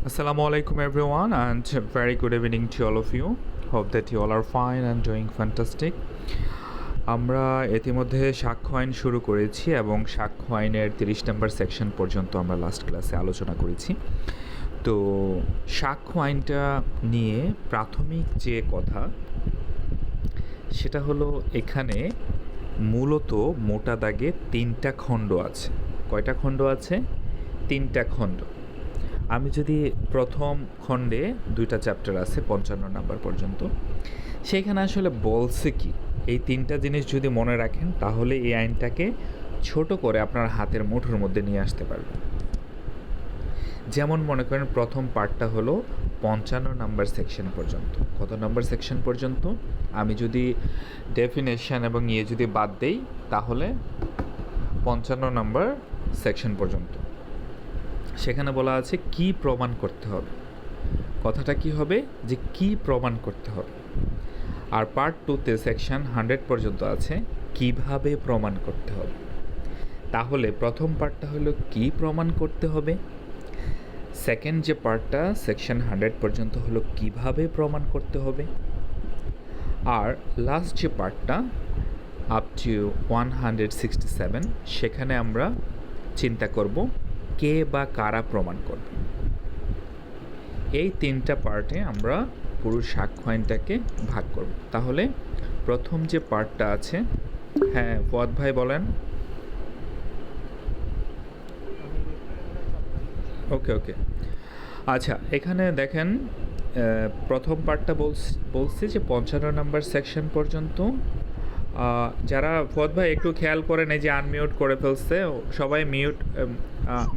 Assalamu alaikum everyone and very good evening to all of you. Hope that you all are fine and doing fantastic. আমরা ইতিমধ্যে সাক্ষ্য আইন শুরু করেছি এবং সাক্ষ্য আইনের 30 নম্বর সেকশন পর্যন্ত আমরা লাস্ট ক্লাসে আলোচনা করেছি। তো সাক্ষ্য আইনটা নিয়ে প্রাথমিক যে কথা সেটা হলো এখানে মূলত মোটা দাগে 3টা খণ্ড আছে। কয়টা খণ্ড আছে? 3টা খণ্ড। আমি যদি প্রথম খণ্ডে 2টা চ্যাপ্টার আছে 55 নাম্বার পর্যন্ত, সেইখানে আসলে বলছে কি এই 3টা জিনিস যদি মনে রাখেন তাহলে এই আইনটাকে ছোট করে আপনার হাতের মুঠোর মধ্যে নিয়ে আসতে পারবেন। যেমন মনে করেন প্রথম পার্টটা হলো 55 নাম্বার সেকশন পর্যন্ত। কত নাম্বার সেকশন পর্যন্ত? আমি যদি ডেফিনেশন এবং যদি বাদ দেই তাহলে 55 নাম্বার সেকশন পর্যন্ত। সেখানে বলা আছে কি প্রমাণ করতে হবে। কথাটা কি হবে যে কি প্রমাণ করতে হবে। আর পার্ট 2তে সেকশন 100 পর্যন্ত আছে কিভাবে প্রমাণ করতে হবে। তাহলে প্রথম পার্টটা হলো কি প্রমাণ করতে হবে, সেকেন্ড যে পার্টটা সেকশন 100 পর্যন্ত হলো কিভাবে প্রমাণ করতে হবে, আর লাস্ট যে পার্টটা আপ টু 167 সেখানে আমরা চিন্তা করব কে বা কারা প্রমাণ করবে। এই 3টা পার্টে আমরা পুরো সাক্ষ্য আইনটাকে ভাগ করব। তাহলে প্রথম যে পার্টটা আছে, হ্যাঁ ফুয়াদ ভাই বলেন। ওকে আচ্ছা, এখানে দেখেন প্রথম পার্টটা বলছে যে 55 নাম্বার সেকশন পর্যন্ত। যারা ফুয়াদ ভাই একটু খেয়াল করেন, এই যে আনমিউট করে ফেলছে, সবাই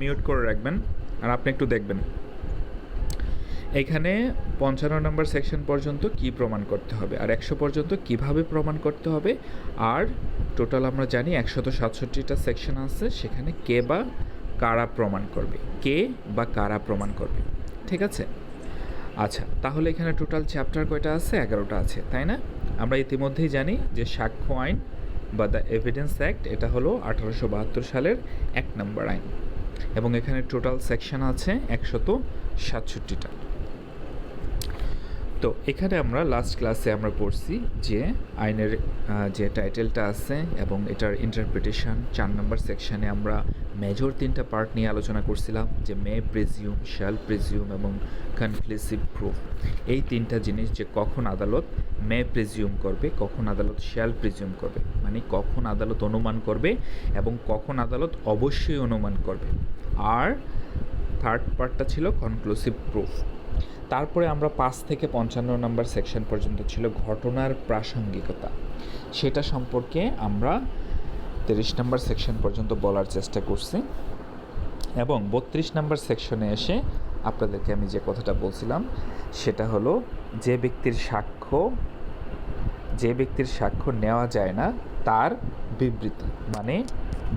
মিউট করে রাখবেন আর আপনি একটু দেখবেন। এখানে 55 নম্বর সেকশন পর্যন্ত কি প্রমাণ করতে হবে আর 100 পর্যন্ত কিভাবে প্রমাণ করতে হবে, আর টোটাল আমরা জানি 167টা সেকশন আছে, সেখানে কে বা কারা প্রমাণ করবে, কে বা কারা প্রমাণ করবে। ঠিক আছে? আচ্ছা, তাহলে এখানে টোটাল চ্যাপ্টার কয়টা আছে? 11টা আছে, তাই না? আমরা ইতিমধ্যেই জানি যে সাক্ষ্য আইন বা দ্য এভিডেন্স অ্যাক্ট এটা হলো 1872 সালের 1 নম্বর আইন এবং এখানে টোটাল সেকশন আছে 167টা। তো এখানে আমরা লাস্ট ক্লাসে আমরা পড়ছি যে আইনের যে টাইটেলটা আছে এবং এটার ইন্টারপ্রিটেশন 4 নম্বর সেকশনে আমরা মেজর 3টা পার্ট নিয়ে আলোচনা করছিলাম, যে মে প্রিজিউম, শ্যাল প্রিজিউম এবং কনক্লুসিভ প্রুফ। এই 3টা জিনিস, যে কখন আদালত মে প্রিজিউম করবে, কখন আদালত শ্যাল প্রিজিউম করবে, মানে কখন আদালত অনুমান করবে এবং কখন আদালত অবশ্যই অনুমান করবে। আর থার্ড পার্টটা ছিল কনক্লুসিভ প্রুফ। তারপরে আমরা 5 থেকে 55 নম্বর সেকশন পর্যন্ত ছিল ঘটনার প্রাসঙ্গিকতা, সেটা সম্পর্কে আমরা 30 নম্বর সেকশন পর্যন্ত বলার চেষ্টা করছি এবং 32 নম্বর সেকশনে এসে আপনাদেরকে আমি যে কথাটা বলছিলাম সেটা হলো যে ব্যক্তির সাক্ষ্য নেওয়া যায় না তার বিবৃতি, মানে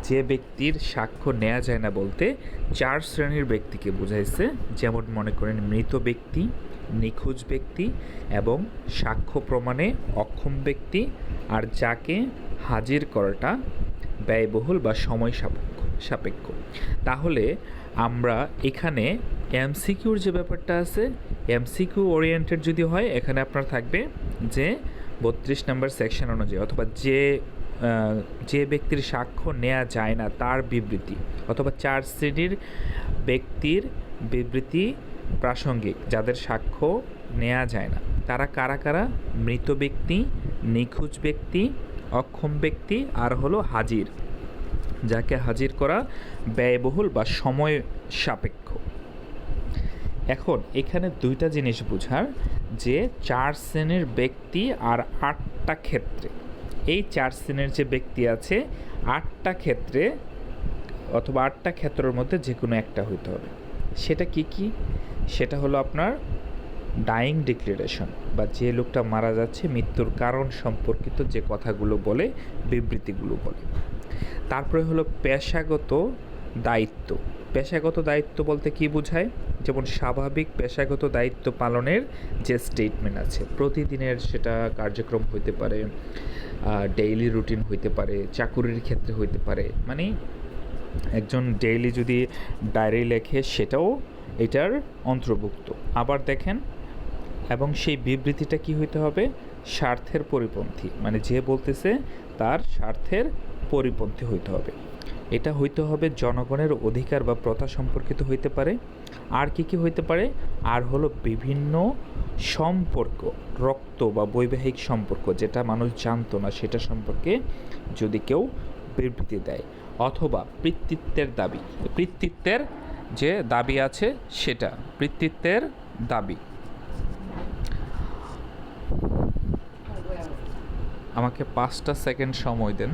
যে ব্যক্তির সাক্ষ্য নেওয়া যায় না বলতে 4 শ্রেণীর ব্যক্তিকে বোঝাইছে। যেমন মনে করেন মৃত ব্যক্তি, নিখোঁজ ব্যক্তি এবং সাক্ষ্য প্রমাণে অক্ষম ব্যক্তি, আর যাকে হাজির করাটা ব্যয়বহুল বা সময় সাপেক্ষ। তাহলে আমরা এখানে এমসিকিউর যে ব্যাপারটা আছে, এমসিকিউ ওরিয়েন্টেড যদি হয়, এখানে আপনার থাকবে যে 32 নম্বর সেকশন অনুযায়ী অথবা যে ব্যক্তির সাক্ষ্য নেওয়া যায় না তার বিবৃতি, অথবা 4 শ্রেণীর ব্যক্তির বিবৃতি প্রাসঙ্গিক, যাদের সাক্ষ্য নেওয়া যায় না তারা কারা কারা? মৃত ব্যক্তি, নিখোঁজ ব্যক্তি, অক্ষম ব্যক্তি আর হলো হাজির, যাকে হাজির করা ব্যয়বহুল বা সময় সাপেক্ষ। এখন এখানে 2টা জিনিস বোঝার, যে 4 শ্রেণীর ব্যক্তি আর 8টা ক্ষেত্রে, এই 4 শ্রেণীর যে ব্যক্তি আছে 8টা ক্ষেত্রে অথবা 8টা ক্ষেত্রের মধ্যে যে কোনো একটা হইতে হবে। সেটা কি কি? সেটা হলো আপনার ডাইং ডিক্লারেশন, বা যে লোকটা মারা যাচ্ছে মৃত্যুর কারণ সম্পর্কিত যে কথাগুলো বলে, বিবৃতিগুলো বলে। তারপরে হলো পেশাগত দায়িত্ব। পেশাগত দায়িত্ব বলতে কি বোঝায়? যেমন স্বাভাবিক পেশাগত দায়িত্ব পালনের যে স্টেটমেন্ট আছে, প্রতিদিনের সেটা কার্যক্রম হইতে পারে, ডেইলি রুটিন হইতে পারে, চাকুরির ক্ষেত্রে হইতে পারে, মানে একজন ডেইলি যদি ডায়েরি লেখে সেটাও এটার অন্তর্ভুক্ত। আবার দেখেন, এবং সেই বিবৃতিটা কি হইতে হবে? স্বার্থের পরিপন্থী, মানে যে বলতেছে তার স্বার্থের পরিপন্থী হইতে হবে। এটা হইতে হবে জনগণের অধিকার বা প্রথা সম্পর্কিত হইতে পারে। আর কি কি হইতে পারে? আর হলো বিভিন্ন সম্পর্ক, রক্ত বা বৈবাহিক সম্পর্ক যেটা মানুষ জানতো না সেটা সম্পর্কে যদি কেউ বিবৃতি দেয়, অথবা পিতৃত্বের দাবি, পিতৃত্বের যে দাবি আছে সেটা, পিতৃত্বের দাবি। আমাকে 5টা সেকেন্ড সময় দেন,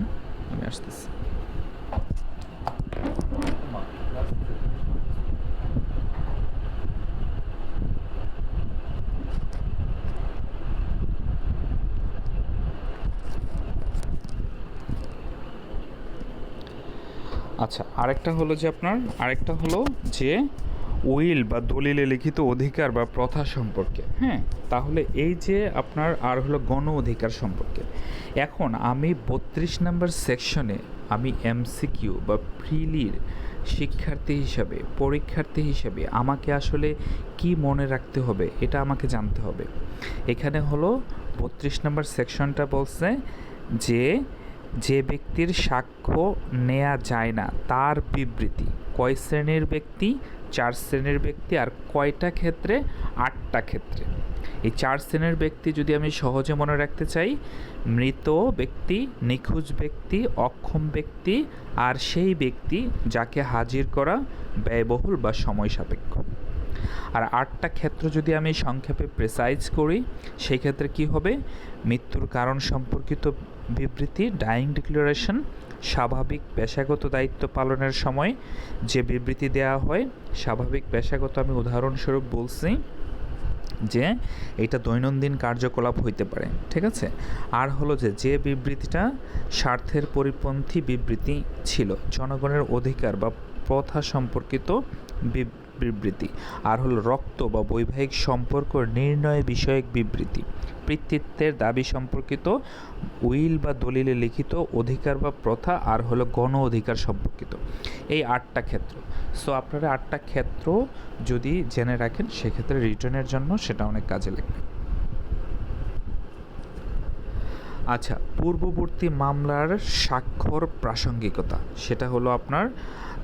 আমি আসতেছি। আচ্ছা, আরেকটা হলো যে উইল বা দলিলে লিখিত অধিকার বা প্রথা সম্পর্কে। হ্যাঁ, তাহলে এই যে আপনার আর হলো গণ অধিকার সম্পর্কে। এখন আমি 32 নম্বর সেকশনে আমি এমসিকিউ বা প্রিলির শিক্ষার্থী হিসাবে, পরীক্ষার্থী হিসাবে আমাকে আসলে কি মনে রাখতে হবে এটা আমাকে জানতে হবে। এখানে হলো 32 নম্বর সেকশনটা বলছে যে ব্যক্তির সাক্ষ্য নেওয়া যায় না তার বিবৃতি কয় শ্রেণীর ব্যক্তি? 4 শ্রেণীর ব্যক্তি। আর কয়টা ক্ষেত্রে? 8টা ক্ষেত্রে। এই 4 শ্রেণীর ব্যক্তি যদি আমি সহজে মনে রাখতে চাই, মৃত ব্যক্তি, নিখোঁজ ব্যক্তি, অক্ষম ব্যক্তি, আর সেই ব্যক্তি যাকে হাজির করা ব্যয়বহুল বা সময় সাপেক্ষ। আর 8টা ক্ষেত্র যদি আমি সংক্ষেপে প্রেসাইজ করি, সেই ক্ষেত্রে কি হবে? মৃত্যুর কারণ সম্পর্কিত বিবৃতি, ডাইং ডিক্লারেশন, স্বাভাবিক পেশাগত দায়িত্ব পালনের সময় যে বিবৃতি দেওয়া হয়, স্বাভাবিক পেশাগত আমি উদাহরণস্বরূপ বলছি যে এটা দৈনন্দিন কার্যকলাপ হইতে পারে, ঠিক আছে। আর হলো যে বিবৃতিটা স্বার্থের পরিপন্থী বিবৃতি ছিল, জনগণের অধিকার বা প্রথা সম্পর্কিত বিবৃতি। আর হলো রক্ত বা বৈবাহিক সম্পর্ক নির্ণয় বিষয়ক বিবৃতি, পিতৃত্বের দাবি সম্পর্কিত, উইল বা দলিলে লিখিত অধিকার বা প্রথা, আর হলো গণ অধিকার সম্পর্কিত। এই 8টা ক্ষেত্র। সো আপনারা 8টা ক্ষেত্র যদি জেনে রাখেন সেক্ষেত্রে রিটার্নের জন্য সেটা অনেক কাজে লাগবে। আচ্ছা, পূর্ববর্তী মামলার স্বাক্ষর প্রাসঙ্গিকতা, সেটা হলো আপনার,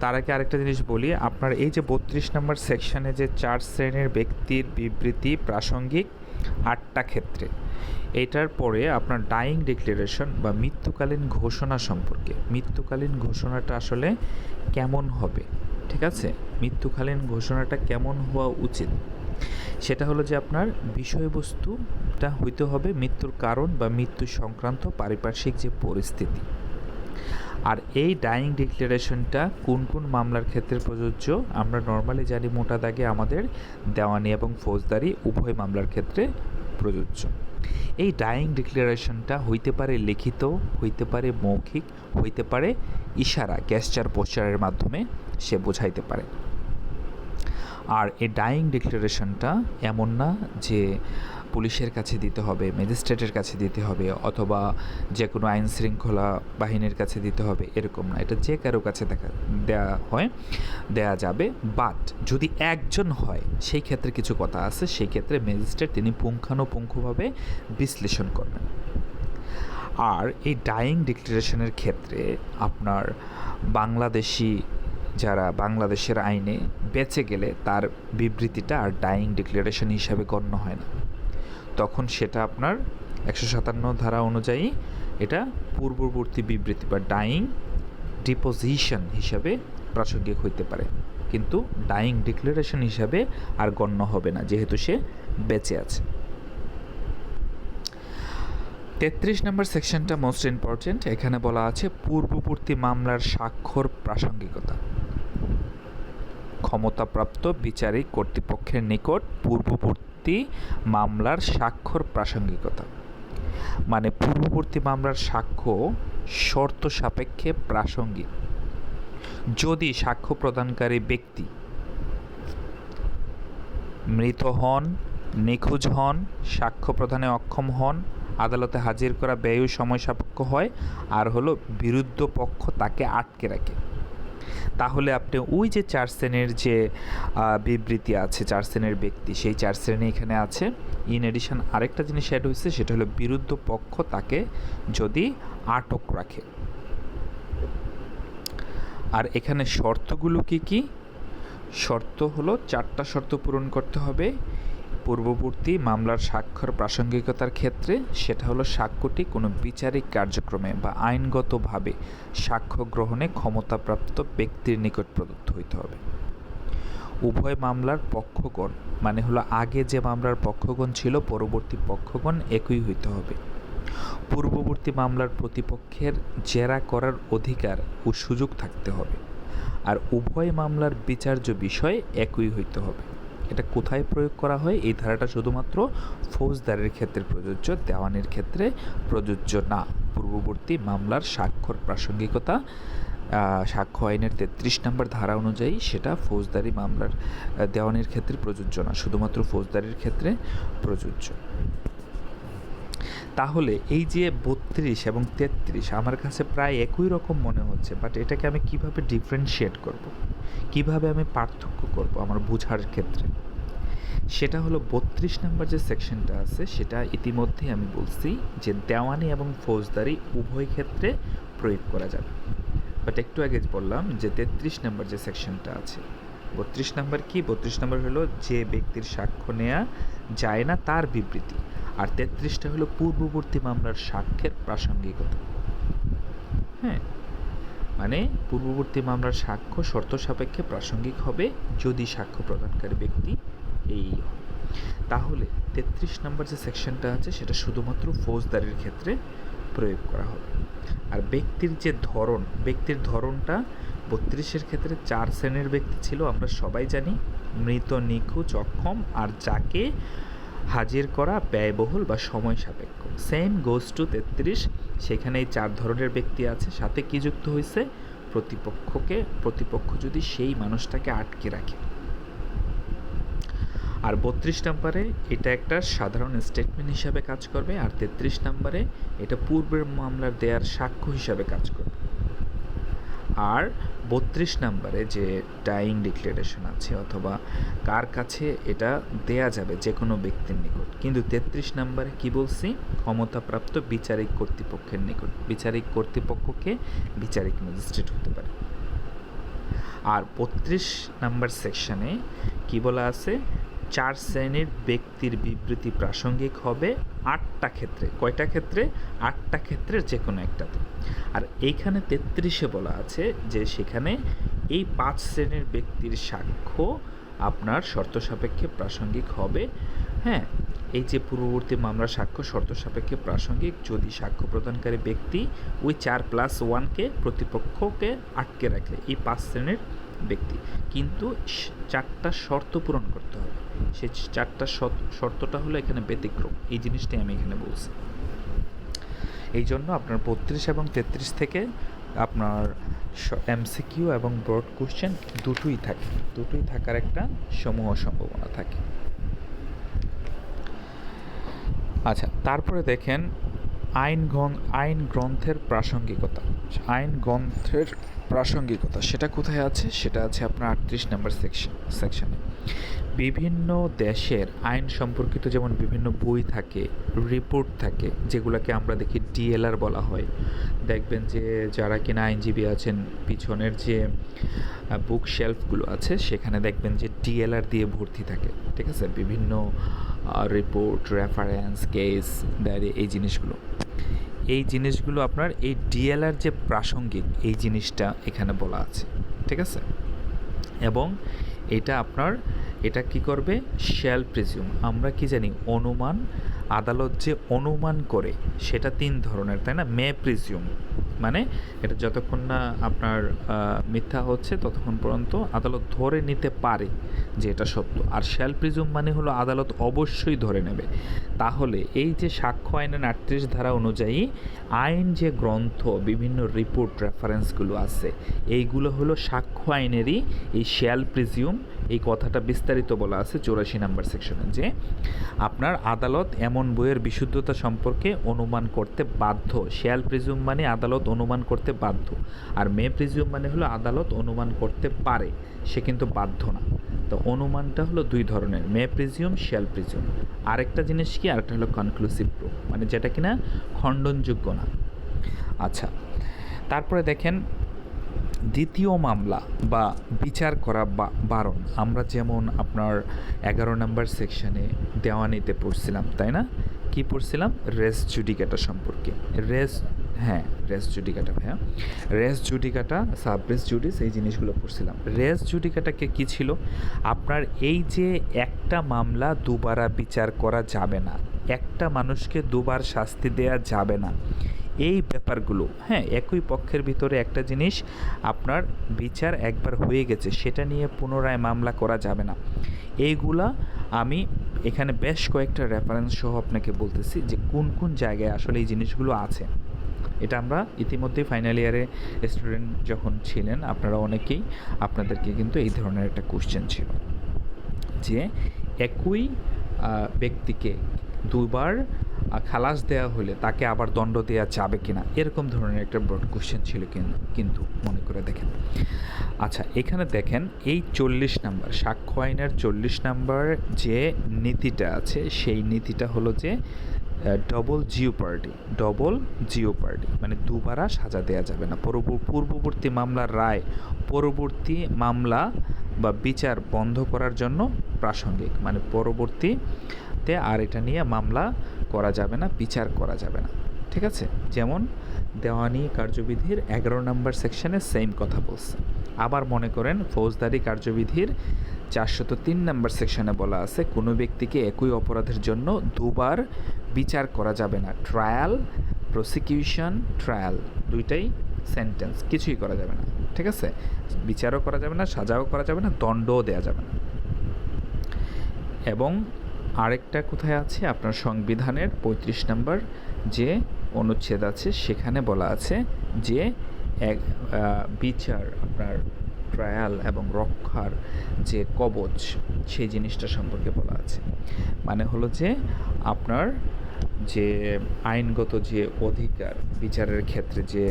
তার আগে আরেকটা জিনিস বলি, আপনার এই যে 32 নম্বর সেকশনে যে 4 শ্রেণীর ব্যক্তির বিবৃতি প্রাসঙ্গিক 8টা ক্ষেত্রে, এটার পরে আপনার ডাইং ডিক্লারেশন বা মৃত্যুকালীন ঘোষণা সম্পর্কে। মৃত্যুকালীন ঘোষণাটা আসলে কেমন হবে, ঠিক আছে? মৃত্যুকালীন ঘোষণাটা কেমন হওয়া উচিত সেটা হলো যে আপনার বিষয়বস্তুটা হইতে হবে মৃত্যুর কারণ বা মৃত্যু সংক্রান্ত পারিপার্শ্বিক যে পরিস্থিতি। আর এই ডাইং ডিক্লারেশনটা কোন কোন মামলার ক্ষেত্রে প্রযোজ্য? আমরা নর্মালি জানি মোটা দাগে আমাদের দেওয়ানি এবং ফৌজদারি উভয় মামলার ক্ষেত্রে প্রযোজ্য। এই ডাইং ডিক্লারেশনটা হইতে পারে লিখিত, হইতে পারে মৌখিক, হইতে পারে ইশারা, গেস্টার, পোস্টারের মাধ্যমে সে বোঝাইতে পারে। আর এই ডাইং ডিক্লারেশনটা এমন না যে পুলিশের কাছে দিতে হবে, ম্যাজিস্ট্রেটের কাছে দিতে হবে, অথবা যে কোনো আইন শৃঙ্খলা বাহিনীর কাছে দিতে হবে, এরকম না। এটা যে কারো কাছে দেয়া যাবে। বাট যদি একজন হয় সেই ক্ষেত্রে কিছু কথা আছে, সেই ক্ষেত্রে ম্যাজিস্ট্রেট তিনি পুঙ্খানুপুঙ্খভাবে বিশ্লেষণ করবেন। আর এই ডাইং ডিক্লারেশনের ক্ষেত্রে আপনার যারা বাংলাদেশের আইনে বেঁচে গেলে তার বিবৃতিটা আর ডাইং ডিক্লারেশন হিসাবে গণ্য হয় না, তখন সেটা আপনার 157 ধারা অনুযায়ী এটা পূর্ববর্তী বিবৃতি বা ডাইং ডিপোজিশন হিসাবে প্রাসঙ্গিক হইতে পারে, কিন্তু ডাইং ডিক্লারেশন হিসাবে আর গণ্য হবে না যেহেতু সে বেঁচে আছে। 33 নম্বর সেকশনটা মোস্ট ইম্পর্টেন্ট। এখানে বলা আছে পূর্ববর্তী মামলার স্বাক্ষর প্রাসঙ্গিকতা। ক্ষমতাপ্রাপ্ত বিচারিক কর্তৃপক্ষের নিকট পূর্ববর্তী মামলার স্বাক্ষর প্রাসঙ্গিকতা, মানে পূর্ববর্তী মামলার সাক্ষ্য শর্ত সাপেক্ষে প্রাসঙ্গিক যদি সাক্ষ্য প্রদানকারী ব্যক্তি মৃত হন, নিখোঁজ হন, সাক্ষ্য প্রদানে অক্ষম হন, আদালতে হাজির করা ব্যয় সময় সাপেক্ষ হয়, আর হলো বিরুদ্ধ পক্ষ তাকে আটকে রাখে। তাহলে আপনি ওই যে 4 শ্রেণীর যে বিবৃতি আছে, 4 শ্রেণীর ব্যক্তি, সেই 4 শ্রেণী এখানে আছে। ইন এডিশন আরেকটা জিনিস অ্যাড হয়েছে, সেটা হলো বিরুদ্ধ পক্ষ তাকে যদি আটক রাখে। আর এখানে শর্তগুলো কি কি? শর্ত হলো 4টা শর্ত পূরণ করতে হবে পূর্ববর্তী মামলার সাক্ষ্যর প্রাসঙ্গিকতার ক্ষেত্রে। সেটা হলো সাক্ষ্যটি কোনো বিচারিক কার্যক্রমে বা আইনগতভাবে সাক্ষ্য গ্রহণে ক্ষমতাপ্রাপ্ত ব্যক্তির নিকট প্রদত্ত হইতে হবে। উভয় মামলার পক্ষগণ, মানে হলো আগে যে মামলার পক্ষগণ ছিল পরবর্তী পক্ষগণ একই হইতে হবে। পূর্ববর্তী মামলার প্রতিপক্ষের জেরা করার অধিকার ও সুযোগ থাকতে হবে। আর উভয় মামলার বিচার্য বিষয় একই হইতে হবে। এটা কোথায় প্রয়োগ করা হয়? এই ধারাটা শুধুমাত্র ফৌজদারির ক্ষেত্রে প্রযোজ্য, দেওয়ানির ক্ষেত্রে প্রযোজ্য না। পূর্ববর্তী মামলার সাক্ষ্যর প্রাসঙ্গিকতা সাক্ষ্য আইনের 33 নম্বর ধারা অনুযায়ী সেটা ফৌজদারি মামলার দেওয়ানির ক্ষেত্রে প্রযোজ্য না, শুধুমাত্র ফৌজদারির ক্ষেত্রে প্রযোজ্য। তাহলে এই যে 32 এবং 33 আমার কাছে প্রায় একই রকম মনে হচ্ছে, বাট এটাকে আমি কিভাবে ডিফারেন্সিয়েট করব, কিভাবে আমি পার্থক্য করব আমার বোঝার ক্ষেত্রে, সেটা হলো 32 নম্বর যে সেকশনটা আছে সেটা ইতিমধ্যেই আমি বলছি যে দেওয়ানি এবং ফৌজদারি উভয় ক্ষেত্রে প্রয়োগ করা যাবে। বাট একটু আগে বললাম যে 33 নম্বর যে সেকশনটা আছে, 32 নম্বর কি? 32 নম্বর হলো যে ব্যক্তির সাক্ষ্য নেওয়া যায় না তার বিবৃতি, আর 33টা হলো পূর্ববর্তী মামলার সাক্ষ্যের প্রাসঙ্গিকতা। হ্যাঁ, মানে পূর্ববর্তী মামলার সাক্ষ্য শর্ত সাপেক্ষে প্রাসঙ্গিক হবে যদি সাক্ষ্য প্রদানকারী ব্যক্তি এই হয়। তাহলে 33 নম্বর যে সেকশনটা আছে সেটা শুধুমাত্র ফৌজদারির ক্ষেত্রে প্রয়োগ করা হবে। আর ব্যক্তির যে ধরন, ব্যক্তির ধরনটা 32-এর ক্ষেত্রে 4 শ্রেণীর ব্যক্তি ছিল, আমরা সবাই জানি। মৃত, নিখোঁজ, অক্ষম আর যাকে হাজির করা ব্যয়বহুল বা সময় সাপেক্ষ। সেম গোজ টু 33, সেখানে এই 4 ধরনের ব্যক্তি আছে। সাথে কি যুক্ত হয়েছে? প্রতিপক্ষ যদি সেই মানুষটাকে আটকে রাখে। আর 32 নম্বরে এটা একটা সাধারণ স্টেটমেন্ট হিসাবে কাজ করবে, আর 33 নম্বরে এটা পূর্বের মামলার দেয়ার সাক্ষ্য হিসাবে কাজ করবে। আর 32 নম্বরে যে ডাইং ডিক্লারেশন আছে অথবা কার কাছে এটা দেয়া যাবে, যে কোনো ব্যক্তির নিকট। কিন্তু 33 নম্বরে কি বলছি? ক্ষমতাপ্রাপ্ত বিচারিক কর্তৃপক্ষের নিকট। বিচারিক কর্তৃপক্ষকে বিচারিক ম্যাজিস্ট্রেট হতে পারে। আর 32 নম্বর সেকশনে কি বলা আছে? 4 শ্রেণীর ব্যক্তির বিবৃতি প্রাসঙ্গিক হবে 8টা ক্ষেত্রে। কয়টা ক্ষেত্রে? 8টা ক্ষেত্রের যে কোনো একটাতে। আর এইখানে 33-এ বলা আছে যে সেখানে এই 5 শ্রেণীর ব্যক্তির সাক্ষ্য আপনার শর্ত সাপেক্ষে প্রাসঙ্গিক হবে। হ্যাঁ, এই যে পূর্ববর্তী মামলার সাক্ষ্য শর্ত সাপেক্ষে প্রাসঙ্গিক যদি সাক্ষ্য প্রদানকারী ব্যক্তি ওই 4+1কে প্রতিপক্ষকে আটকে রাখলে, এই 5 শ্রেণীর ব্যক্তি। কিন্তু 4টা শর্ত পূরণ করতে হবে। সেই 4টা শর্তটা হলো এখানে ব্যতিক্রম। এই জিনিসটাই আমি এখানে বলছি। এই জন্য আপনার 32 এবং 33 থেকে আপনার এমসিকিউ এবং ব্রড কোশ্চেন দুটোই থাকে, দুটোই থাকার একটা সমূহ সম্ভাবনা থাকে। আচ্ছা, তারপরে দেখেন আইন গ্রন্থের প্রাসঙ্গিকতা। আইন গ্রন্থের প্রাসঙ্গিকতা সেটা কোথায় আছে? সেটা আছে আপনার 38 নম্বর সেকশনে। বিভিন্ন দেশের আইন সম্পর্কিত যেমন বিভিন্ন বই থাকে, রিপোর্ট থাকে, যেগুলোকে আমরা দেখি ডিএলআর বলা হয়। দেখবেন যে যারা কিনা আইনজীবী আছেন, পিছনের যে বুক শেলফগুলো আছে সেখানে দেখবেন যে ডিএলআর দিয়ে ভর্তি থাকে। ঠিক আছে, বিভিন্ন রিপোর্ট, রেফারেন্স, কেস ডায়েরি, এই জিনিসগুলো আপনার এই ডিএলআর যে প্রাসঙ্গিক এই জিনিসটা এখানে বলা আছে। ঠিক আছে, এবং এটা কি করবে? Shall presume. আমরা কি জানি? অনুমান। আদালত যে অনুমান করে সেটা 3 ধরনের, তাই না? মে প্রিজিউম, মানে এটা যতক্ষণ না আপনার মিথ্যা হচ্ছে ততক্ষণ পর্যন্ত আদালত ধরে নিতে পারে যে এটা সত্য। আর শ্যাল প্রিজিউম মানে হলো আদালত অবশ্যই ধরে নেবে। তাহলে এই যে সাক্ষ্য আইনের 38 ধারা অনুযায়ী আইন যে গ্রন্থ, বিভিন্ন রিপোর্ট, রেফারেন্সগুলো আছে, এইগুলো হলো সাক্ষ্য আইনেরই এই শ্যাল প্রিজিউম এই কথাটা বিস্তারিত বলা আছে 84 নম্বর সেকশনে, যে আপনার আদালত এমন বইয়ের বিশুদ্ধতা সম্পর্কে অনুমান করতে বাধ্য। শ্যাল প্রিজুম মানে আদালত অনুমান করতে বাধ্য, আর মে প্রিজুম মানে হলো আদালত অনুমান করতে পারে, সে কিন্তু বাধ্য না। তো অনুমানটা হলো দুই ধরনের, মে প্রিজিউম, শ্যাল প্রিজিউম। আরেকটা জিনিস কি, আরেকটা হলো কনক্লুসিভ প্রুফ, মানে যেটা কিনা খণ্ডনযোগ্য না। আচ্ছা, তারপরে দেখেন দ্বিতীয় মামলা বা বিচার করা বারণ। আমরা যেমন আপনার 11 নম্বর সেকশনে দেওয়ানিতে পড়ছিলাম, তাই না? কি পড়ছিলাম? রেস জুডিকাটা সম্পর্কে। রেস জুডিকাটা ভাইয়া, race judicata, sub race judice, এই জিনিসগুলো পড়ছিলাম। রেস জুডিকাটাকে কি ছিল? আপনার এই যে একটা মামলা দুবারা বিচার করা যাবে না, একটা মানুষকে দুবার শাস্তি দেয়া যাবে না, এই ব্যাপারগুলো, একই পক্ষের ভিতরে একটা জিনিস আপনার বিচার একবার হয়ে গেছে, সেটা নিয়ে পুনরায় মামলা করা যাবে না। এইগুলা আমি এখানে বেশ কয়েকটা রেফারেন্স সহ আপনাকে বলতেছি যে কোন কোন জায়গায় আসলে এই জিনিসগুলো আছে। এটা আমরা ইতিমধ্যেই ফাইনাল ইয়ারে স্টুডেন্ট যখন ছিলেন আপনারা অনেকেই, আপনাদেরকে কিন্তু এই ধরনের একটা কোশ্চেন ছিল যে একই ব্যক্তিকে দুবার খালাস দেওয়া হলে তাকে আবার দণ্ড দেওয়া যাবে কিনা, এরকম ধরনের একটা ব্রড কোশ্চেন ছিল কিন্তু মনে করে দেখেন। আচ্ছা, এখানে দেখেন এই 40 নাম্বার সাক্ষ্য আইনের 40 নাম্বার যে নীতিটা আছে, সেই নীতিটা হলো যে ডবল জিওপার্ডি, মানে দুবারা সাজা দেওয়া যাবে না। পূর্ববর্তী মামলার রায় পরবর্তী মামলা বা বিচার বন্ধ করার জন্য প্রাসঙ্গিক, মানে পরবর্তীতে আর এটা নিয়ে মামলা করা যাবে না, বিচার করা যাবে না। ঠিক আছে? যেমন দেওয়ানি কার্যবিধির 11 নম্বর সেকশনে সেম কথা বলছে। আবার মনে করেন ফৌজদারি কার্যবিধির 403 নম্বর সেকশনে বলা আছে কোনো ব্যক্তিকে একই অপরাধের জন্য দুবার বিচার করা যাবে না। ট্রায়াল, প্রসিকিউশন, ট্রায়াল দুইটাই সেন্টেন্স, কিছুই করা যাবে না। ঠিক আছে? বিচারও করা যাবে না, সাজাও করা যাবে না, দণ্ডও দেওয়া যাবে না। এবং আরেকটা কোথায় আছে আপনার সংবিধানের 35 নম্বর যে অনুচ্ছেদ আছে, সেখানে বলা আছে যে বিচার আপনার ট্রায়াল এবং রক্ষার যে কবচ, সেই জিনিসটা সম্পর্কে বলা আছে। মানে হলো যে আপনার যে আইনগত যে অধিকার, বিচারের ক্ষেত্রে যে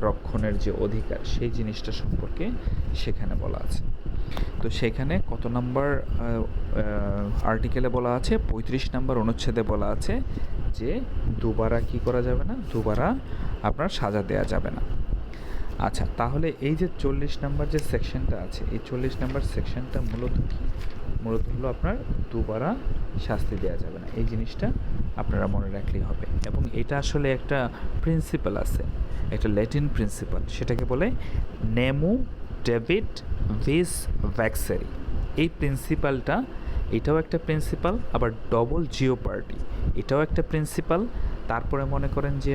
রক্ষণের যে অধিকার, সেই জিনিসটা সম্পর্কে সেখানে বলা আছে। তো সেখানে কত নম্বর আর্টিকেলে বলা আছে? 35 নম্বর অনুচ্ছেদে বলা আছে যে দুবারা কি করা যাবে না, দুবারা আপনার সাজা দেওয়া যাবে না। আচ্ছা, তাহলে এই যে 40 নম্বর যে সেকশনটা আছে, এই 40 নম্বর সেকশনটা মূলত কি? মূলত হলো আপনার দুবারা শাস্তি দেওয়া যাবে না, এই জিনিসটা আপনারা মনে রাখলেই হবে। এবং এটা আসলে একটা প্রিন্সিপাল আছে, একটা ল্যাটিন প্রিন্সিপাল, সেটাকে বলে নেমু ডেভিড ভিস ভ্যাক্সেরি। এই প্রিন্সিপালটা, এটাও একটা প্রিন্সিপাল, আবার ডবল জিওপার্ডি এটাও একটা প্রিন্সিপাল। তারপরে মনে করেন যে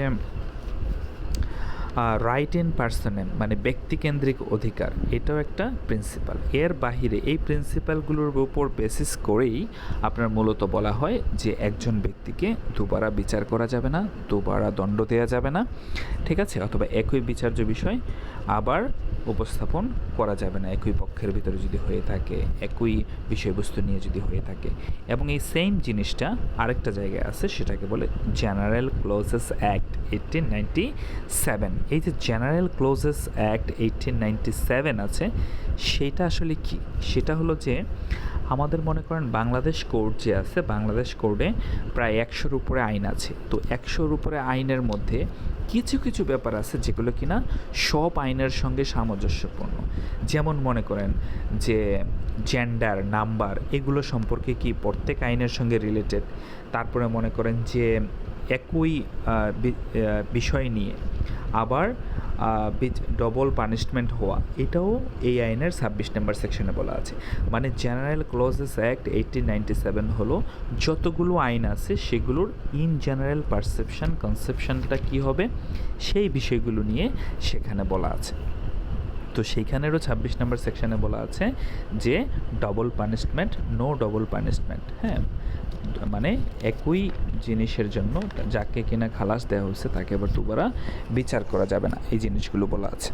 রাইট ইন পার্সনেম মানে ব্যক্তিকেন্দ্রিক অধিকার, এটাও একটা প্রিন্সিপাল। এর বাহিরে এই প্রিন্সিপালগুলোর উপর বেসিস করেই আপনার মূলত বলা হয় যে একজন ব্যক্তিকে দুবারা বিচার করা যাবে না, দুবারা দণ্ড দেওয়া যাবে না। ঠিক আছে? অথবা একই বিচার্য বিষয় আবার উপস্থাপন করা যাবে না একই পক্ষের ভিতরে যদি হয়ে থাকে, একই বিষয়বস্তু নিয়ে যদি হয়ে থাকে। এবং এই সেম জিনিসটা আরেকটা জায়গায় আছে, সেটাকে বলে জেনারেল ক্লোজেস অ্যাক্ট 1897। এই যে জেনারেল ক্লোজেস অ্যাক্ট 1897 আছে, সেটা আসলে কি? সেটা হলো যে আমাদের মনে করেন বাংলাদেশ কোড যে আছে, বাংলাদেশ কোডে প্রায় 100-র উপরে আইন আছে। তো 100-র উপরে আইনের মধ্যে কিছু কিছু ব্যাপার আছে যেগুলো কিনা সব আইনের সঙ্গে সামঞ্জস্যপূর্ণ। যেমন মনে করেন যে জেন্ডার, নাম্বার, এগুলো সম্পর্কে কি প্রত্যেক আইনের সঙ্গে রিলেটেড। তারপরে মনে করেন যে একই বিষয় নিয়ে আবার ডবল পানিশমেন্ট হওয়া, এটাও এই আইনের 26 নম্বর সেকশনে বলা আছে। মানে জেনারেল ক্লোজেস অ্যাক্ট 1897 হলো যতগুলো আইন আছে সেগুলোর ইন জেনারেল পারসেপশন, কনসেপশনটা কী হবে, সেই বিষয়গুলো নিয়ে সেখানে বলা আছে। তো সেইখানেরও 26 নম্বর সেকশনে বলা আছে যে double punishment, no double punishment. মানে একই জিনিসের জন্য যাকে কিনা খালাস দেওয়া হয়েছে তাকে আবার দুবারা বিচার করা যাবে না, এই জিনিসগুলো বলা আছে।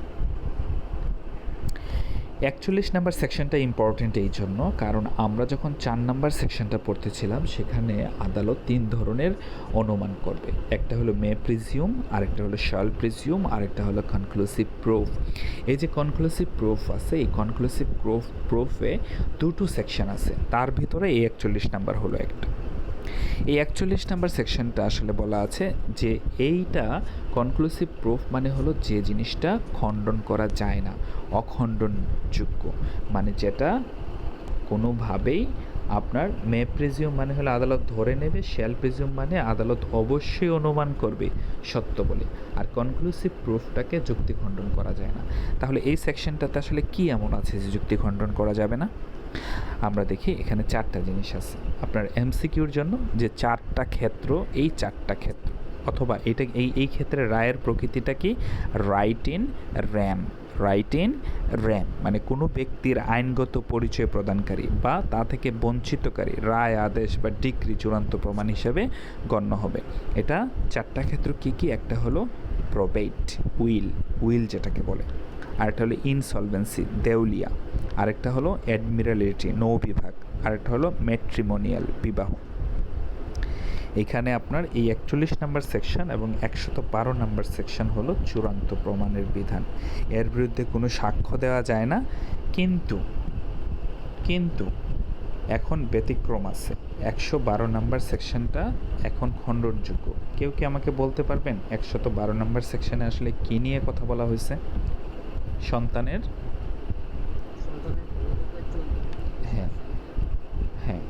41 নাম্বার সেকশনটা ইম্পর্ট্যান্ট এই জন্য, কারণ আমরা যখন 4 নাম্বার সেকশনটা পড়তেছিলাম সেখানে আদালত 3 ধরনের অনুমান করবে। একটা হলো মে প্রিজিউম, আরেকটা হলো শ্যাল প্রিজিউম, আরেকটা হলো কনক্লুসিভ প্রুফ। এই যে কনক্লুসিভ প্রুফ আছে, এই কনক্লুসিভ প্রুফে দুটো সেকশন আছে, তার ভিতরে এই 41 নাম্বার হলো একটা। এই 41 নাম্বার সেকশনটা আসলে বলা আছে যে এইটা কনক্লুসিভ প্রুফ মানে হলো যে জিনিসটা খণ্ডন করা যায় না, অখণ্ডনযোগ্য, মানে যেটা কোনোভাবেই আপনার মে প্রিজিউম মানে হলো আদালত ধরে নেবে, শ্যাল প্রিজিউম মানে আদালত অবশ্যই অনুমান করবে সত্য বলে, আর কনক্লুসিভ প্রুফটাকে যুক্তি খণ্ডন করা যায় না। তাহলে এই সেকশনটাতে আসলে কি এমন আছে যে যুক্তি খণ্ডন করা যাবে না? আমরা দেখি এখানে 4টা জিনিস আছে আপনার এমসিকিউর জন্য, যে 4টা ক্ষেত্র, এই 4টা ক্ষেত্র, অথবা এটা এই ক্ষেত্রে রায়ের প্রকৃতিটা কি? Right in RAM. Right in RAM মানে কোনো ব্যক্তির আইনগত পরিচয় প্রদানকারী বা তা থেকে বঞ্চিতকারী রায়, আদেশ বা ডিক্রি চূড়ান্ত প্রমাণ হিসেবে গণ্য হবে। এটা 4টা ক্ষেত্র কি কি? একটা হলো প্রবেট, উইল যেটাকে বলে, আরেকটা হলো ইনসলভেন্সি, দেউলিয়া, আরেকটা হলো অ্যাডমিরালিটি, নৌ বিভাগ, আরেকটা হলো ম্যাট্রিমোনিয়াল, বিবাহ। এখানে আপনার এই 41 নাম্বার সেকশন এবং 112 নাম্বার সেকশন হলো চূড়ান্ত প্রমাণের বিধান। এর বিরুদ্ধে কোনো সাক্ষ্য দেওয়া যায় না, কিন্তু এখন ব্যতিক্রম আছে। 112 নাম্বার সেকশনটা এখন খণ্ডনযোগ্য। কেউ কি আমাকে বলতে পারবেন 112 নাম্বার সেকশনে আসলে কী নিয়ে কথা বলা হয়েছে? সন্তানের হ্যাঁ,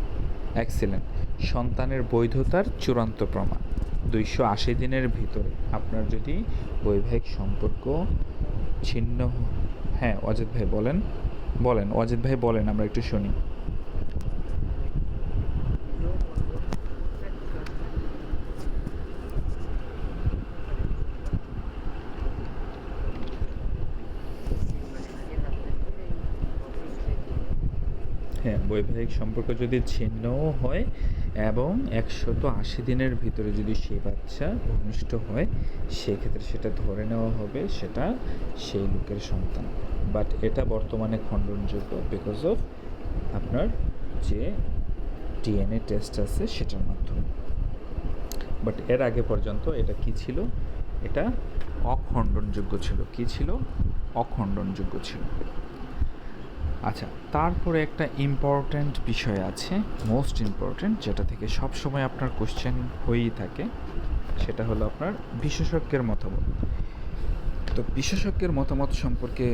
এক্সিলেন্ট, সন্তানের বৈধতার চূড়ান্ত প্রমাণ 280 দিনের ভিতরে আপনার যদি বৈবাহিক সম্পর্ক ছিন্ন, হ্যাঁ অজিত ভাই বলেন অজিত ভাই বলেন, আমরা একটু শুনি। হ্যাঁ, বৈবাহিক সম্পর্ক যদি ছিন্নও হয় এবং 180 দিনের ভিতরে যদি সেই বাচ্চা ভূমিষ্ঠ হয়, সেক্ষেত্রে সেটা ধরে নেওয়া হবে সেটা সেই লোকের সন্তান। বাট এটা বর্তমানে খণ্ডনযোগ্য বিকজ অফ আপনার যে ডিএনএ টেস্ট আছে সেটার মাধ্যমে। বাট এর আগে পর্যন্ত এটা কি ছিল? এটা অখণ্ডনযোগ্য ছিল। কি ছিল? অখণ্ডনযোগ্য ছিল। আচ্ছা, তারপরে একটা ইম্পর্ট্যান্ট বিষয় আছে, মোস্ট ইম্পর্ট্যান্ট, যেটা থেকে সবসময় আপনার কোশ্চেন হয়েই থাকে, সেটা হলো আপনার বিশেষজ্ঞের মতামত। তো বিশেষজ্ঞের মতামত সম্পর্কে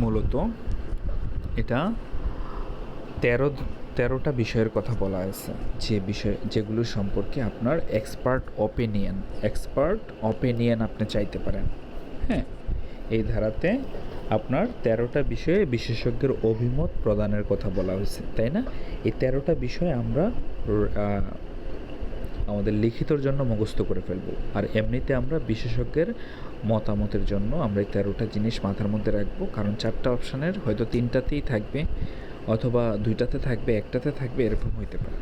মূলত এটা 13টা বিষয়ের কথা বলা আছে, যেগুলো সম্পর্কে আপনার এক্সপার্ট অপিনিয়ন আপনি চাইতে পারেন। হ্যাঁ, এই ধারাতে আপনার 13টা বিষয়ে বিশেষজ্ঞের অভিমত প্রদানের কথা বলা হয়েছে, তাই না? এই 13টা বিষয় আমরা আমাদের লিখিতর জন্য মুখস্থ করে ফেলবো, আর এমনিতে আমরা বিশেষজ্ঞের মতামতের জন্য আমরা এই 13টা জিনিস মাথার মধ্যে রাখবো, কারণ 4টা অপশানের হয়তো 3টাতেই থাকবে, অথবা 2টাতে থাকবে, 1টাতে থাকবে, এরকম হইতে পারে।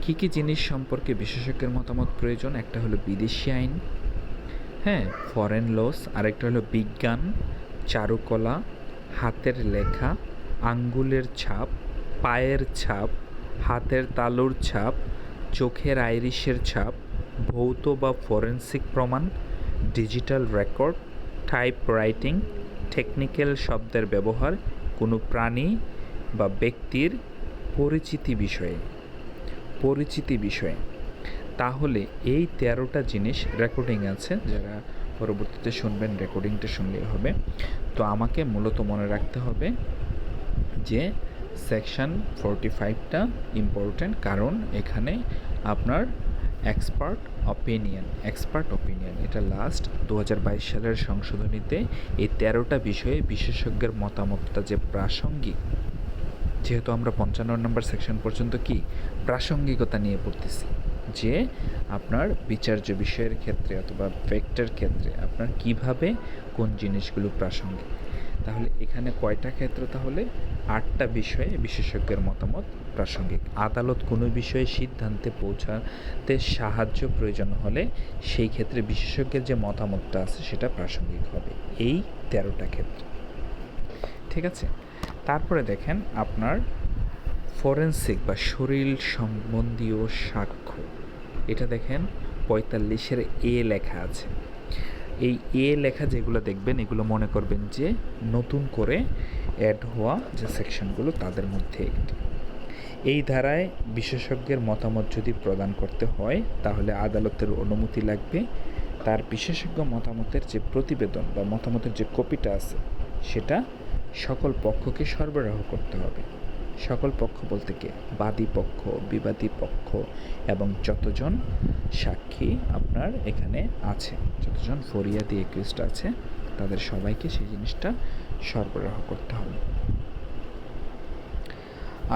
কী কী জিনিস সম্পর্কে বিশেষজ্ঞের মতামত প্রয়োজন? একটা হলো বিদেশি আইন, হ্যাঁ, ফরেন লস, আরেকটা হলো বিজ্ঞান, চারুকলা, হাতের লেখা, আঙ্গুলের ছাপ, পায়ের ছাপ, হাতের তালুর ছাপ, চোখের আইরিশের ছাপ, ভৌত বা ফরেনসিক প্রমাণ, digital record, type writing, technical শব্দের ব্যবহার, কোনো প্রাণী বা ব্যক্তির পরিচিতি বিষয়ে। তাহলে এই 13টা জিনিস রেকর্ডিং আছে, যারা পরবর্তীতে শুনবেন রেকর্ডিংটা শুনলেই হবে। তো আমাকে মূলত মনে রাখতে হবে যে সেকশন 45টা ইম্পর্ট্যান্ট, কারণ এখানে আপনার এক্সপার্ট অপিনিয়ন এটা লাস্ট 2022 সালের সংশোধনীতে এই 13টা বিষয়ে বিশেষজ্ঞের মতামতটা যে প্রাসঙ্গিক, যেহেতু আমরা 55 নম্বর সেকশন পর্যন্ত কি প্রাসঙ্গিকতা নিয়ে পড়তেছি, যে আপনার বিচার্য বিষয়ের ক্ষেত্রে অথবা ফ্যাক্টের ক্ষেত্রে আপনার কিভাবে কোন জিনিসগুলো প্রাসঙ্গিক। তাহলে এখানে কয়টা ক্ষেত্র? তাহলে 8টা বিষয়ে বিশেষজ্ঞের মতামত প্রাসঙ্গিক। আদালত কোনো বিষয়ে সিদ্ধান্তে পৌঁছাতে সাহায্য প্রয়োজন হলে সেই ক্ষেত্রে বিশেষজ্ঞের যে মতামতটা আছে সেটা প্রাসঙ্গিক হবে, এই 13টা ক্ষেত্রে। ঠিক আছে। তারপরে দেখেন আপনার ফরেনসিক বা শরীর সম্বন্ধীয় সাক্ষ্য, এটা দেখেন 45-এর এ লেখা আছে। এই এ লেখা যেগুলো দেখবেন এগুলো মনে করবেন যে নতুন করে অ্যাড হওয়া যে সেকশনগুলো তাদের মধ্যে একটি। এই ধারায় বিশেষজ্ঞের মতামত যদি প্রদান করতে হয় তাহলে আদালতের অনুমতি লাগবে। তার বিশেষজ্ঞ মতামতের যে প্রতিবেদন বা মতামতের যে কপিটা আছে সেটা সকল পক্ষকে সরবরাহ করতে হবে। সকল পক্ষ বলতে কে? বাদী পক্ষ, বিবাদী পক্ষ এবং যতজন সাক্ষী আপনার এখানে আছে, যতজন ফরিয়াদি একিউজড আছে তাদের সবাইকে সেই জিনিসটা সরবরাহ করতে হবে।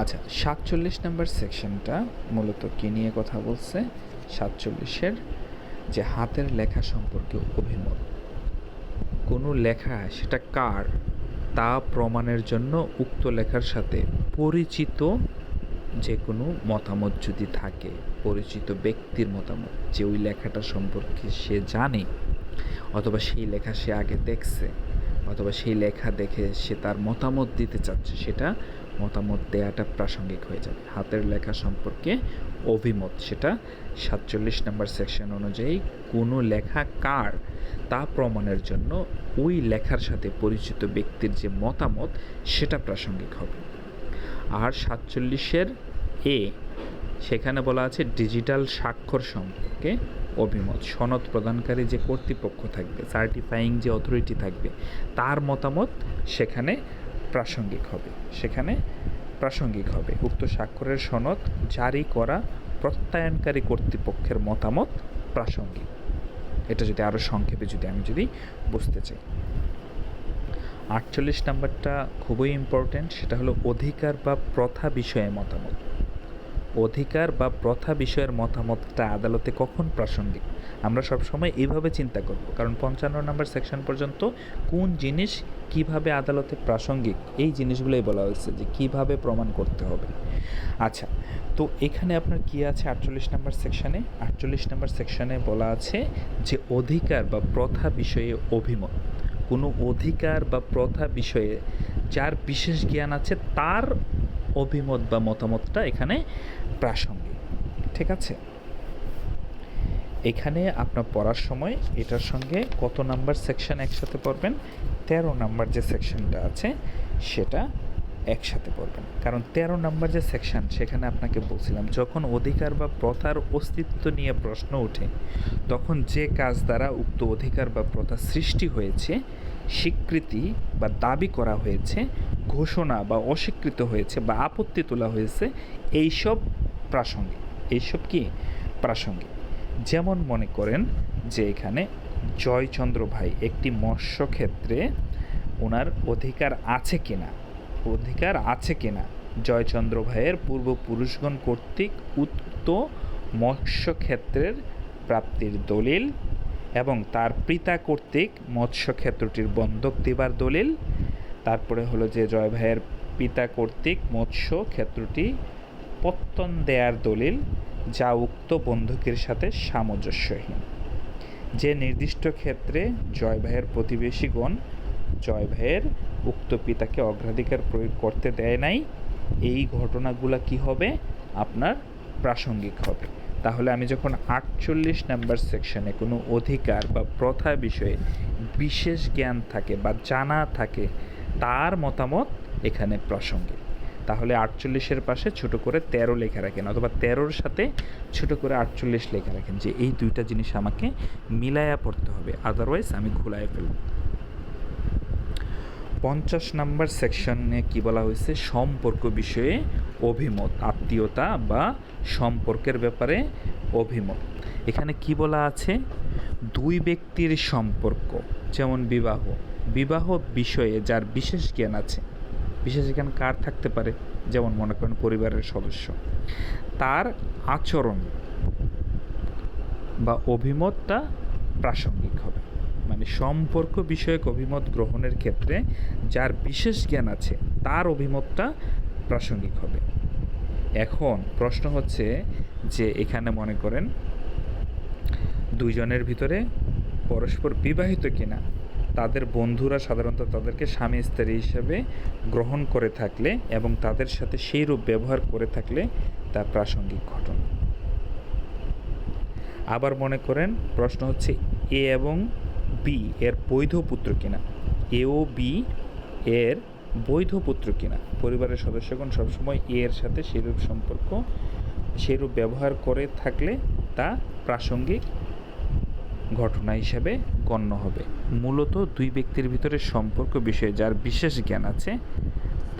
আচ্ছা, 47 নম্বর সেকশনটা মূলত কী নিয়ে কথা বলছে? 47-এর যে হাতের লেখা সম্পর্কে অভিমত, কোনো লেখা সেটা কার তা প্রমাণের জন্য উক্ত লেখার সাথে পরিচিত যে কোনো মতামত যদি থাকে, পরিচিত ব্যক্তির মতামত, যে ওই লেখাটা সম্পর্কে সে জানে অথবা সেই লেখা সে আগে দেখছে অথবা সেই লেখা দেখে সে তার মতামত দিতে চাচ্ছে, সেটা মতামত দেওয়াটা প্রাসঙ্গিক হয়ে যাবে। হাতের লেখা সম্পর্কে অভিমত, সেটা 47 নম্বর সেকশন অনুযায়ী কোনো লেখা কার তা প্রমাণের জন্য ওই লেখার সাথে পরিচিত ব্যক্তির যে মতামত সেটা প্রাসঙ্গিক হবে। আর 47-এর এ সেখানে বলা আছে ডিজিটাল স্বাক্ষর সম্পর্কে অভিমত, সনদ প্রদানকারী যে কর্তৃপক্ষ থাকবে, সার্টিফাইং যে অথরিটি থাকবে, তার মতামত সেখানে প্রাসঙ্গিক হবে। উক্ত স্বাক্ষরের সনদ জারি করা প্রত্যয়নকারী কর্তৃপক্ষের মতামত প্রাসঙ্গিক। এটা যদি আরও সংক্ষেপে আমি বুঝতে চাই। 48 নাম্বারটা খুবই ইম্পর্ট্যান্ট, সেটা হলো অধিকার বা প্রথা বিষয়ে মতামত। অধিকার বা প্রথা বিষয়ের মতামতটা আদালতে কখন প্রাসঙ্গিক? আমরা সবসময় এইভাবে চিন্তা করব, কারণ 55 নম্বর সেকশন পর্যন্ত কোন জিনিস কিভাবে আদালতে প্রাসঙ্গিক এই জিনিসগুলোই বলা হয়েছে যে কিভাবে প্রমাণ করতে হবে। আচ্ছা, তো এখানে আপনার কি আছে 48 নম্বর সেকশনে? 48 নম্বর সেকশনে বলা আছে যে অধিকার বা প্রথা বিষয়ে অভিমত, কোনো অধিকার বা প্রথা বিষয়ে যার বিশেষ জ্ঞান আছে তার অভিমত বা মতামতটা এখানে প্রাসঙ্গিক। ঠিক আছে, এখানে আপনার পড়ার সময় এটার সঙ্গে কত নাম্বার সেকশন একসাথে পড়বেন? 13 নাম্বার যে সেকশনটা আছে সেটা একসাথে পড়বেন, কারণ 13 নাম্বার যে সেকশন সেখানে আপনাকে বলছিলাম যখন অধিকার বা প্রথার অস্তিত্ব নিয়ে প্রশ্ন ওঠে তখন যে কাজ দ্বারা উক্ত অধিকার বা প্রথা সৃষ্টি হয়েছে, স্বীকৃতি বা দাবি করা হয়েছে, ঘোষণা বা অস্বীকৃত হয়েছে বা আপত্তি তোলা হয়েছে, এইসব প্রাসঙ্গিক। এইসব কি প্রাসঙ্গিক? যেমন মনে করেন যে এখানে জয়চন্দ্র ভাই একটি মৎস্য ক্ষেত্রে ওনার অধিকার আছে কিনা জয়চন্দ্র ভাইয়ের পূর্বপুরুষগণ কর্তৃক উক্ত মৎস্য ক্ষেত্রের প্রাপ্তির দলিল এবং তার পিতা কর্তৃক মৎস্য ক্ষেত্রটির বন্ধক দেবার দলিল, তারপরে হলো যে জয় ভাইয়ের পিতা কর্তৃক মৎস্য ক্ষেত্রটি পত্তন দেয়ার দলিল যা উক্ত বন্ধকের সাথে সামঞ্জস্যহীন, যে নির্দিষ্ট ক্ষেত্রে জয় ভাইয়ের প্রতিবেশীগণ জয় ভাইয়ের উক্ত পিতাকে অগ্রাধিকার প্রয়োগ করতে দেয় নাই, এই ঘটনাগুলো কি হবে? আপনার প্রাসঙ্গিক হবে। তাহলে আমি যখন 48 নাম্বার সেকশনে কোনো অধিকার বা প্রথা বিষয়ে বিশেষ জ্ঞান থাকে বা জানা থাকে তার মতামত এখানে প্রাসঙ্গিক। তাহলে 48-এর পাশে ছোট করে 13 লেখা রাখেন, অথবা 13-র সাথে ছোট করে 48 লেখা রাখেন, যে এই দুইটা জিনিস আমাকে মিলায়া পড়তে হবে, আদারওয়াইজ আমি ঘুলায় ফেলব। 50 নাম্বার সেকশনে কি বলা হয়েছে? সম্পর্ক বিষয়ে অভিমত, আত্মীয়তা বা সম্পর্কের ব্যাপারে অভিমত। এখানে কি বলা আছে? দুই ব্যক্তির সম্পর্ক, যেমন বিবাহ বিষয়ে যার বিশেষ জ্ঞান আছে, বিশেষ জ্ঞান কার থাকতে পারে? যেমন মনে করেন পরিবারের সদস্য, তার আচরণ বা অভিমতটা প্রাসঙ্গিক হবে। মানে সম্পর্ক বিষয়ক অভিমত গ্রহণের ক্ষেত্রে যার বিশেষ জ্ঞান আছে তার অভিমতটা প্রাসঙ্গিক হবে। এখন প্রশ্ন হচ্ছে যে এখানে মনে করেন দুইজনের ভিতরে পরস্পর বিবাহিত কিনা তাদের বন্ধুরা সাধারণত তাদেরকে স্বামী স্ত্রী হিসেবে গ্রহণ করে থাকলে এবং তাদের সাথে সেই রূপ ব্যবহার করে থাকলে তা প্রাসঙ্গিক ঘটনা। আবার মনে করেন প্রশ্ন হচ্ছে এ এবং বি এর বৈধ পুত্র কিনা, এ ও বি এর বৈধ পুত্র কিনা। পরিবারের সদস্যগণ সবসময় এ এর সাথে সেইরূপ সম্পর্ক সেইরূপ ব্যবহার করে থাকলে তা প্রাসঙ্গিক ঘটনা হিসাবে গণ্য হবে। মূলত দুই ব্যক্তির ভিতরে সম্পর্ক বিষয়ে যার বিশেষ জ্ঞান আছে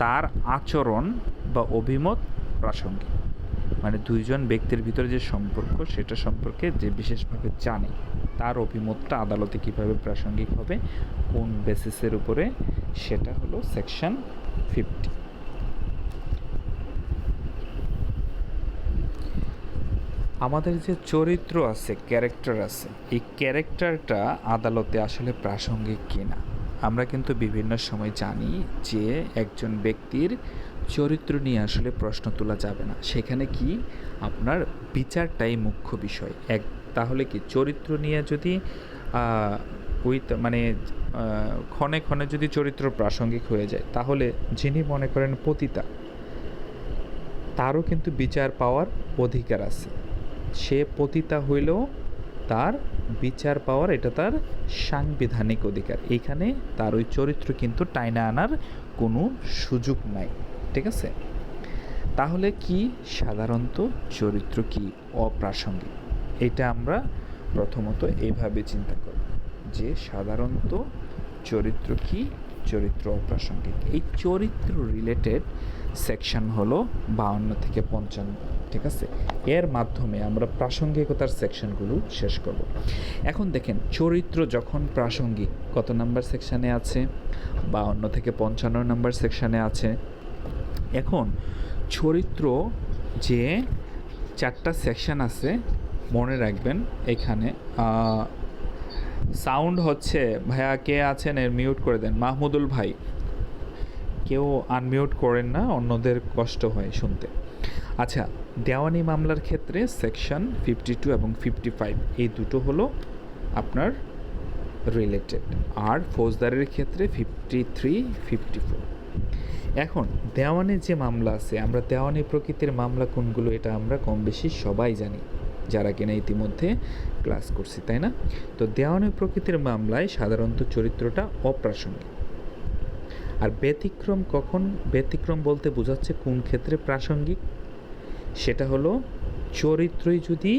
তার আচরণ বা অভিমত প্রাসঙ্গিক। মানে দুইজন ব্যক্তির ভিতরে যে সম্পর্ক সেটা সম্পর্কে যে বিশেষভাবে জানে তার অভিমতটা আদালতে কীভাবে প্রাসঙ্গিক হবে, কোন বেসিসের উপরে, সেটা হলো সেকশন 50। আমাদের যে চরিত্র আছে, ক্যারেক্টার আছে, এই ক্যারেক্টারটা আদালতে আসলে প্রাসঙ্গিক কিনা। আমরা কিন্তু বিভিন্ন সময় জানি যে একজন ব্যক্তির চরিত্র নিয়ে আসলে প্রশ্ন তোলা যাবে না, সেখানে কি আপনার বিচারটাই মুখ্য বিষয়। তাহলে কি চরিত্র নিয়ে যদি মানে ক্ষণে ক্ষণে যদি চরিত্র প্রাসঙ্গিক হয়ে যায় তাহলে যিনি মনে করেন পতিতা তারও কিন্তু বিচার পাওয়ার অধিকার আছে। সে পতিতা হইলেও তার বিচার পাওয়ার এটা তার সাংবিধানিক অধিকার। এইখানে তার ওই চরিত্র কিন্তু টাইনা আনার কোনো সুযোগ নাই, ঠিক আছে? তাহলে কি সাধারণত চরিত্র কি অপ্রাসঙ্গিক, এটা আমরা প্রথমত এইভাবে চিন্তা করব যে সাধারণত চরিত্র কি, চরিত্র অপ্রাসঙ্গিক। এই চরিত্র রিলেটেড সেকশন হলো 52 থেকে 55, ঠিক আছে? এর মাধ্যমে আমরা প্রাসঙ্গিকতার সেকশনগুলো শেষ করব। এখন দেখেন চরিত্র যখন প্রাসঙ্গিক কত নাম্বার সেকশানে আছে? 52 থেকে 55 নাম্বার সেকশানে আছে। এখন চরিত্র যে 4টা সেকশন আছে মনে রাখবেন। এখানে সাউন্ড হচ্ছে, ভাইয়া কে আছেন এর মিউট করে দেন। মাহমুদুল ভাই, কেউ আনমিউট করেন না, অন্যদের কষ্ট হয় শুনতে। আচ্ছা, দেওয়ানি মামলার ক্ষেত্রে সেকশন 52 এবং 55 এই দুটো হলো আপনার রিলেটেড, আর ফৌজদারির ক্ষেত্রে 53, 54। এখন দেওয়ানি যে মামলা আছে, আমরা দেওয়ানি প্রকৃতির মামলা কোনগুলো এটা আমরা কম বেশি সবাই জানি যারা কিনা ইতিমধ্যে ক্লাস করছি, তাই না? তো দেওয়ানি প্রকৃতির মামলায় সাধারণত চরিত্রটা অপ্রাসঙ্গিক। আর ব্যতিক্রম কখন? ব্যতিক্রম বলতে বোঝাচ্ছে কোন ক্ষেত্রে প্রাসঙ্গিক, সেটা হলো চরিত্রই যদি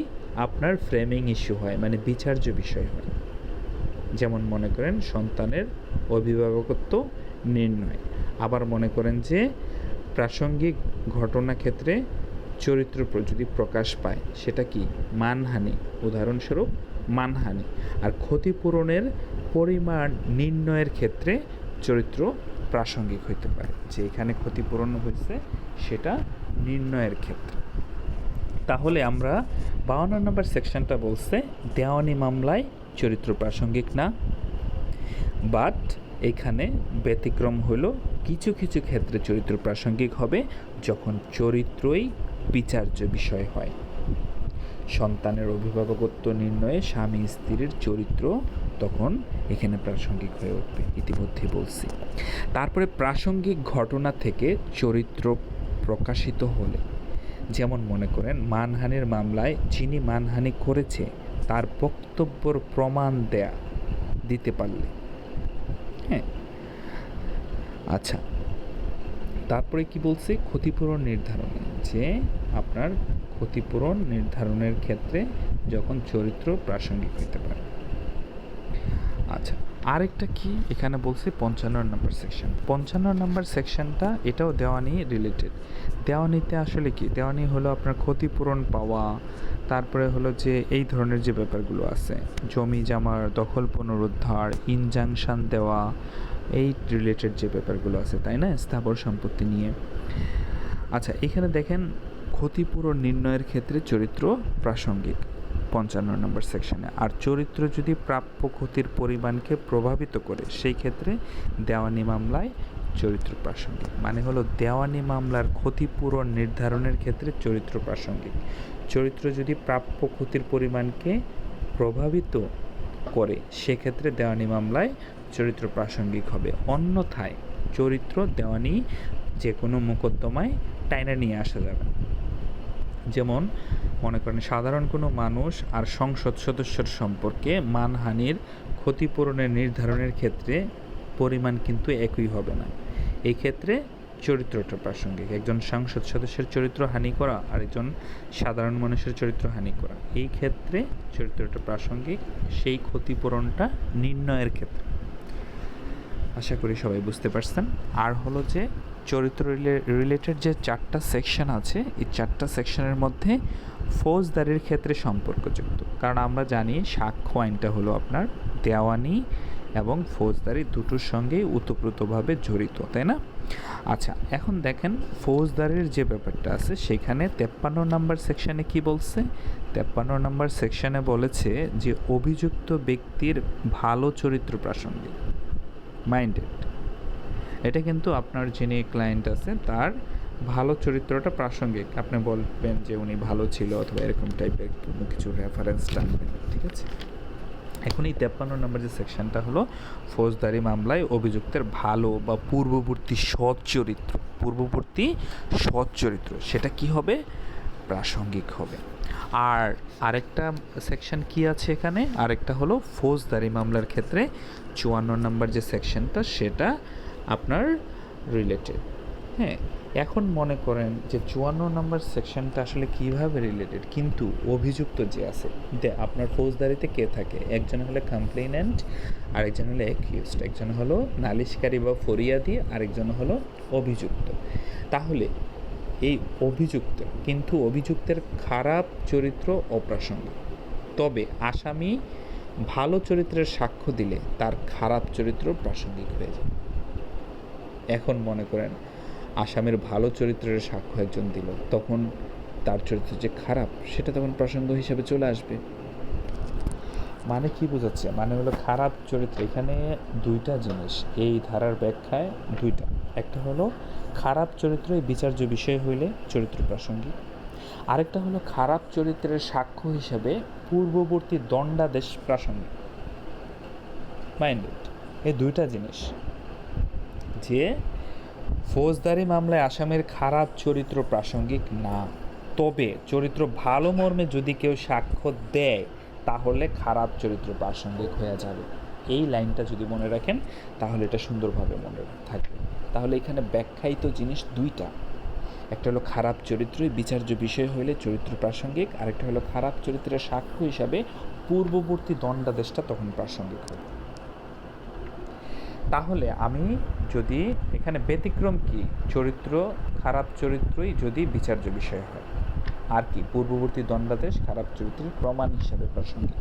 আপনার ফ্রেমিং ইস্যু হয়, মানে বিচার্য বিষয় হয়। যেমন মনে করেন সন্তানের অভিভাবকত্ব নির্ণয়। আবার মনে করেন যে প্রাসঙ্গিক ঘটনা ক্ষেত্রে চরিত্র যদি প্রকাশ পায় সেটা কি মানহানি, উদাহরণস্বরূপ মানহানি। আর ক্ষতিপূরণের পরিমাণ নির্ণয়ের ক্ষেত্রে চরিত্র প্রাসঙ্গিক হইতে পারে, যে এখানে ক্ষতিপূরণ হয়েছে সেটা নির্ণয়ের ক্ষেত্রে। তাহলে আমরা 52 নম্বর সেকশনটা বলছে দেওয়ানি মামলায় চরিত্র প্রাসঙ্গিক না, বাট এখানে ব্যতিক্রম হলো কিছু কিছু ক্ষেত্রে চরিত্র প্রাসঙ্গিক হবে যখন চরিত্রই বিচার্য বিষয় হয়। সন্তানের অভিভাবকত্ব নির্ণয়ে স্বামী স্ত্রীর চরিত্র তখন এখানে প্রাসঙ্গিক হয়ে উঠবে, ইতিমধ্যে বলছি। তারপরে প্রাসঙ্গিক ঘটনা থেকে চরিত্র প্রকাশিত হলে, যেমন মনে করেন মানহানির মামলায় যিনি মানহানি করেছে তার বক্তব্যর প্রমাণ দিতে পারলে, হ্যাঁ। আচ্ছা, তারপরে কি বলছে? ক্ষতিপূরণ নির্ধারণে, যে আপনার ক্ষতিপূরণ নির্ধারণের ক্ষেত্রে যখন চরিত্র প্রাসঙ্গিক হতে পারে। আচ্ছা, আরেকটা কি এখানে বলছে 55 নম্বর সেকশন। 55 নম্বর সেকশনটা এটাও দেওয়ানি রিলেটেড। দেওয়ানিতে আসলে কি, দেওয়ানি হলো আপনার ক্ষতিপূরণ পাওয়া, তারপরে হলো যে এই ধরনের যে ব্যাপারগুলো আছে, জমি জামার দখল পুনরুদ্ধার, ইনজাংশন দেওয়া, এই রিলেটেড যে ব্যাপারগুলো আছে, তাই না, স্থাবর সম্পত্তি নিয়ে। আচ্ছা, এখানে দেখেন ক্ষতিপূরণ নির্ণয়ের ক্ষেত্রে চরিত্র প্রাসঙ্গিক 55 নম্বর সেকশনে। আর চরিত্র যদি প্রাপ্য ক্ষতির পরিমাণকে প্রভাবিত করে সেই ক্ষেত্রে দেওয়ানি মামলায় চরিত্র প্রাসঙ্গিক। মানে হলো দেওয়ানি মামলার ক্ষতিপূরণ নির্ধারণের ক্ষেত্রে চরিত্র প্রাসঙ্গিক। চরিত্র যদি প্রাপ্য ক্ষতির পরিমাণকে প্রভাবিত করে সেক্ষেত্রে দেওয়ানি মামলায় চরিত্র প্রাসঙ্গিক হবে, অন্যথায় চরিত্র দেওয়ানি যে কোনো মোকদ্দমায় টাইনা নিয়ে আসা যাবে। যেমন মনে করেন সাধারণ কোনো মানুষ আর সংসদ সদস্যের সম্পর্কে মানহানির ক্ষতিপূরণের নির্ধারণের ক্ষেত্রে পরিমাণ কিন্তু একই হবে না। এই ক্ষেত্রে চরিত্রটা প্রাসঙ্গিক। একজন সংসদ সদস্যের চরিত্র হানি করা আর একজন সাধারণ মানুষের চরিত্র হানি করা, এই ক্ষেত্রে চরিত্রটা প্রাসঙ্গিক সেই ক্ষতিপূরণটা নির্ণয়ের ক্ষেত্রে। আশা করি সবাই বুঝতে পারছেন। আর হলো যে চরিত্র রিলেটেড যে 4টা সেকশন আছে, এই 4টা সেকশনের মধ্যে ফৌজদারির ক্ষেত্রে সম্পর্কযুক্ত। কারণ আমরা জানি সাক্ষ্য আইনটা হলো আপনার দেওয়ানি এবং ফৌজদারি দুটোর সঙ্গেই ওতপ্রোতভাবে জড়িত, তাই না? আচ্ছা, এখন দেখেন ফৌজদারির যে ব্যাপারটা আছে সেখানে 53 নম্বর সেকশনে কি বলছে? 53 নম্বর সেকশনে বলেছে যে অভিযুক্ত ব্যক্তির ভালো চরিত্র প্রাসঙ্গিক। মাইন্ডেড, এটা কিন্তু আপনার যিনি ক্লায়েন্ট আছে তার ভালো চরিত্রটা প্রাসঙ্গিক। আপনি বলবেন যে উনি ভালো ছিল অথবা এরকম টাইপের কোনো কিছু রেফারেন্স টানবেন, ঠিক আছে? এখন এই 53 নম্বর যে সেকশনটা হলো ফৌজদারি মামলায় অভিযুক্তের ভালো বা পূর্ববর্তী সৎ চরিত্র সেটা কি হবে? প্রাসঙ্গিক হবে। আর আরেকটা সেকশন কি আছে এখানে? আরেকটা হলো ফৌজদারি মামলার ক্ষেত্রে 54 নম্বর যে সেকশনটা সেটা আপনার রিলেটেড। হ্যাঁ, এখন মনে করেন যে 54 নম্বর সেকশনটা আসলে কিভাবে রিলেটেড, কিন্তু অভিযুক্ত যে আছে আপনার ফৌজদারিতে কে থাকে? একজন হলো কমপ্লেইন্যান্ট, আরেকজন হলো অ্যাকিউজড, একজন হলো নালিশকারী বা ফরিয়াদি, আরেকজন হলো অভিযুক্ত। তাহলে এই অভিযুক্ত, কিন্তু অভিযুক্তের খারাপ চরিত্র অপ্রাসঙ্গিক, তবে আসামি ভালো চরিত্রের সাক্ষ্য দিলে তার খারাপ চরিত্র প্রাসঙ্গিক হয়ে যায়। এখন মনে করেন আসামির ভালো চরিত্রের সাক্ষ্য একজন দিল, তখন তার চরিত্র যে খারাপ সেটা তখন প্রসঙ্গ হিসেবে চলে আসবে। মানে কি বোঝাচ্ছে? মানে হলো খারাপ চরিত্র, এখানে দুইটা জিনিস এই ধারার ব্যাখ্যায়, দুইটা। একটা হলো খারাপ চরিত্রই বিচার্য বিষয় হইলে চরিত্র প্রাসঙ্গিক, আরেকটা হলো খারাপ চরিত্রের সাক্ষ্য হিসেবে পূর্ববর্তী দণ্ডাদেশ প্রাসঙ্গিক। মাইন্ডেড, এই দুইটা জিনিস। যে ফৌজদারি মামলায় আসামির খারাপ চরিত্র প্রাসঙ্গিক না, তবে চরিত্র ভালো মর্মে যদি কেউ সাক্ষ্য দেয় তাহলে খারাপ চরিত্র প্রাসঙ্গিক হয়ে যাবে। এই লাইনটা যদি মনে রাখেন তাহলে এটা সুন্দরভাবে মনে থাকবে। তাহলে এখানে ব্যাখ্যায়িত জিনিস দুইটা, একটা হলো খারাপ চরিত্রই বিচার্য বিষয় হইলে চরিত্র প্রাসঙ্গিক, আরেকটা হলো খারাপ চরিত্রের সাক্ষ্য হিসাবে পূর্ববর্তী দণ্ডাদেশটা তখন প্রাসঙ্গিক হবে। তাহলে আমি যদি এখানে ব্যতিক্রম কি? চরিত্র খারাপ চরিত্রই যদি বিচার্য বিষয় হয়, আর কি পূর্ববর্তী দণ্ডাদেশ খারাপ চরিত্রের প্রমাণ হিসাবে প্রাসঙ্গিক।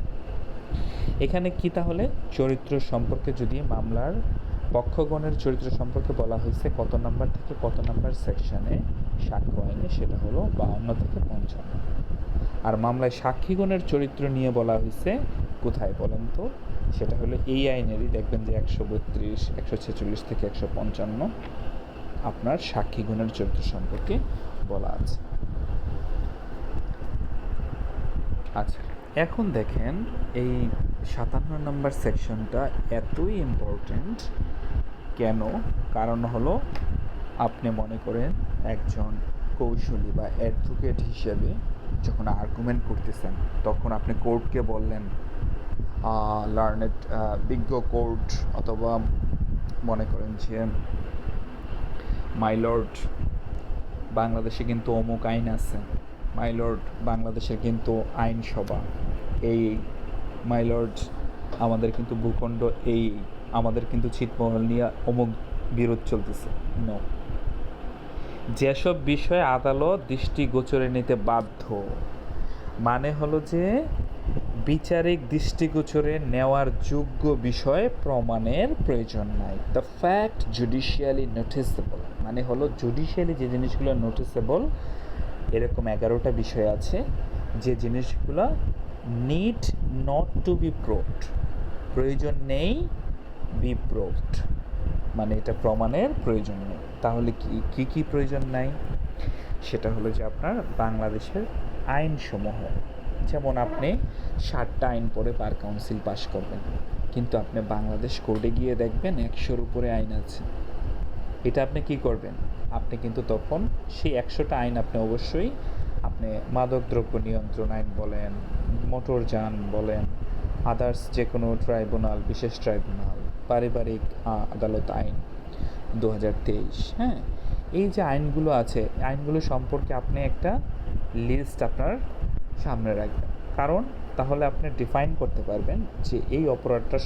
এখানে কি তাহলে চরিত্র সম্পর্কে যদি মামলার পক্ষগণের চরিত্র সম্পর্কে বলা হয়েছে কত নাম্বার থেকে কত নাম্বার সেকশনে সাক্ষ্য আইনে, সেটা হলো 52 থেকে 55। আর মামলায় সাক্ষীগণের চরিত্র নিয়ে বলা হয়েছে কোথায় বলেন তো? সেটা হলো এই আইনেরই, দেখবেন যে 132, 146 থেকে 155 আপনার সাক্ষীগণের চরিত্র সম্পর্কে বলা আছে। আচ্ছা, এখন দেখেন এই 57 নম্বর সেকশনটা এতই ইম্পর্ট্যান্ট কেন? কারণ হলো আপনি মনে করেন একজন কৌশলী বা অ্যাডভোকেট হিসেবে যখন আর্গুমেন্ট করতেছেন, তখন আপনি কোর্টকে বললেন, লার্নেড বিজ্ঞ কোর্ট, অথবা মনে করেন যে মাই লর্ড বাংলাদেশে কিন্তু অমুক আইন আছে, মাই লর্ড বাংলাদেশের কিন্তু আইনসভা এই, মাই লর্ড আমাদের কিন্তু ভূখণ্ড এই, আমাদের কিন্তু ছিটমহল নিয়ে অমুক বিরোধ চলতেছে। নো, যেসব বিষয়ে আদালত দৃষ্টিগোচরে নিতে বাধ্য, মানে হলো যে বিচারিক দৃষ্টিগোচরে নেওয়ার যোগ্য বিষয়ে প্রমাণের প্রয়োজন নাই। দ্য ফ্যাক্ট জুডিশিয়ালি নোটিসেবল, মানে হলো জুডিশিয়ালি যে জিনিসগুলো নোটিসেবল, এরকম 11টা বিষয় আছে যে জিনিসগুলো need not to be proved, প্রয়োজন নেই বি প্রুভড, মানে এটা প্রমাণের প্রয়োজন নেই। তাহলে কি কি প্রয়োজন নাই? সেটা হলো যে আপনার বাংলাদেশের আইনসমূহ, যেমন আপনি 7টা আইন পড়ে বার কাউন্সিল পাস করবেন, কিন্তু আপনি বাংলাদেশ কোর্টে গিয়ে দেখবেন 100-র উপরে আইন আছে। এটা আপনি কি করবেন? আপনি কিন্তু তখন সেই 100টা আইন আপনি অবশ্যই আপনি মাদকদ্রব্য নিয়ন্ত্রণ আইন বলেন, মোটরযান বলেন, আদার্স যে কোনো ট্রাইব্যুনাল, বিশেষ ট্রাইব্যুনাল, পারিবারিক আদালত আইন 2023, হ্যাঁ, এই যে আইনগুলো আছে, আইনগুলো সম্পর্কে আপনি একটা লিস্ট আপনার সামনে রাখবেন। কারণ তাহলে আপনি ডিফাইন করতে পারবেন যে এই অপরাধটার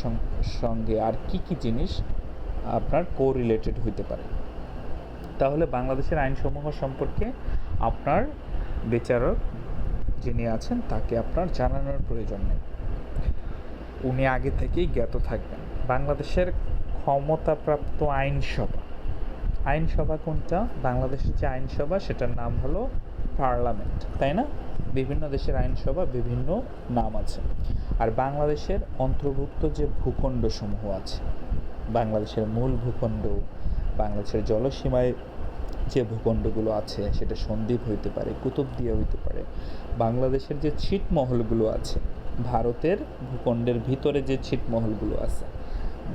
সঙ্গে আর কি কি জিনিস আপনার কোরিলেটেড হইতে পারে। তাহলে বাংলাদেশের আইনসমূহ সম্পর্কে আপনার বিচারক যিনি আছেন তাকে আপনার জানানোর প্রয়োজন নেই, উনি আগে থেকেই জ্ঞাত থাকবেন। বাংলাদেশের ক্ষমতাপ্রাপ্ত আইনসভা কোনটা? বাংলাদেশের যে আইনসভা সেটার নাম হলো পার্লামেন্ট, তাই না? বিভিন্ন দেশের আইনসভা বিভিন্ন নাম আছে। আর বাংলাদেশের অন্তর্ভুক্ত যে ভূখণ্ডসমূহ আছে, বাংলাদেশের মূল ভূখণ্ড, বাংলাদেশের জলসীমায় যে ভূখণ্ডগুলো আছে সেটা সন্দ্বীপ হইতে পারে, কুতুবদিয়া হইতে পারে। বাংলাদেশের যে ছিটমহলগুলো আছে, ভারতের ভূখণ্ডের ভিতরে যে ছিটমহলগুলো আছে,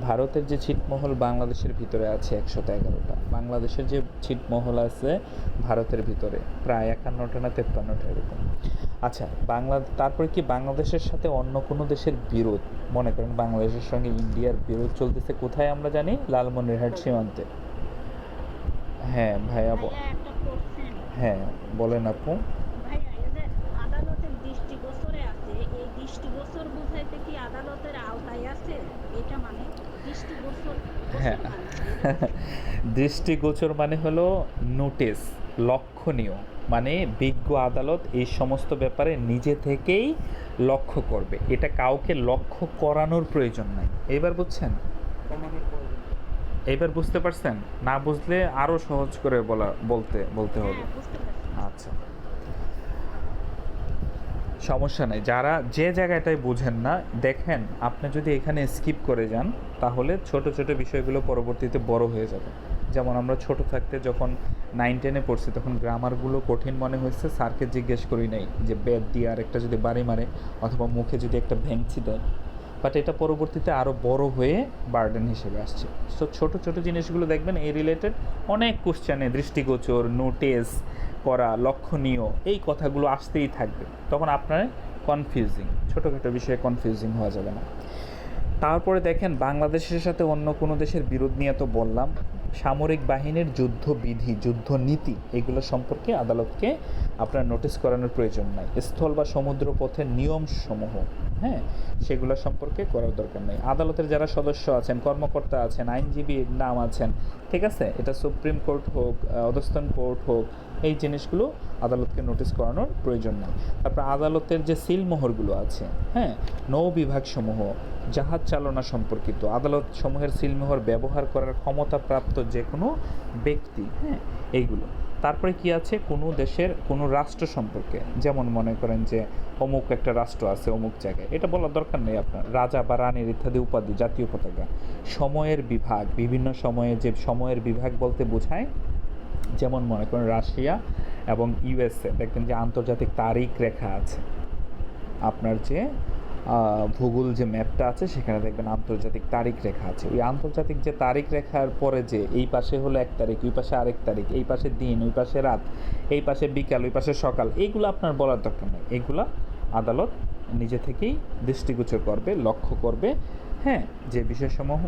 ভারতের যে ছিটমহল বাংলাদেশের ভিতরে আছে 111টা, বাংলাদেশের যে ছিটমহল আছে ভারতের ভিতরে প্রায় 51টা না 53টা এরকম। আচ্ছা, তারপরে কি বাংলাদেশের সাথে অন্য কোনো দেশের বিরোধ, মনে করেন বাংলাদেশের সঙ্গে ইন্ডিয়ার বিরোধ চলতেছে কোথায় আমরা জানি? লালমনিরহাট সীমান্তে। হ্যাঁ ভাইয়া, হ্যাঁ বলেন আপু। আদালতের দৃষ্টিগোচরে আছে, এই দৃষ্টিগোচর বুঝাইতে কি আদালতের আওতায় আছে? এটা মানে দৃষ্টিগোচর, হ্যাঁ, দৃষ্টিগোচর মানে হলো নোটিস, লক্ষণীয়, মানে বিজ্ঞ আদালত এই সমস্ত ব্যাপারে নিজে থেকেই লক্ষ্য করবে, এটা কাউকে লক্ষ্য করানোর প্রয়োজন নাই। এবার বুঝছেন? এইবার বুঝতে পারছেন? না বুঝলে আরও সহজ করে বলতে হবে। আচ্ছা, সমস্যা নেই। যারা যে জায়গাটায় বুঝেন না, দেখেন আপনি যদি এখানে স্কিপ করে যান তাহলে ছোট ছোট বিষয়গুলো পরবর্তীতে বড় হয়ে যাবে। যেমন আমরা ছোট থাকতে যখন 9-10-এ পড়ছি তখন গ্রামারগুলো কঠিন মনে হয়েছে, স্যারকে জিজ্ঞেস করি নাই যে বেদ দিয়ে আর একটা যদি বাড়ি মারে অথবা মুখে যদি একটা ভেঙচি দেয়, বাট এটা পরবর্তীতে আরও বড় হয়ে বার্ডেন হিসেবে আসছে। সো ছোট ছোট জিনিসগুলো দেখবেন এই রিলেটেড অনেক কোশ্চেনে দৃষ্টিগোচর, নোটিস করা, লক্ষণীয়, এই কথাগুলো আসতেই থাকবে। তখন আপনার কনফিউজিং, ছোটোখাটো বিষয়ে কনফিউজিং হওয়া যাবে না। তারপরে দেখেন বাংলাদেশের সাথে অন্য কোনো দেশের বিরোধ নিয়ে তো বললাম, সামরিক বাহিনীর যুদ্ধবিধি, যুদ্ধনীতি, এগুলো সম্পর্কে আদালতকে আপনার নোটিস করানোর প্রয়োজন নাই। স্থল বা সমুদ্র পথের নিয়মসমূহ, হ্যাঁ, সেগুলো সম্পর্কে করার দরকার নেই। আদালতের যারা সদস্য আছেন, কর্মকর্তা আছেন, আইনজীবীর নাম আছেন, ঠিক আছে, এটা সুপ্রিম কোর্ট হোক, অধস্তন কোর্ট হোক, এই জিনিসগুলো আদালতকে নোটিস করানোর প্রয়োজন নেই। তারপর আদালতের যে সিলমোহরগুলো আছে, হ্যাঁ, নৌ বিভাগসমূহ, জাহাজ চালনা সম্পর্কিত আদালত সমূহের সিলমোহর ব্যবহার করার ক্ষমতাপ্রাপ্ত যে কোনো ব্যক্তি, হ্যাঁ, এইগুলো। তারপরে কি আছে? কোনো দেশের কোনো রাষ্ট্র সম্পর্কে, যেমন মনে করেন যে অমুক একটা রাষ্ট্র আছে অমুক জায়গায়, এটা বলার দরকার নেই আপনার। রাজা বা রানীর ইত্যাদি উপাধি, জাতীয় পতাকা, সময়ের বিভাগ, বিভিন্ন সময়ে যে সময়ের বিভাগ বলতে বোঝায়, যেমন মনে করেন রাশিয়া এবং ইউএসএ, দেখবেন যে আন্তর্জাতিক তারিখ রেখা আছে। আপনার যে ভূগোল যে ম্যাপটা আছে সেখানে দেখবেন আন্তর্জাতিক তারিখ রেখা আছে। ওই আন্তর্জাতিক যে তারিখ রেখার পরে যে এই পাশে হলো 1 তারিখ, ওই পাশে আরেক তারিখ, এই পাশে দিন, ওই পাশে রাত, এই পাশে বিকাল, ওই পাশে সকাল, এইগুলো আপনার বলার দরকার নেই। এইগুলো আদালত নিজে থেকেই দৃষ্টিগোচর করবে, লক্ষ্য করবে, হ্যাঁ, যে বিষয়সমূহ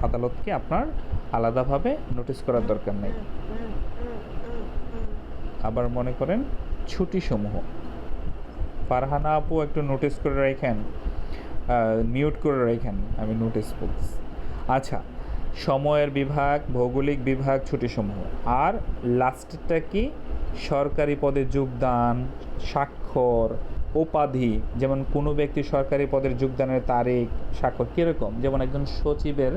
আদালতকে আপনার আলাদাভাবে নোটিস করার দরকার নেই। আবার মনে করেন ছুটিসমূহ, ফারহানা আপু একটু নোটিস করে রাখেন, মিউট করে রাখেন, আমি নোটিস বলছি। আচ্ছা, সময়ের বিভাগ, ভৌগোলিক বিভাগ, ছুটিসমূহ। আর লাস্টটা কি? সরকারি পদে যোগদান, স্বাক্ষর, উপাধি, যেমন কোনো ব্যক্তি সরকারি পদের যোগদানের তারিখ, স্বাক্ষর কীরকম, যেমন একজন সচিবের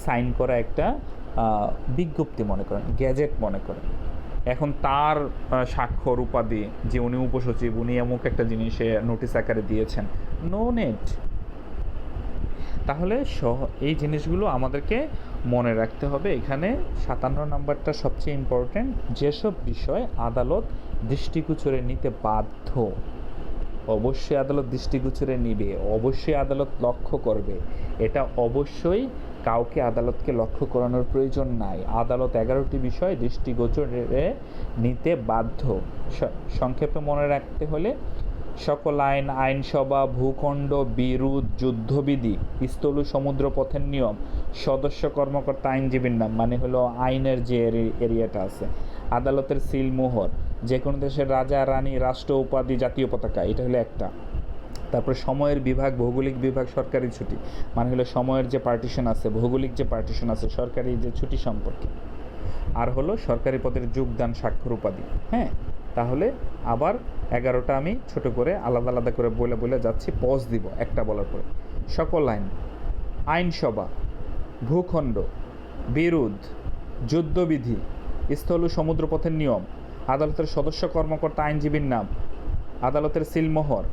সাইন করা একটা বিজ্ঞপ্তি মনে করেন, গ্যাজেট মনে করেন, এখন তার স্বাক্ষর, উপাধি, যে উনি উপসচিব, উনি এমুক একটা জিনিসে নোটিশ আকারে দিয়েছেন, নো নেট। তাহলে এই জিনিসগুলো আমাদেরকে মনে রাখতে হবে। এখানে 57 নাম্বারটা সবচেয়ে ইম্পর্ট্যান্ট, যেসব বিষয় আদালত দৃষ্টিগোচরে নিতে বাধ্য, অবশ্যই আদালত দৃষ্টিগোচরে নিবে, অবশ্যই আদালত লক্ষ্য করবে। এটা অবশ্যই কাউকে আদালতকে লক্ষ্য করানোর প্রয়োজন নাই। আদালত 11টি বিষয় দৃষ্টিগোচরে নিতে বাধ্য। সংক্ষেপে মনে রাখতে হলে সকল আইন, আইনসভা, ভূখণ্ড, বিরোধ, যুদ্ধবিধি, স্থল সমুদ্রপথের নিয়ম, সদস্য, কর্মকর্তা, আইনজীবীর নাম, মানে হলো আইনের যে এরিয়াটা আছে, আদালতের সিলমোহর, যে কোনো দেশের রাজা, রানী, রাষ্ট্র উপাধি, জাতীয় পতাকা, এটা হলো একটা। তারপরে সময়ের বিভাগ, ভৌগোলিক বিভাগ, সরকারি ছুটি, মানে হলো সময়ের যে পার্টিশন আছে, ভৌগোলিক যে পার্টিশন আছে, সরকারি যে ছুটি সম্পর্কে। আর হলো সরকারি পদের যোগদান, স্বাক্ষর, উপাধি। হ্যাঁ, তাহলে আবার 11টা আমি ছোট করে আলাদা আলাদা করে বলে যাচ্ছি, পজ দিব একটা বলার পরে। সকল আইন, আইনসভা, ভূখণ্ড, বিরোধ, যুদ্ধবিধি, স্থল সমুদ্রপথের নিয়ম, আদালতের সদস্য, কর্মকর্তা, আইনজীবীর নাম, আদালতের সিলমোহর,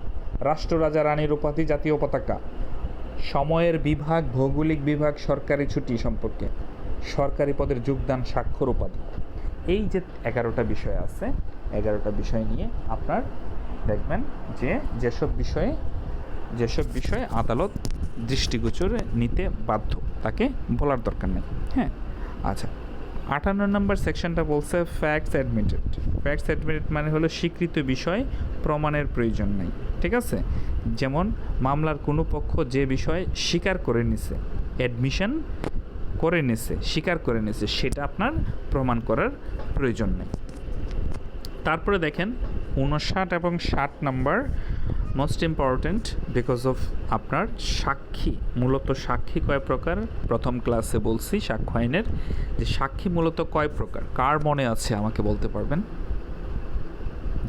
রাষ্ট্র, রাজা, রানীর উপাধি, জাতীয় পতাকা, সময়ের বিভাগ, ভৌগোলিক বিভাগ, সরকারি ছুটি সম্পর্কে, সরকারি পদের যোগদান, স্বাক্ষর, উপাধি। এই যে 11টা বিষয় আছে, 11টা বিষয় নিয়ে আপনার দেখবেন যে যেসব বিষয়ে আদালত দৃষ্টিগোচরে নিতে বাধ্য তাকে বলার দরকার নেই। হ্যাঁ, আচ্ছা, 58 নম্বর সেকশনটা বলছে ফ্যাক্টস অ্যাডমিটেড। ফ্যাক্টস অ্যাডমিটেড মানে হলো স্বীকৃত বিষয়, প্রমাণের প্রয়োজন নেই। ঠিক আছে, যেমন মামলার কোনো পক্ষ যে বিষয় স্বীকার করে নিছে, অ্যাডমিশন করে নিছে, স্বীকার করে নিছে, সেটা আপনার প্রমাণ করার প্রয়োজন নেই। তারপরে দেখেন 59 এবং 60 number most important because of আপনার সাক্ষী। মূলত সাক্ষী কয় প্রকার, প্রথম ক্লাসে বলছি সাক্ষ্য আইনের যে সাক্ষী মূলত কয় প্রকার, কার মনে আছে আমাকে বলতে পারবেন?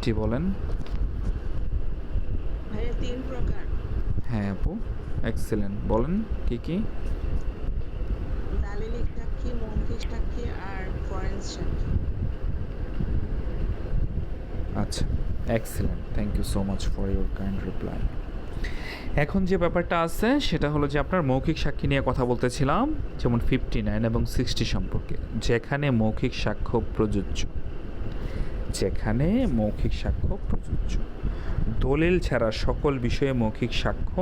জি বলেন। ভাইয়া 3 প্রকার। হ্যাঁ আপু, এক্সেলেন্ট, বলেন কি কি? দালিলিক সাক্ষী, মৌখিক সাক্ষী আর ফরেন্স সাক্ষী। আচ্ছা, excellent, thank you so much for your kind reply. এখন যে ব্যাপারটা আছে সেটা হলো যে আপনার মৌখিক সাক্ষী নিয়ে কথা বলতেছিলাম, যেমন 59 এবং 60 সম্পর্কে, যেখানে মৌখিক সাক্ষ্য প্রযোজ্য, যেখানে মৌখিক সাক্ষ্য প্রযোজ্য, দলিল ছাড়া সকল বিষয়ে মৌখিক সাক্ষ্য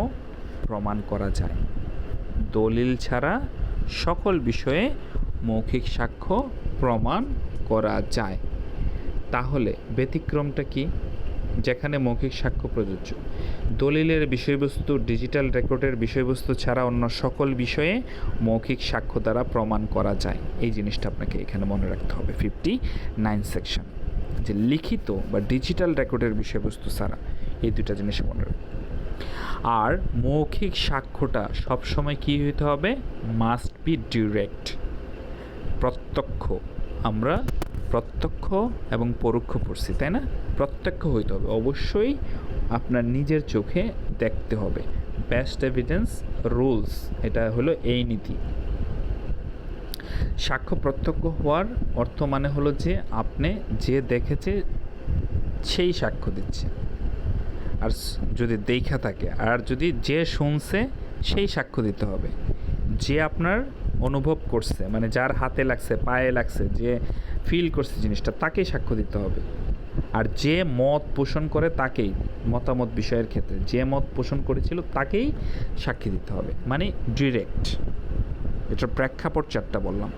প্রমাণ করা যায়। দলিল ছাড়া সকল বিষয়ে মৌখিক সাক্ষ্য প্রমাণ করা যায়। তাহলে ব্যতিক্রমটা কি? যেখানে মৌখিক সাক্ষ্য প্রযোজ্য, দলিলের বিষয়বস্তু, ডিজিটাল রেকর্ডের বিষয়বস্তু ছাড়া অন্য সকল বিষয়ে মৌখিক সাক্ষ্য দ্বারা প্রমাণ করা যায়। এই জিনিসটা আপনাকে এখানে মনে রাখতে হবে 59 সেকশন, যে লিখিত বা ডিজিটাল রেকর্ডের বিষয়বস্তু ছাড়া, এই দুটা জিনিস মনে রাখবে। আর মৌখিক সাক্ষ্যটা সবসময় কী হইতে হবে? মাস্ট বি ডিরেক্ট, প্রত্যক্ষ। আমরা প্রত্যক্ষ এবং পরোক্ষ পড়ছি, তাই না? প্রত্যক্ষ হইতে হবে, অবশ্যই আপনার নিজের চোখে দেখতে হবে। বেস্ট এভিডেন্স রুলস, এটা হলো এই নীতি। সাক্ষ্য প্রত্যক্ষ হওয়ার অর্থ মানে হলো যে আপনি যে দেখেছে সেই সাক্ষ্য দিচ্ছে, আর যদি দেখা থাকে, আর যদি যে শুনছে সেই সাক্ষ্য দিতে হবে। যে আপনার অনুভব করছে, মানে যার হাতে লাগছে, পায়ে লাগছে, যে ফিল করছে জিনিসটা, তাকেই সাক্ষ্য দিতে হবে। আর যে মত পোষণ করে তাকেই, মতামত বিষয়ের ক্ষেত্রে যে মত পোষণ করেছিল তাকেই সাক্ষী দিতে হবে, মানে ডিরেক্ট। এটার প্রেক্ষাপট 4টা বললাম।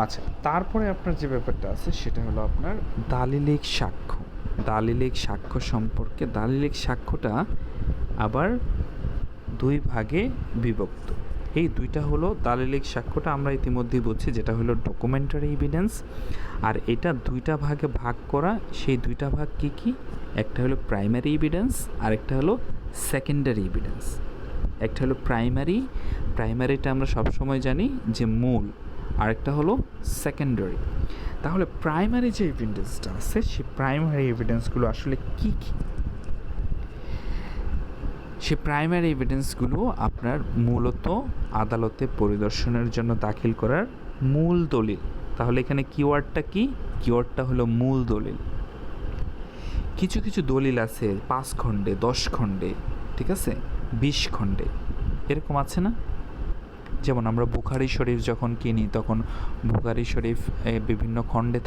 আচ্ছা, তারপরে আপনার যে ব্যাপারটা আছে সেটা হলো আপনার দালিলিক সাক্ষ্য। দালিলিক সাক্ষ্য সম্পর্কে, দালিলিক সাক্ষ্যটা আবার 2 ভাগে বিভক্ত। এই দুইটা হলো দালিলিক সাক্ষ্যটা আমরা ইতিমধ্যেই বলছি, যেটা হলো ডকুমেন্টারি এভিডেন্স। আর এটা 2টা ভাগে ভাগ করা, সেই 2টা ভাগ কি কি? একটা হলো প্রাইমারি এভিডেন্স, আর একটা হলো সেকেন্ডারি এভিডেন্স। একটা হলো প্রাইমারিটা আমরা সবসময় জানি যে মূল, আরেকটা হলো সেকেন্ডারি। তাহলে প্রাইমারি যে এভিডেন্সটা আছে, সেই প্রাইমারি এভিডেন্সগুলো আসলে কি কি? সে প্রাইমারি এভিডেন্সগুলো আপনার মূলত আদালতে পরিদর্শনের জন্য দাখিল করার মূল দলিল। তাহলে এখানে কিওয়ার্ডটা কি? কিওয়ার্ডটা হলো মূল দলিল। কিছু কিছু দলিল আছে 5 খণ্ডে, 10 খণ্ডে, ঠিক আছে, 20 খণ্ডে, এরকম আছে না? যেমন আমরা বুখারী শরীফ যখন কিনি, তখন বুখারী শরীফ বিভিন্ন খণ্ডে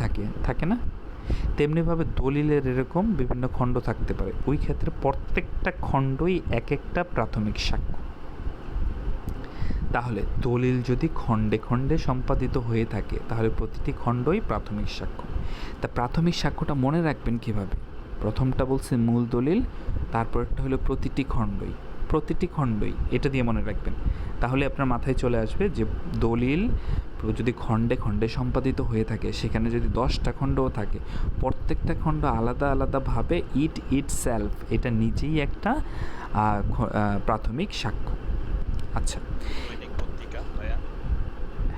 থাকে না? তেমনিভাবে দলিলের এরকম বিভিন্ন খণ্ড থাকতে পারে, ওই ক্ষেত্রে প্রত্যেকটা খণ্ডই এক একটা প্রাথমিক সাক্ষ্য। তাহলে দলিল যদি খণ্ডে খণ্ডে সম্পাদিত হয়ে থাকে তাহলে প্রতিটি খণ্ডই প্রাথমিক সাক্ষ্য। তা প্রাথমিক সাক্ষ্যটা মনে রাখবেন কিভাবে? প্রথমটা বলছে মূল দলিল, তারপরটা হলো প্রতিটি খণ্ডই, এটা দিয়ে মনে রাখবেন। তাহলে আপনার মাথায় চলে আসবে যে দলিল যদি খণ্ডে খণ্ডে সম্পাদিত হয়ে থাকে, সেখানে যদি 10টা খণ্ডও থাকে, প্রত্যেকটা খণ্ড আলাদা আলাদাভাবে ইটসেলফ এটা নিজেই একটা প্রাথমিক সাক্ষ্য। আচ্ছা,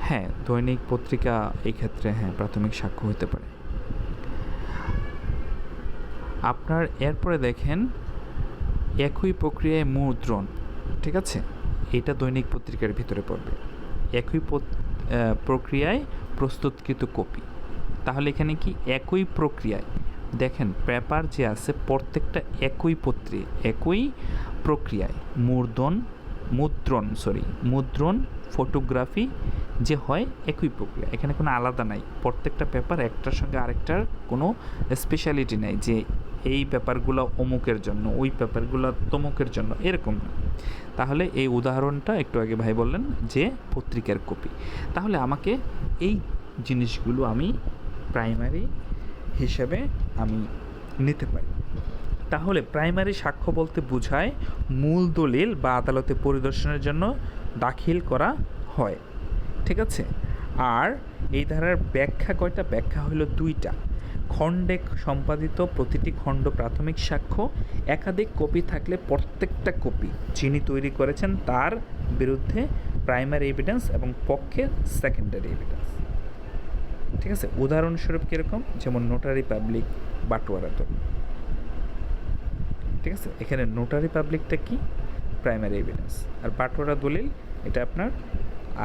হ্যাঁ, দৈনিক পত্রিকা এই ক্ষেত্রে হ্যাঁ প্রাথমিক সাক্ষ্য হতে পারে। আপনার এরপরে দেখেন একই প্রক্রিয়ায় মুদ্রণ, ঠিক আছে, এটা দৈনিক পত্রিকার ভিতরে পড়বে। একই প্রক্রিয়ায় প্রস্তুতকৃত কপি, তাহলে এখানে কি একই প্রক্রিয়ায় দেখেন পেপার যে আছে প্রত্যেকটা একই প্রক্রিয়ায় মুদ্রণ ফটোগ্রাফি যে হয় একই প্রক্রিয়া, এখানে কোনো আলাদা নাই। প্রত্যেকটা পেপার একটার সঙ্গে আরেকটার কোনো স্পেশালিটি নাই যে এই পেপারগুলো অমুকের জন্য, ওই পেপারগুলো তমুকের জন্য, এরকম না। তাহলে এই উদাহরণটা একটু আগে ভাই বললেন যে পত্রিকার কপি, তাহলে আমাকে এই জিনিসগুলো আমি প্রাইমারি হিসেবে আমি নিতে পারি। তাহলে প্রাইমারি সাক্ষ্য বলতে বোঝায় মূল দলিল বা আদালতে পরিদর্শনের জন্য দাখিল করা হয়, ঠিক আছে। আর এই ধারার ব্যাখ্যা কয়টা? ব্যাখ্যা হলো 2টা। খণ্ডে সম্পাদিত প্রতিটি খণ্ড প্রাথমিক সাক্ষ্য, একাধিক কপি থাকলে প্রত্যেকটা কপি যিনি তৈরি করেছেন তার বিরুদ্ধে প্রাইমারি এভিডেন্স এবং পক্ষে সেকেন্ডারি এভিডেন্স, ঠিক আছে। উদাহরণস্বরূপ কীরকম? যেমন নোটারি পাবলিক, বাটোয়ারা দলিল, ঠিক আছে। এখানে নোটারি পাবলিকটা কি? Primary evidence. আর বাটোয়ারা দলিল এটা আপনার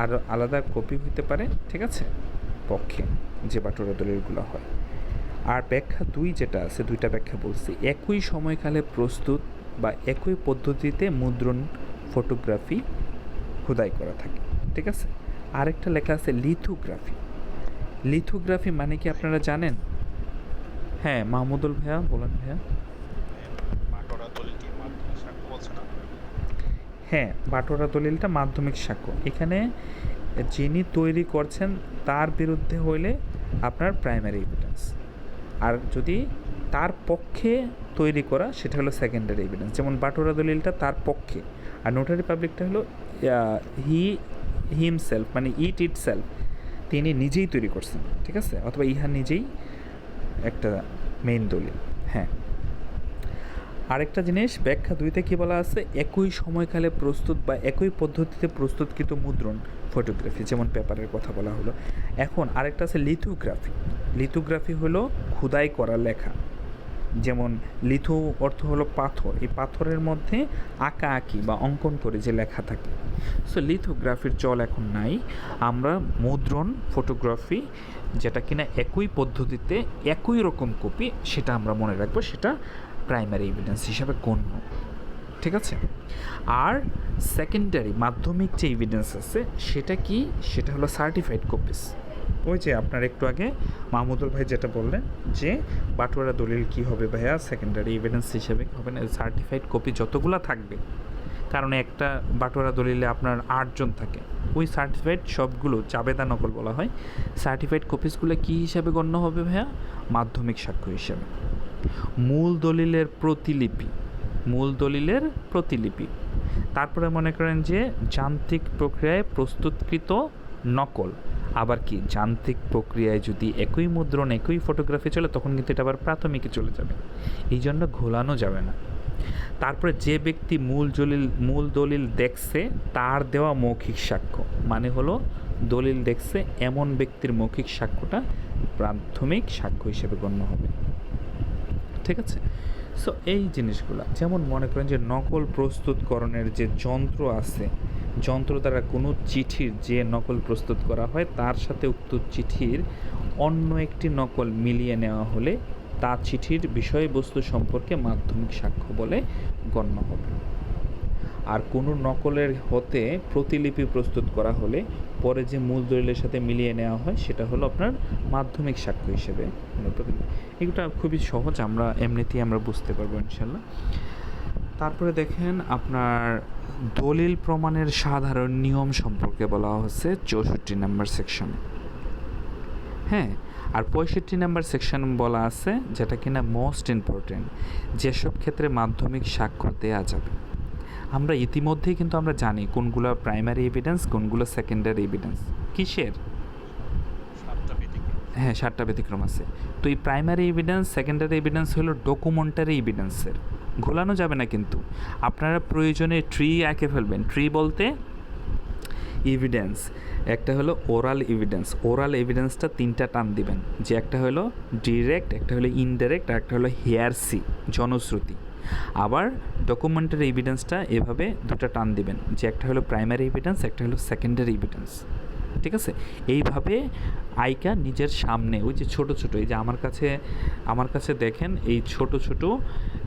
আর আলাদা কপি হতে পারে, ঠিক আছে, পক্ষে যে বাটোয়ারা দলিলগুলো হয়। আর ব্যাখ্যা 2 যেটা আছে, 2টা ব্যাখ্যা বলছি। একই সময়কালে প্রস্তুত বা একই পদ্ধতিতে মুদ্রণ ফটোগ্রাফি খোদাই করা থাকে, ঠিক আছে। আরেকটা লেখা আছে লিথোগ্রাফি মানে কি আপনারা জানেন? হ্যাঁ, মাহমুদুল ভাইয়া বলেন। ভাইয়া, হ্যাঁ, বাটোয়ারা দলিলটা মাধ্যমিক সাক্ষ্য। এখানে যিনি তৈরি করছেন তার বিরুদ্ধে হইলে আপনার প্রাইমারি এভিডেন্স, আর যদি তার পক্ষে তৈরি করা সেটা হলো সেকেন্ডারি এভিডেন্স। যেমন বাটোয়ারা দলিলটা তার পক্ষে, আর নোটারি পাবলিকটা হলো হিমসেলফ মানে ইটসেলফ, তিনি নিজেই তৈরি করছেন, ঠিক আছে, অথবা ইহা নিজেই একটা মেইন দলিল। হ্যাঁ, আরেকটা জিনিস ব্যাখ্যা 2তে কী বলা আছে? একই সময়কালে প্রস্তুত বা একই পদ্ধতিতে প্রস্তুতকৃত মুদ্রণ ফটোগ্রাফি, যেমন পেপারের কথা বলা হলো। এখন আরেকটা আছে লিথোগ্রাফি হলো খোদাই করা লেখা, যেমন লিথো অর্থ হলো পাথর, এই পাথরের মধ্যে আঁকি বা অঙ্কন করে যে লেখা থাকে। সো লিথোগ্রাফির চল এখন নাই, আমরা মুদ্রণ ফটোগ্রাফি যেটা কিনা একই পদ্ধতিতে একই রকম কপি, সেটা আমরা মনে রাখবো, সেটা প্রাইমারি এভিডেন্স হিসাবে গণ্য, ঠিক আছে। আর সেকেন্ডারি মাধ্যমিক যে এভিডেন্স আছে সেটা কি? সেটা হলো সার্টিফাইড কপিস। ওই যে আপনার একটু আগে মাহমুদুল ভাই যেটা বললেন যে বাটোয়ারা দলিল কি হবে ভাইয়া, সেকেন্ডারি এভিডেন্স হিসেবে হবে না। সার্টিফাইড কপি যতগুলো থাকবে, কারণ একটা বাটোয়ারা দলিলে আপনার 8 জন থাকে, ওই সার্টিফাইড সবগুলো জাবেদা নকল বলা হয়, সার্টিফাইড কপিসগুলো কি হিসাবে গণ্য হবে ভাইয়া? মাধ্যমিক সাক্ষ্য হিসাবে। মূল দলিলের প্রতিলিপি, তারপরে মনে করেন যে যান্ত্রিক প্রক্রিয়ায় প্রস্তুতকৃত নকল, আবার কি যান্ত্রিক প্রক্রিয়ায় যদি একই মুদ্রণ একই ফটোগ্রাফি চলে তখন কিন্তু এটা আবার প্রাথমিকে চলে যাবে, এই জন্য ঘোলানো যাবে না। তারপরে যে ব্যক্তি মূল দলিল দেখছে তার দেওয়া মৌখিক সাক্ষ্য, মানে হলো দলিল দেখছে এমন ব্যক্তির মৌখিক সাক্ষ্যটা প্রাথমিক সাক্ষ্য হিসেবে গণ্য হবে, ঠিক আছে। সো এই জিনিসগুলো, যেমন মনে করেন যে নকল প্রস্তুতকরণের যে যন্ত্র আছে, যন্ত্র দ্বারা কোনো চিঠির যে নকল প্রস্তুত করা হয় তার সাথে উক্ত চিঠির অন্য একটি নকল মিলিয়ে নেওয়া হলে তা চিঠির বিষয়বস্তু সম্পর্কে মাধ্যমিক সাক্ষ্য বলে গণ্য হবে। আর কোনো নকলের হতে প্রতিলিপি প্রস্তুত করা হলে পরে যে মূল দলিলের সাথে মিলিয়ে নেওয়া হয় সেটা হলো আপনার মাধ্যমিক সাক্ষ্য হিসেবে এগুলো খুবই সহজ, আমরা এমনিতেই আমরা বুঝতে পারবো ইনশাল্লাহ। তারপরে দেখেন আপনার দলিল প্রমাণের সাধারণ নিয়ম সম্পর্কে বলা হচ্ছে 64 নম্বর সেকশনে। হ্যাঁ, আর 65 নম্বর সেকশন বলা আছে যেটা কিনা মোস্ট ইম্পর্টেন্ট, যেসব ক্ষেত্রে মাধ্যমিক সাক্ষ্য দেয়া যাবে। আমরা ইতিমধ্যেই কিন্তু আমরা জানি কোনগুলো প্রাইমারি এভিডেন্স, কোনগুলো সেকেন্ডারি এভিডেন্স। কিসের? হ্যাঁ, 7টা ব্যতিক্রম আছে। তো এই প্রাইমারি এভিডেন্স, সেকেন্ডারি এভিডেন্স হলো ডকুমেন্টারি এভিডেন্সের, ঘোলানো যাবে না কিন্তু। আপনারা প্রয়োজনে ট্রি এঁকে ফেলবেন। ট্রি বলতে এভিডেন্স, একটা হলো ওরাল এভিডেন্স। ওরাল এভিডেন্সটা 3টা টান দিবেন, যে একটা হলো ডিরেক্ট, একটা হলো ইনডাইরেক্ট, আর একটা হলো হেয়ারসি, জনশ্রুতি। আবার ডকুমেন্টারি এভিডেন্সটা এভাবে 2টা টান দিবেন, যে একটা হলো প্রাইমারি এভিডেন্স, একটা হলো সেকেন্ডারি এভিডেন্স। ঠিক আছে, এইভাবে আইকা নিজের সামনে ওই যে ছোট ছোট, এই যে আমার কাছে দেখেন এই ছোট ছোট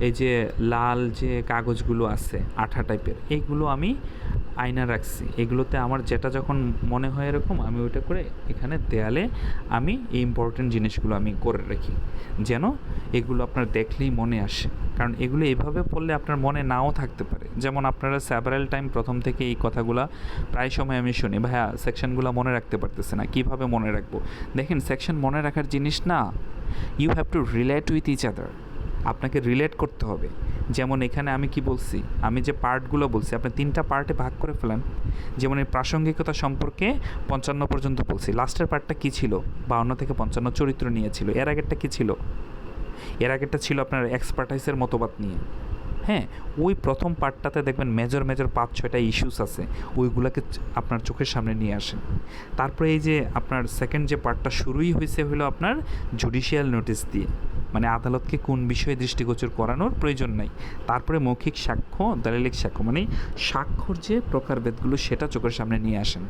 এই যে লাল যে কাগজগুলো আছে আঠা টাইপের, এইগুলো আমি আয়না রাখছি। এগুলোতে আমার যেটা যখন মনে হয় এরকম, আমি ওইটা করে এখানে দেয়ালে আমি এই ইম্পর্টেন্ট জিনিসগুলো আমি করে রাখি, যেন এগুলো আপনার দেখলেই মনে আসে। কারণ এগুলো এভাবে পড়লে আপনার মনে নাও থাকতে পারে। যেমন আপনারা সেভারাল টাইম প্রথম থেকে এই কথাগুলো প্রায় সময় আমি শুনি, ভাইয়া সেকশনগুলো মনে রাখতে পারতেছে না, কীভাবে মনে রাখবো? দেখেন, সেকশন মনে রাখার জিনিস না, you have to relate with each other. আপনাকে রিলেট করতে হবে। যেমন এখানে আমি কি বলছি, আমি যে পার্টগুলো বলছি আপনি 3টা পার্টে ভাগ করে ফেলেন। যেমন এই প্রাসঙ্গিকতা সম্পর্কে 55 পর্যন্ত বলছি, লাস্টের পার্টটা কী ছিল? 52 থেকে 55 চরিত্র নিয়েছিল। এর আগেরটা কী ছিল? এর আগেরটা ছিল আপনার এক্সপার্টাইজের মতবাদ নিয়ে। হ্যাঁ, ওই প্রথম পার্টটাতে দেখবেন মেজর 5-6টা ইস্যুস আছে, ওইগুলোকে আপনার চোখের সামনে নিয়ে আসেন। তারপরে এই যে আপনার সেকেন্ড যে পার্টটা শুরুই হয়েছে হলো আপনার জুডিশিয়াল নোটিশ দিয়ে, মানে আদালতকে কোন বিষয়ে দৃষ্টিগোচর করানোর প্রয়োজন নাই। তারপরে মৌখিক সাক্ষ্য, দালিলিক সাক্ষ্য, মানে সাক্ষ্যর যে প্রকারভেদগুলো সেটা চোখের সামনে নিয়ে আসেন,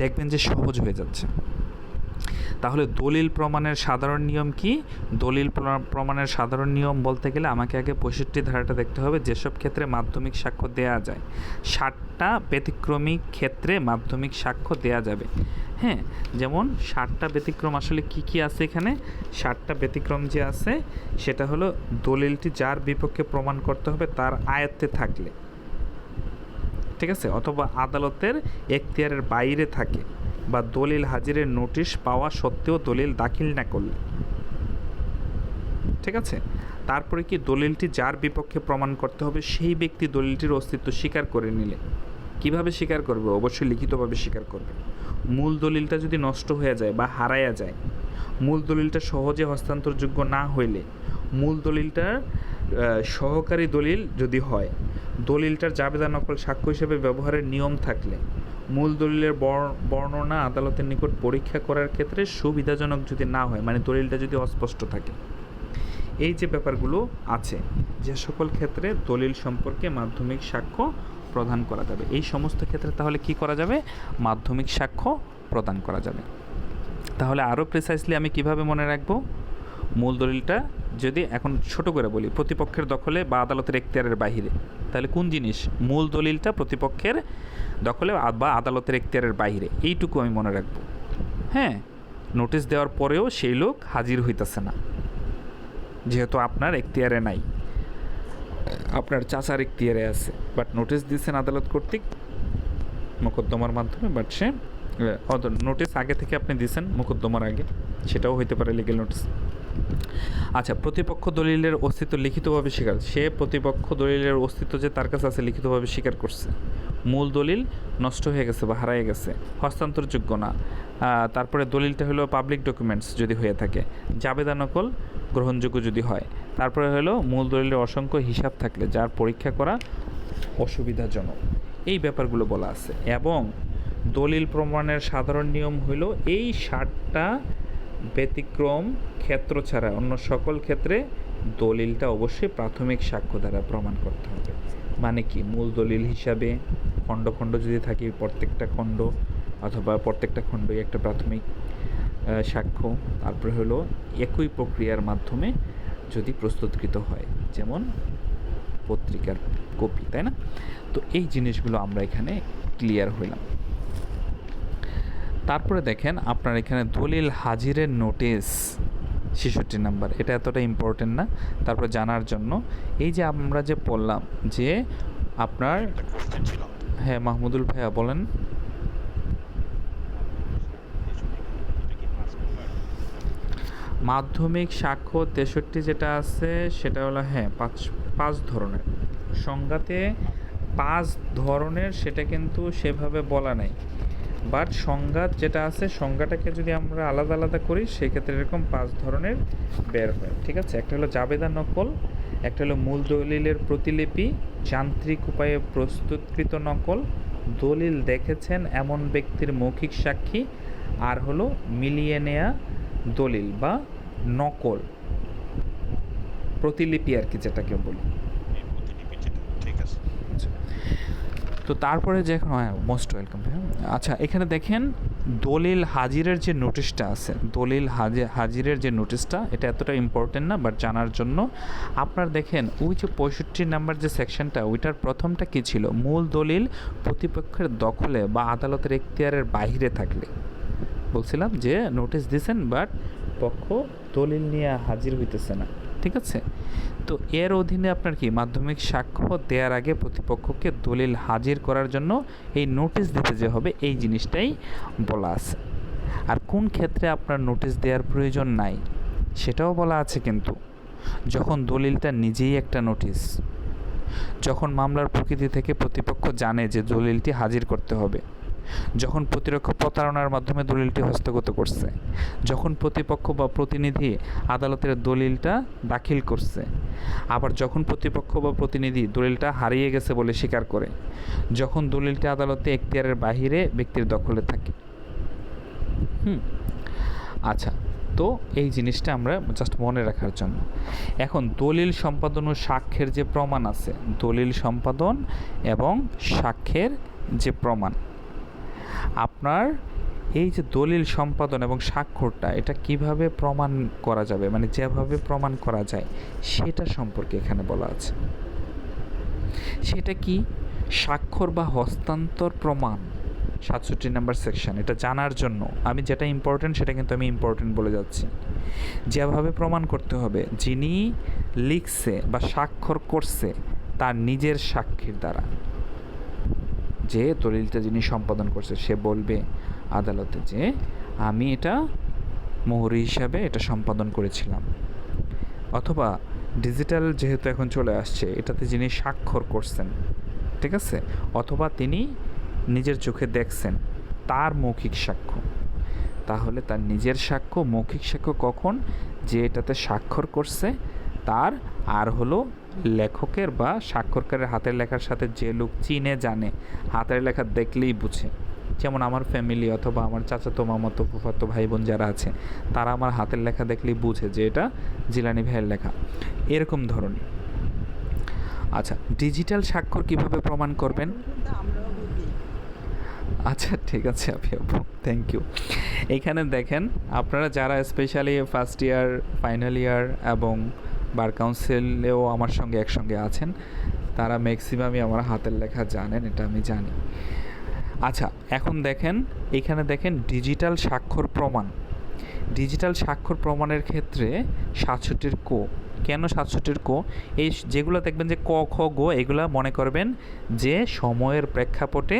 দেখবেন যে সহজ হয়ে যাচ্ছে। তাহলে দলিল প্রমাণের সাধারণ নিয়ম কি? দলিল প্রমাণের সাধারণ নিয়ম বলতে গেলে আমাকে আগে 65 ধারাটা দেখতে হবে, যেসব ক্ষেত্রে মাধ্যমিক সাক্ষ্য দেয়া যায়। 7টা ব্যতিক্রমী ক্ষেত্রে মাধ্যমিক সাক্ষ্য দেয়া যাবে। হ্যাঁ, যেমন 7টা ব্যতিক্রম আসলে কি কি আছে এখানে? 7টা ব্যতিক্রম যে আছে সেটা হলো দলিলটি যার বিপক্ষে প্রমাণ করতে হবে তার আয়ত্তে থাকলে, ঠিক আছে, অথবা আদালতের এখতিয়ারের বাইরে থাকে, বা দলিল হাজিরের নোটিশ পাওয়া সত্ত্বেও দলিল দাখিল না করলে। ঠিক আছে, তারপরে কি দলিলটি যার বিপক্ষে প্রমাণ করতে হবে সেই ব্যক্তি দলিলটির অস্তিত্ব স্বীকার করে নিলে। কিভাবে স্বীকার করবে? অবশ্যই লিখিতভাবে স্বীকার করবে। মূল দলিলটা যদি নষ্ট হয়ে যায় বা হারায়া যায়, মূল দলিলটা সহজে হস্তান্তরযোগ্য না হইলে, মূল দলিলটার সহকারী দলিল যদি হয়, দলিলটার জাবেদা নকল সাক্ষ্য হিসেবে ব্যবহারের নিয়ম থাকলে, মূল দলিলের বর্ণনা আদালতের নিকট পরীক্ষা করার ক্ষেত্রে সুবিধাজনক যদি না হয়, মানে দলিলটা যদি অস্পষ্ট থাকে, এই যে ব্যাপারগুলো আছে, যে সকল ক্ষেত্রে দলিল সম্পর্কে মাধ্যমিক সাক্ষ্য প্রদান করা যাবে, এই সমস্ত ক্ষেত্রে তাহলে কি করা যাবে? মাধ্যমিক সাক্ষ্য প্রদান করা যাবে। তাহলে আরও প্রিসাইসলি আমি কিভাবে মনে রাখবো? মূল দলিলটা যদি এখন ছোট করে বলি, প্রতিপক্ষের দখলে বা আদালতের এখতিয়ারের বাহিরে, তাহলে কোন জিনিস? মূল দলিলটা প্রতিপক্ষের দখলে বা আদালতের এখতিয়ারের বাহিরে, এইটুকু আমি মনে রাখবো। হ্যাঁ, নোটিশ দেওয়ার পরেও সেই লোক হাজির হইতেছে না, যেহেতু আপনার এখতিয়ারে নাই, আপনার চাচার এখতিয়ারে আছে, বাট নোটিশ দিচ্ছেন আদালত কর্তৃক মোকদ্দমার মাধ্যমে, বাট সে নোটিশ আগে থেকে আপনি দিয়েছেন মোকদ্দমার আগে, সেটাও হইতে পারে লিগ্যাল নোটিশ। আচ্ছা, প্রতিপক্ষ দলিলের অস্তিত্ব লিখিতভাবে স্বীকার, সে প্রতিপক্ষ দলিলের অস্তিত্ব যে তার কাছে আছে লিখিতভাবে স্বীকার করছে, মূল দলিল নষ্ট হয়ে গেছে বা হারিয়ে গেছে, হস্তান্তরযোগ্য না। তারপরে দলিলটা হলো পাবলিক ডকুমেন্টস যদি হয়ে থাকে, জাবেদা নকল গ্রহণযোগ্য যদি হয়, তারপরে হলো মূল দলিলের অসংখ্য হিসাব থাকলে যার পরীক্ষা করা অসুবিধাজনক, এই ব্যাপারগুলো বলা আছে। এবং দলিল প্রমাণের সাধারণ নিয়ম হলো এই 7টা ব্যতিক্রম ক্ষেত্র ছাড়া অন্য সকল ক্ষেত্রে দলিলটা অবশ্যই প্রাথমিক সাক্ষ্য দ্বারা প্রমাণ করতে হবে। মানে কি? মূল দলিল হিসাবে খণ্ড খণ্ড যদি থাকে, প্রত্যেকটা খণ্ড অথবা প্রত্যেকটা খণ্ডই একটা প্রাথমিক সাক্ষ্য। তারপরে হলো একই প্রক্রিয়ার মাধ্যমে যদি প্রস্তুতকৃত হয়, যেমন পত্রিকার কপি, তাই না? তো এই জিনিসগুলো আমরা এখানে ক্লিয়ার হইলাম। তারপরে দেখেন আপনার এখানে দলিল হাজিরের নোটিশ ৬৬ নাম্বার, এটা এতটা ইম্পর্টেন্ট না, তারপরে জানার জন্য এই যে আমরা যে বললাম যে আপনার, হ্যাঁ মাহমুদুল ভাইয়া বলেন। মাধ্যমিক সাক্ষ্য ৬৩ যেটা আছে সেটা হলো হ্যাঁ পাঁচ ধরনের, সংজ্ঞাতে 5 ধরনের, সেটা কিন্তু সেভাবে বলা নাই, বাট সংজ্ঞাত যেটা আছে সংজ্ঞাটাকে যদি আমরা আলাদা আলাদা করি সেক্ষেত্রে এরকম 5 ধরনের বের হয়, ঠিক আছে? একটা হলো জাবেদা নকল, একটা হলো মূল দলিলের প্রতিলিপি, যান্ত্রিক উপায়ে প্রস্তুতকৃত নকল, দলিল দেখেছেন এমন ব্যক্তির মৌখিক সাক্ষী, আর হলো মিলিয়ে নেয়া দলিল বা নকল প্রতিলিপি আর কি যেটাকে বলি। তো তারপরে যে এখন মোস্ট ওয়েলকাম ভাই। আচ্ছা এখানে দেখেন দলিল হাজিরের যে নোটিশটা আছে, দলিল হাজিরের যে নোটিশটা, এটা এতটা ইম্পর্টেন্ট না, বাট জানার জন্য আপনার দেখেন ওই যে 65 নাম্বার যে সেকশনটা, ওইটার প্রথমটা কী ছিল? মূল দলিল প্রতিপক্ষের দখলে বা আদালতের এখতিয়ারের বাইরে থাকলে, বলছিলাম যে নোটিশ দিয়েছেন বাট পক্ষ দলিল নিয়ে হাজির হইতেছে না, ঠিক আছে? তো এর অধীনে আপনার কি মাধ্যমিক সাক্ষ্য দেওয়ার আগে প্রতিপক্ষকে দলিল হাজির করার জন্য এই নোটিশ দিতে যে হবে, এই জিনিসটাই বলা আছে। আর কোন ক্ষেত্রে আপনার নোটিশ দেওয়ার প্রয়োজন নাই সেটাও বলা আছে, কিন্তু যখন দলিলটা নিজেই একটা নোটিশ, যখন মামলার প্রকৃতি থেকে প্রতিপক্ষ জানে যে দলিলটি হাজির করতে হবে, যখন প্রতিপক্ষ প্রতারণার মাধ্যমে দলিলটি হস্তগত করছে, যখন প্রতিপক্ষ বা প্রতিনিধি আদালতের দলিলটা দাখিল করছে, আবার যখন প্রতিপক্ষ বা প্রতিনিধি দলিলটা হারিয়ে গেছে বলে স্বীকার করে, যখন দলিলটা আদালতে এখতিয়ারের বাহিরে ব্যক্তির দখলে থাকে। আচ্ছা, তো এই জিনিসটা আমরা জাস্ট মনে রাখার জন্য। এখন দলিল সম্পাদন ও সাক্ষ্যের যে প্রমাণ আছে, দলিল সম্পাদন এবং সাক্ষ্যের যে প্রমাণ, আপনার এই যে দলিল সম্পাদন এবং স্বাক্ষরটা, এটা কিভাবে প্রমাণ করা যাবে, মানে যেভাবে প্রমাণ করা যায় সেটা সম্পর্কে এখানে বলা আছে। সেটা কি? স্বাক্ষর বা হস্তান্তর প্রমাণ ৬৭ নাম্বার সেকশন। এটা জানার জন্য আমি যেটা ইম্পর্টেন্ট সেটা কিন্তু আমি ইম্পর্টেন্ট বলে যাচ্ছি। যেভাবে প্রমাণ করতে হবে, যিনি লিখছে বা স্বাক্ষর করছে তার নিজের সাক্ষীর দ্বারা, যে দলিলটা যিনি সম্পাদন করছে সে বলবে আদালতে যে আমি এটা মোহরি হিসাবে এটা সম্পাদন করেছিলাম, অথবা ডিজিটাল যেহেতু এখন চলে আসছে এটাতে যিনি স্বাক্ষর করছেন, ঠিক আছে, অথবা তিনি নিজের চোখে দেখছেন তার মৌখিক সাক্ষ্য। তাহলে তার নিজের সাক্ষ্য, মৌখিক সাক্ষ্য কখন? যে এটাতে স্বাক্ষর করছে তার, আর হলো লেখকের বা স্বাক্ষরকারের হাতের লেখার সাথে যে লোক চিনে জানে, হাতের লেখা দেখলেই বুঝে, যেমন আমার ফ্যামিলি অথবা আমার চাচাতো মামাতো ফুফাতো ভাই বোন যারা আছে তারা আমার হাতের লেখা দেখলেই বুঝে যে এটা জিলানি ভাইয়ের লেখা, এরকম ধরনের। আচ্ছা, ডিজিটাল স্বাক্ষর কিভাবে প্রমাণ করবেন? আচ্ছা ঠিক আছে আপু, থ্যাংক ইউ। এইখানে দেখেন আপনারা যারা specially first year, final year এবং বার কাউন্সিলেও আমার সঙ্গে একসঙ্গে আছেন, তারা ম্যাক্সিমামই আমার হাতের লেখা জানেন, এটা আমি জানি। আচ্ছা এখন দেখেন, এখানে দেখেন ডিজিটাল স্বাক্ষর প্রমাণ। ডিজিটাল স্বাক্ষর প্রমাণের ক্ষেত্রে ৬৭ কো। কেন ৬৭ কো? এই যেগুলো দেখবেন যে ক খ গো, এগুলো মনে করবেন যে সময়ের প্রেক্ষাপটে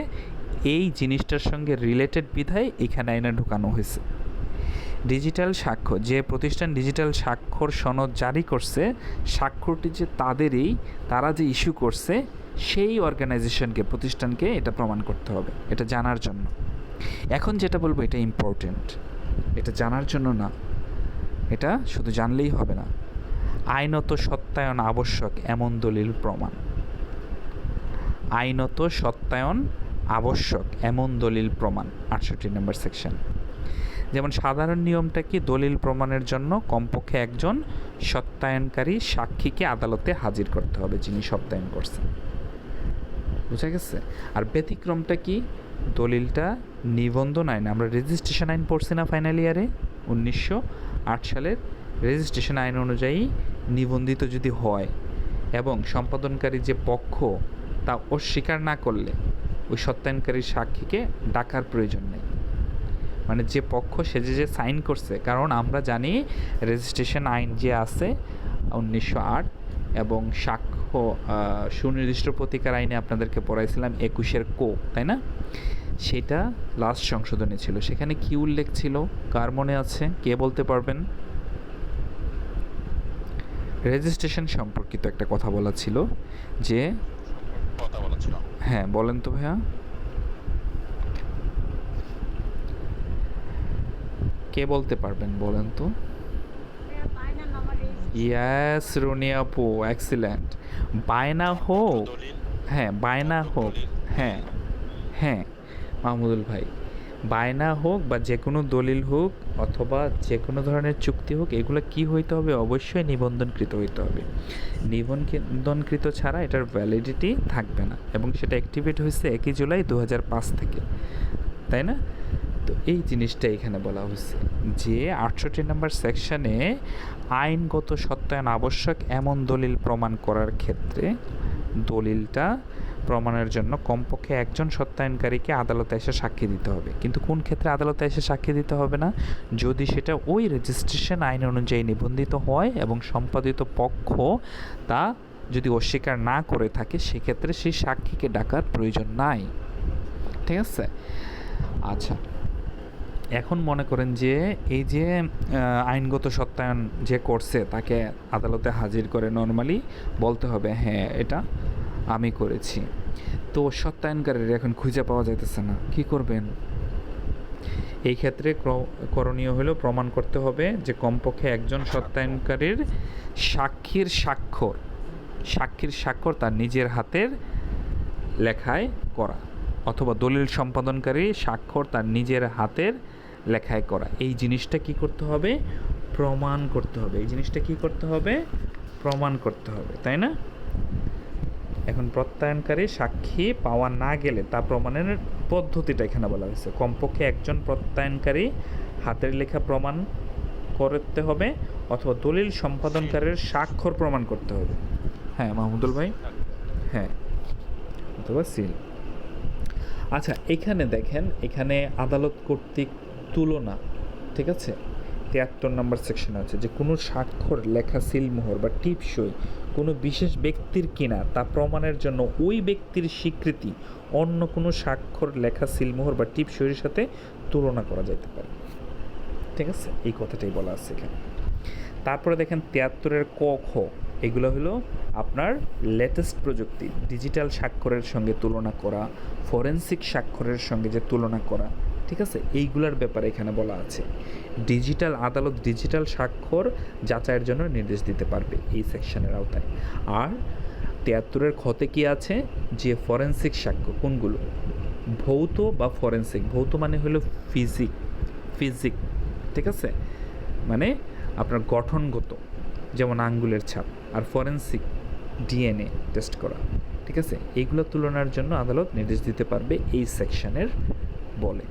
এই জিনিসটার সঙ্গে রিলেটেড বিধায় এখানে আইনে ঢুকানো হয়েছে। ডিজিটাল স্বাক্ষর, যে প্রতিষ্ঠান ডিজিটাল স্বাক্ষর সনদ জারি করছে, স্বাক্ষরটি যে তাদেরই, তারা যে ইস্যু করছে সেই অর্গানাইজেশনকে, প্রতিষ্ঠানকে এটা প্রমাণ করতে হবে, এটা জানার জন্য। এখন যেটা বলবো এটা ইম্পর্টেন্ট, এটা জানার জন্য না, এটা শুধু জানলেই হবে না, আইনত সত্যায়ন আবশ্যক এমন দলিল প্রমাণ। আইনত সত্যায়ন আবশ্যক এমন দলিল প্রমাণ ৬৮ নম্বর সেকশন। যেমন সাধারণ নিয়মটা কি? দলিল প্রমাণের জন্য কমপক্ষে একজন সত্যায়নকারী সাক্ষীকে আদালতে হাজির করতে হবে, যিনি সত্যায়ন করছেন। বুঝা গেছে? আর ব্যতিক্রমটা কি? দলিলটা নিবন্ধন আইন, আমরা রেজিস্ট্রেশন আইন পড়ছি না ফাইনাল ইয়ারে, 1908 সালের রেজিস্ট্রেশন আইন অনুযায়ী নিবন্ধিত যদি হয়, এবং সম্পাদনকারী যে পক্ষ তা অস্বীকার না করলে ওই সত্যায়নকারী সাক্ষীকে ডাকার প্রয়োজন নেই। মানে যে পক্ষ সে যে সাইন করছে, কারণ আমরা জানি রেজিস্ট্রেশন আইন যে আছে 1908 এবং সাক্ষ্য সুনির্দিষ্ট প্রতিকার আইনে আপনাদেরকে পড়াইছিলাম 21-এর কো, তাই না? সেটা লাস্ট সংশোধনী ছিল। সেখানে কি উল্লেখ ছিল কার মনে আছে? কে বলতে পারবেন? রেজিস্ট্রেশন সম্পর্কিত একটা কথা বলা ছিল যে, হ্যাঁ বলেন তো ভাইয়া। কে বলতে পারবেন বলেন তো? ইয়াস রুনি আপু, এক্সিলেন্ট। বায়না হোক, হ্যাঁ বায়না হোক, হ্যাঁ হ্যাঁ মাহমুদুল ভাই, বায়না হোক বা যে কোনো দলিল হোক অথবা যে কোনো ধরনের চুক্তি হোক, এগুলো কি হইতে হবে? অবশ্যই নিবন্ধনকৃত হইতে হবে। নিবন্ধনকৃত ছাড়া এটার ভ্যালিডিটি থাকবে না, এবং সেটা অ্যাক্টিভেট হয়েছে 1 জুলাই 2005 থেকে, তাই না? তো এই জিনিসটা এখানে বলা হয়েছে যে 68 নম্বর সেকশনে আইনগত সত্যায়ন আবশ্যক এমন দলিল প্রমাণ করার ক্ষেত্রে দলিলটা প্রমাণের জন্য কমপক্ষে একজন সত্যায়নকারীকে আদালতে এসে সাক্ষী দিতে হবে। কিন্তু কোন ক্ষেত্রে আদালতে এসে সাক্ষী দিতে হবে না? যদি সেটা ওই রেজিস্ট্রেশন আইন অনুযায়ী নিবন্ধিত হয় এবং সম্পাদিত পক্ষ তা যদি অস্বীকার না করে থাকে, সেক্ষেত্রে সেই সাক্ষীকে ডাকার প্রয়োজন নাই। ঠিক আছে? আচ্ছা, এখন মনে করেন যে এই যে আইনগত সত্যায়ন যে করছে তাকে আদালতে হাজির করে নর্মালি বলতে হবে হ্যাঁ এটা আমি করেছি। তো সত্যায়নকারীর এখন খুঁজে পাওয়া যাইতেছে না, কি করবেন? এই ক্ষেত্রে করণীয় হলো প্রমাণ করতে হবে যে কমপক্ষে একজন সত্যায়নকারীর সাক্ষীর স্বাক্ষর তার নিজের হাতের লেখায় করা, অথবা দলিল সম্পাদনকারী স্বাক্ষর তার নিজের হাতের লেখায় করা। এই জিনিসটা কি করতে হবে? প্রমাণ করতে হবে। এই জিনিসটা কি করতে হবে? প্রমাণ করতে হবে, তাই না? এখন প্রত্যয়নকারী সাক্ষী পাওয়া না গেলে তা প্রমাণের পদ্ধতিটা এখানে বলা হয়েছে। কমপক্ষে একজন প্রত্যয়নকারী হাতের লেখা প্রমাণ করতে হবে অথবা দলিল সম্পাদনকারীর স্বাক্ষর প্রমাণ করতে হবে। হ্যাঁ মাহমুদুল ভাই, হ্যাঁ, অথবা সিল। আচ্ছা, এখানে দেখেন, এখানে আদালত কর্তৃক তুলনা, ঠিক আছে, 73 নম্বর সেকশন আছে যে কোনো স্বাক্ষর, লেখা, সিলমোহর বা টিপসই কোনো বিশেষ ব্যক্তির কিনা তা প্রমাণের জন্য ওই ব্যক্তির স্বীকৃতি অন্য কোনো স্বাক্ষর, লেখা, সিলমোহর বা টিপসইয়ের সাথে তুলনা করা যেতে পারে। ঠিক আছে, এই কথাটাই বলা আছে এখানে। তারপরে দেখেন 73-এর ক, খ, এগুলো হলো আপনার লেটেস্ট প্রযুক্তি, ডিজিটাল স্বাক্ষরের সঙ্গে তুলনা করা, ফরেনসিক স্বাক্ষরের সঙ্গে যে তুলনা করা, ঠিক আছে, এইগুলার ব্যাপারে এখানে বলা আছে। আদালত ডিজিটাল স্বাক্ষর যাচাইয়ের জন্য নির্দেশ দিতে পারবে এই সেকশনের আওতায়। আর 73-এর খতে কি আছে? যে ফরেনসিক সাক্ষ্য কোনগুলো? ভৌত বা ফরেনসিক। ভৌত মানে হলো ফিজিক, ঠিক আছে, মানে আপনার গঠনগত, যেমন আঙ্গুলের ছাপ, আর ফরেনসিক ডিএনএ টেস্ট করা, ঠিক আছে, এইগুলো তুলনার জন্য আদালত নির্দেশ দিতে পারবে এই সেকশনের বলে।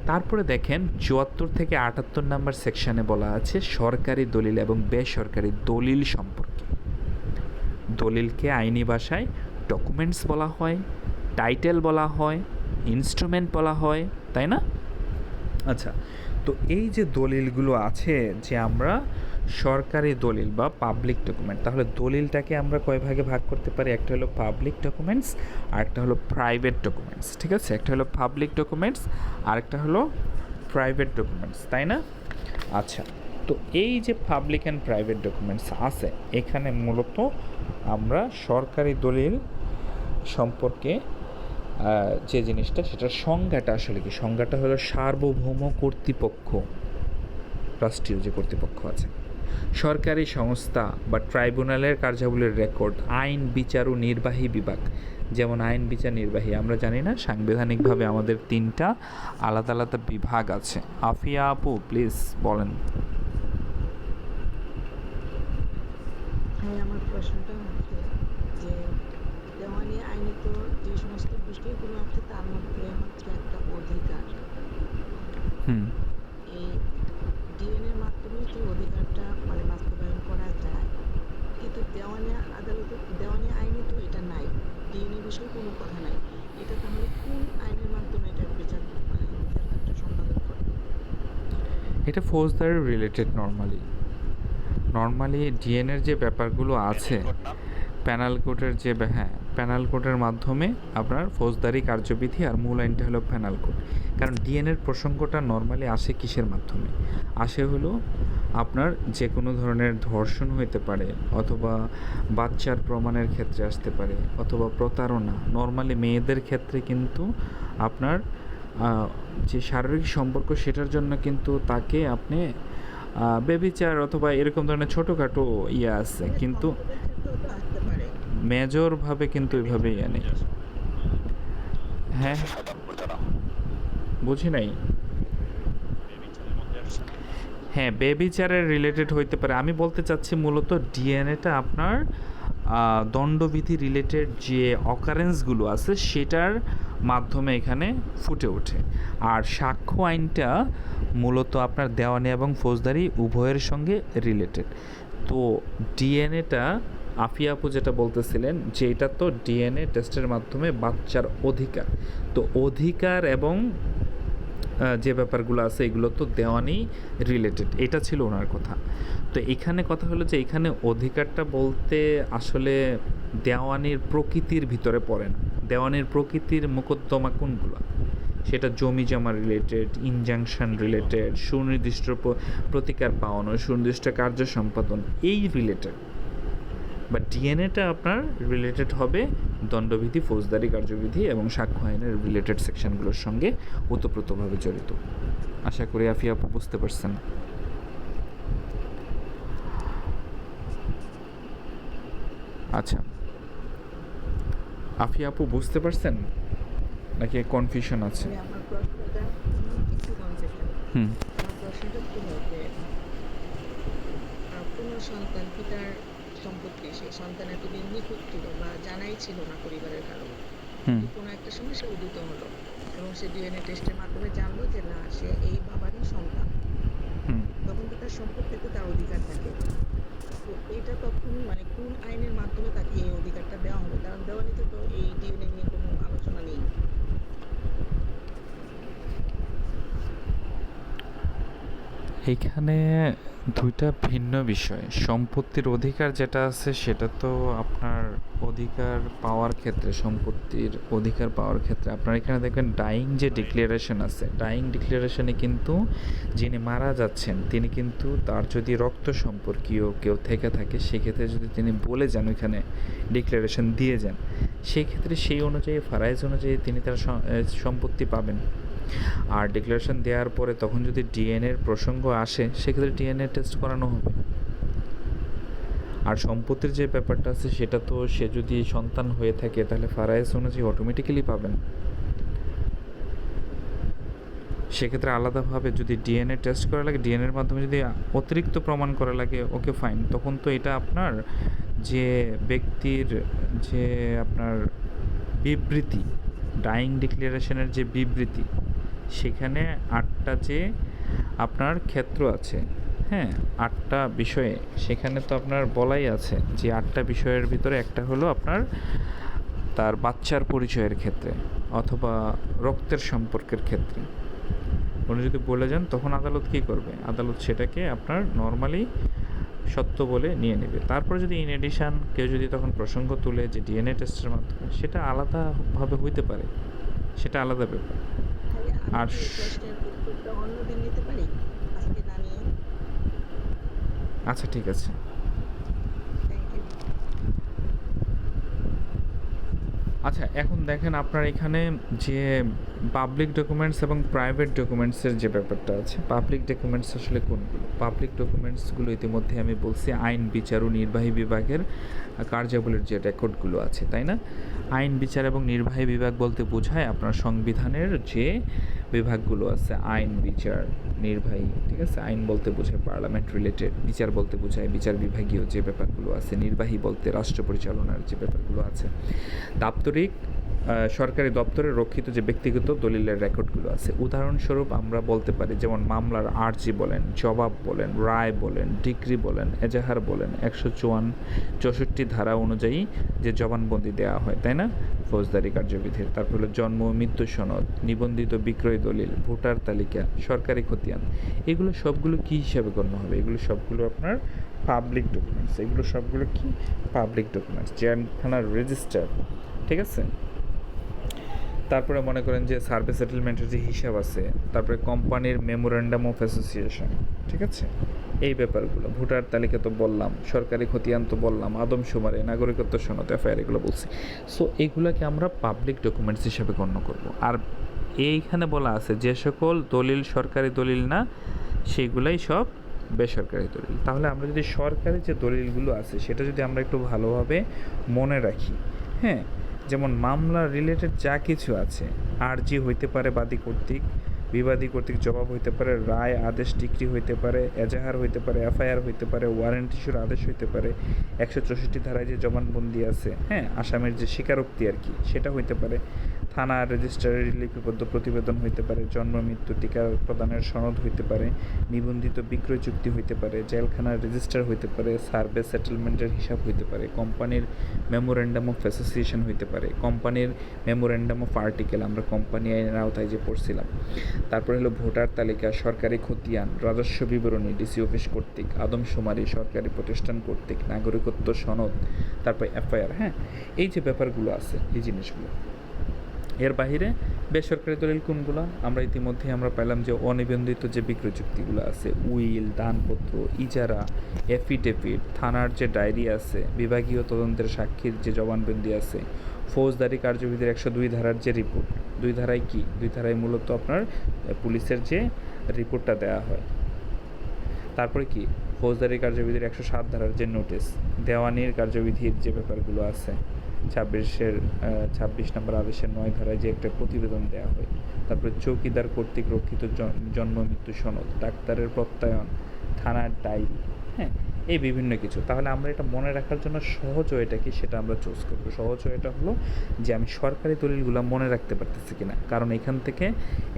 তারপরে দেখেন 74 থেকে 78 নম্বর সেকশনে বলা আছে সরকারি দলিল এবং বেসরকারি দলিল সম্পর্কে। দলিলকে আইনি ভাষায় ডকুমেন্টস বলা হয়, টাইটেল বলা হয়, ইনস্ট্রুমেন্ট বলা হয়, তাই না? আচ্ছা, তো এই যে দলিলগুলো আছে, যে আমরা সরকারি দলিল বা পাবলিক ডকুমেন্ট, তাহলে দলিলটাকে আমরা কয় ভাগে ভাগ করতে পারি? একটা হলো পাবলিক ডকুমেন্টস আর একটা হলো প্রাইভেট ডকুমেন্টস, ঠিক আছে, একটা হলো পাবলিক ডকুমেন্টস আর একটা হলো প্রাইভেট ডকুমেন্টস, তাই না? আচ্ছা, তো এই যে পাবলিক অ্যান্ড প্রাইভেট ডকুমেন্টস আছে, এখানে মূলত আমরা সরকারি দলিল সম্পর্কে যে জিনিসটা, সেটার সংজ্ঞাটা আসলে কি? সংজ্ঞাটা হলো সার্বভৌম কর্তৃপক্ষ, রাষ্ট্রীয় যে কর্তৃপক্ষ আছে, সরকারি সংস্থা বা ট্রাইব্যুনালের কার্যাবলীর রেকর্ড, আইন, বিচার ও নির্বাহী বিভাগ। যেমন আইন, বিচার, নির্বাহী, আমরা জানি না সাংবিধানিকভাবে আমাদের 3টা আলাদা আলাদা বিভাগ আছে। আফিয়া আপু প্লিজ বলেন। হ্যাঁ, আমার প্রশ্নটা হচ্ছে যে দেওয়ানি আইনে তো যে সমস্ত বিষয়গুলো আছে তার মধ্যে হচ্ছে একটা অধিকার, হুম এই ডিএনএর মাধ্যমে যে অধিকারটা মানে বাস্তবায়ন করা যায়, কিন্তু দেওয়ানি আইনে তো এটা নাই, ডিএনএ বিষয়ে কোনো কথা নাই। এটা তাহলে কোন আইনের মাধ্যমে এটা বিচার কার্যটা সম্পাদন করে? এটা ফৌজদারি রিলেটেড নর্মালি ডিএনএর যে ব্যাপারগুলো আছে প্যানাল কোডের হ্যাঁ প্যানাল কোডের মাধ্যমে আপনার ফৌজদারি কার্যবিধি, আর মূল আইনটা হলো প্যানাল কোড। কারণ ডিএনএর প্রসঙ্গটা নর্মালি আসে কিসের মাধ্যমে? আসে হলো আপনার যে কোনো ধরনের ধর্ষণ হইতে পারে, অথবা বাচ্চার প্রমাণের ক্ষেত্রে আসতে পারে, অথবা প্রতারণা। নর্মালি মেয়েদের ক্ষেত্রে কিন্তু আপনার যে শারীরিক সম্পর্ক সেটার জন্য কিন্তু তাকে আপনি বেবিচার অথবা এরকম ধরনের ছোটোখাটো ইয়ে আছে, কিন্তু সম্পদের ক্ষেত্রেও তো আসতে পারে। মেজরভাবে কিন্তু ওইভাবে ইয়ে নেই। হ্যাঁ, বুঝি নাই। হ্যাঁ, বেবিচারের রিলেটেড হইতে পারে। আমি বলতে চাচ্ছি মূলত ডিএনএটা আপনার দণ্ডবিধি রিলেটেড যে অকারেন্সগুলো আছে সেটার মাধ্যমে এখানে ফুটে ওঠে। আর সাক্ষ্য আইনটা মূলত আপনার দেওয়ানি এবং ফৌজদারি উভয়ের সঙ্গে রিলেটেড। তো ডিএনএটা আফিয়া আপু যেটা বলতেছিলেন যে এটা তো ডিএনএ টেস্টের মাধ্যমে বাচ্চার অধিকার, তো অধিকার এবং যে ব্যাপারগুলো আছে এগুলো তো দেওয়ানি রিলেটেড, এটা ছিল ওনার কথা। তো এখানে কথা হলো যে এখানে অধিকারটা বলতে আসলে দেওয়ানির প্রকৃতির ভিতরে পড়ে না। দেওয়ানির প্রকৃতির মোকদ্দমা কোনগুলো? সেটা জমি জমা রিলেটেড, ইনজাংশন রিলেটেড, সুনির্দিষ্ট প্রতিকার পাওয়ানো, সুনির্দিষ্ট কার্য সম্পাদন, এই রিলেটেড। বা ডিএনএটা আপনার রিলেটেড হবে দণ্ডবিধি, ফৌজদারি কার্যবিধি এবং সাক্ষ্য আইনের রিলেটেড সেকশনগুলোর সঙ্গে ওতপ্রোতভাবে জড়িত। আশা করি আফিয়া আপু বুঝতে পারছেন। আচ্ছা, আফিয়া আপু বুঝতে পারছেন নাকি কনফিউশন আছে? আমার প্রশ্নটা একটু কনফিউশন। আমার প্রশ্নটা ছিল যে কোনো সন্তান পিতার সম্পত্তি সেই সন্তান এতদিন নিখোঁজ ছিল বা জানাই ছিল না পরিবারের কারো, কোনো একটা সময় সে উদিত হলো এবং সে ডিএনএ টেস্টের মাধ্যমে জানলো যে না, সে এই বাবারই সন্তান। তখন তো তার সম্পত্তিতে তার অধিকার থাকে। তো এটা তখন কোন আইনের মাধ্যমে তাকে এই অধিকারটা দেওয়া হবে? কারণ দেওয়ানিতে তো এই ডিএনএ নিয়ে কোনো আলোচনা নেই। এইখানে দুইটা ভিন্ন বিষয়। সম্পত্তির অধিকার যেটা আছে সেটা তো আপনার অধিকার পাওয়ার ক্ষেত্রে, সম্পত্তির অধিকার পাওয়ার ক্ষেত্রে আপনার এখানে দেখবেন ডাইং যে ডিক্লারেশন আছে, ডাইং ডিক্লারেশনে কিন্তু যিনি মারা যাচ্ছেন তিনি কিন্তু তার যদি রক্ত সম্পর্কীয় কেউ থেকে থাকে সেক্ষেত্রে যদি তিনি বলে যান, ওইখানে ডিক্লারেশন দিয়ে যান, সেক্ষেত্রে সেই অনুযায়ী ফারাইজ অনুযায়ী তিনি তার সম্পত্তি পাবেন। আর ডিক্লারেশন দেওয়ার পরে তখন যদি ডিএনএর প্রসঙ্গ আসে সেক্ষেত্রে ডিএনএ টেস্ট করানো হবে। আর সম্পত্তির যে ব্যাপারটা আছে সেটা তো সে যদি সন্তান হয়ে থাকে তাহলে ফারাইজ অনুযায়ী অটোমেটিক্যালি পাবেন। সেক্ষেত্রে আলাদাভাবে যদি ডিএনএ টেস্ট করা লাগে, ডিএনএর মাধ্যমে যদি অতিরিক্ত প্রমাণ করা লাগে, ওকে ফাইন, তখন তো এটা আপনার যে ব্যক্তির যে আপনার বিবৃতি, ডাইং ডিক্লারেশনের যে বিবৃতি, সেখানে 8টা যে আপনার ক্ষেত্র আছে, হ্যাঁ 8টা বিষয়ে, সেখানে তো আপনার বলাই আছে যে 8টা বিষয়ের ভিতরে একটা হলো আপনার তার বাচ্চার পরিচয়ের ক্ষেত্রে অথবা রক্তের সম্পর্কের ক্ষেত্রে উনি যদি বলে যান তখন আদালত কী করবে? আদালত সেটাকে আপনার নর্মালি সত্য বলে নিয়ে নেবে। তারপর যদি ইন এডিশন কেউ যদি তখন প্রসঙ্গ তুলে যে ডিএনএ টেস্টের মাধ্যমে, সেটা আলাদাভাবে হইতে পারে, সেটা আলাদা ব্যাপার। আর প্রশ্নের উত্তরটা অন্যদিন নিতে পারি, আজকে না নিয়ে? আচ্ছা, ঠিক আছে। Thank you. আচ্ছা, এখন দেখেন আপনার এখানে যে পাবলিক ডকুমেন্টস এবং প্রাইভেট ডকুমেন্টসের যে ব্যাপারটা আছে, পাবলিক ডকুমেন্টস আসলে কোনগুলো? পাবলিক ডকুমেন্টসগুলো ইতিমধ্যে আমি বলছি আইন, বিচার ও নির্বাহী বিভাগের কার্যাবলীর যে রেকর্ডগুলো আছে, তাই না? আইন, বিচার এবং নির্বাহী বিভাগ বলতে বোঝায় আপনার সংবিধানের যে বিভাগগুলো আছে, আইন, বিচার, নির্বাহী, ঠিক আছে? আইন বলতে বোঝায় পার্লামেন্ট রিলেটেড, বিচার বলতে বোঝায় বিচার বিভাগীয় যে ব্যাপারগুলো আছে, নির্বাহী বলতে রাষ্ট্র পরিচালনার যে ব্যাপারগুলো আছে। দাপ্তরিক সরকারি দপ্তরে রক্ষিত যে ব্যক্তিগত দলিলের রেকর্ডগুলো আছে। উদাহরণস্বরূপ আমরা বলতে পারি যেমন মামলার আর্জি বলেন, জবাব বলেন, রায় বলেন, ডিক্রি বলেন, এজাহার বলেন, 164 ধারা অনুযায়ী যে জবানবন্দি দেওয়া হয়, তাই না, ফৌজদারি কার্যবিধির। তারপর হলো জন্ম ও মৃত্যু সনদ, নিবন্ধিত বিক্রয় দলিল, ভোটার তালিকা, সরকারি খতিয়ান, এগুলো সবগুলো কী হিসাবে গণ্য হবে? এগুলো সবগুলো আপনার পাবলিক ডকুমেন্টস। এগুলো সবগুলো কি পাবলিক ডকুমেন্টস, জেলখানার রেজিস্টার, ঠিক আছে। তারপরে মনে করেন যে সার্ভে সেটেলমেন্টের যে হিসাব আছে, তারপরে কোম্পানির মেমোরেন্ডাম অফ অ্যাসোসিয়েশন, ঠিক আছে, এই ব্যাপারগুলো, ভোটার তালিকা তো বললাম, সরকারি খতিয়ান তো বললাম, আদমশুমারি, নাগরিকত্ব সনদ, এফআইআর, এগুলো বলছি। সো এইগুলোকে আমরা পাবলিক ডকুমেন্টস হিসাবে গণ্য করব। আর এইখানে বলা আছে যে সকল দলিল সরকারি দলিল না, সেইগুলাই সব বেসরকারি দলিল। তাহলে আমরা যদি সরকারি যে দলিলগুলো আছে সেটা যদি আমরা একটু ভালোভাবে মনে রাখি, হ্যাঁ, যেমন মামলা রিলেটেড যা কিছু আছে, আর্জি হইতে পারে বাদী কর্তৃক, বিবাদী কর্তৃক জবাব হইতে পারে, রায়, আদেশ, ডিক্রি হইতে পারে, এজাহার হইতে পারে, এফআইআর হইতে পারে, ওয়ারেন্ট ইস্যুর আদেশ হইতে পারে, 164 ধারায় যে জবানবন্দি আছে, হ্যাঁ, আসামের যে স্বীকারোক্তি আর কি, সেটা হইতে পারে, থানা রেজিস্ট্রারের লিপিবদ্ধ প্রতিবেদন হইতে পারে, জন্ম মৃত্যু টিকা প্রদানের সনদ হইতে পারে, নিবন্ধিত বিক্রয় চুক্তি হইতে পারে, জেলখানার রেজিস্টার হইতে পারে, সার্ভে সেটেলমেন্টের হিসাব হইতে পারে, কোম্পানির মেমোরেন্ডাম অফ অ্যাসোসিয়েশন হইতে পারে, কোম্পানির মেমোরেন্ডাম অফ আর্টিকেল, আমরা কোম্পানি আইনের আওতায় যে পড়ছিলাম। তারপরে হলো ভোটার তালিকা, সরকারি খতিয়ান, রাজস্ব বিবরণী ডিসি অফিস কর্তৃক, আদমশুমারি সরকারি প্রতিষ্ঠান কর্তৃক, নাগরিকত্ব সনদ, তারপরে এফআইআর, হ্যাঁ, এই যে ব্যাপারগুলো আছে, এই জিনিসগুলো। এর বাহিরে বেসরকারি দলিল কোনগুলো? আমরা ইতিমধ্যে আমরা পেলাম যে অনিবন্ধিত যে বিক্রয় চুক্তিগুলো আছে, উইল, দানপত্র, ইজারা, এফিডেভিট, থানার যে ডায়েরি আছে, বিভাগীয় তদন্তের সাক্ষীর যে জবানবন্দি আছে, ফৌজদারি কার্যবিধির 102 ধারার যে রিপোর্ট, 2 ধারায় কি, 2 ধারায় মূলত আপনার পুলিশের যে রিপোর্টটা দেওয়া হয়। তারপরে কি, ফৌজদারি কার্যবিধির 107 ধারার যে নোটিশ, দেওয়ানির কার্যবিধির যে ব্যাপারগুলো আছে, 26 নম্বর আদেশের 9 ধারায় যে একটা প্রতিবেদন দেওয়া হয়, তারপরে চৌকিদার কর্তৃক রক্ষিত জন্ম মৃত্যু সনদ, ডাক্তারের প্রত্যয়ন, থানার ডায়েরি, হ্যাঁ, এই বিভিন্ন কিছু। তাহলে আমরা এটা মনে রাখার জন্য সহজ ওয়েটা কি সেটা আমরা চুজ করবো। সহজ ওয়েটা হলো যে আমি সরকারি দলিলগুলো মনে রাখতে পারতেছি কিনা, কারণ এখান থেকে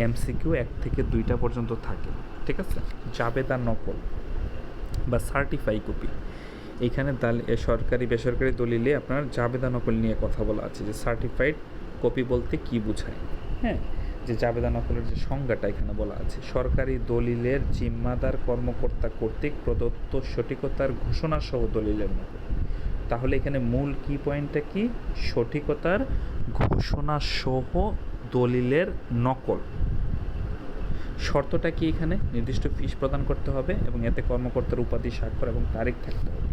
এমসিকিউ 1 থেকে 2টা পর্যন্ত থাকে, ঠিক আছে। জাবেদা নকল বা সার্টিফাই কপি, এইখানে সরকারি বেসরকারি দলিলে আপনার জাবেদা নকল নিয়ে কথা বলা আছে, যে সার্টিফাইড কপি বলতে কি বোঝায়, হ্যাঁ, যে জাবেদা নকলের যে সংজ্ঞাটা এখানে বলা আছে, সরকারি দলিলের জিম্মাদার কর্মকর্তা কর্তৃক প্রদত্ত সঠিকতার ঘোষণা সহ দলিলের নকল। তাহলে এখানে মূল কি পয়েন্টটা কি, সঠিকতার ঘোষণা সহ দলিলের নকল। শর্তটা কি, এখানে নির্দিষ্ট ফিস প্রদান করতে হবে এবং এতে কর্মকর্তার উপাধি, স্বাক্ষর এবং তারিখ থাকতে হবে।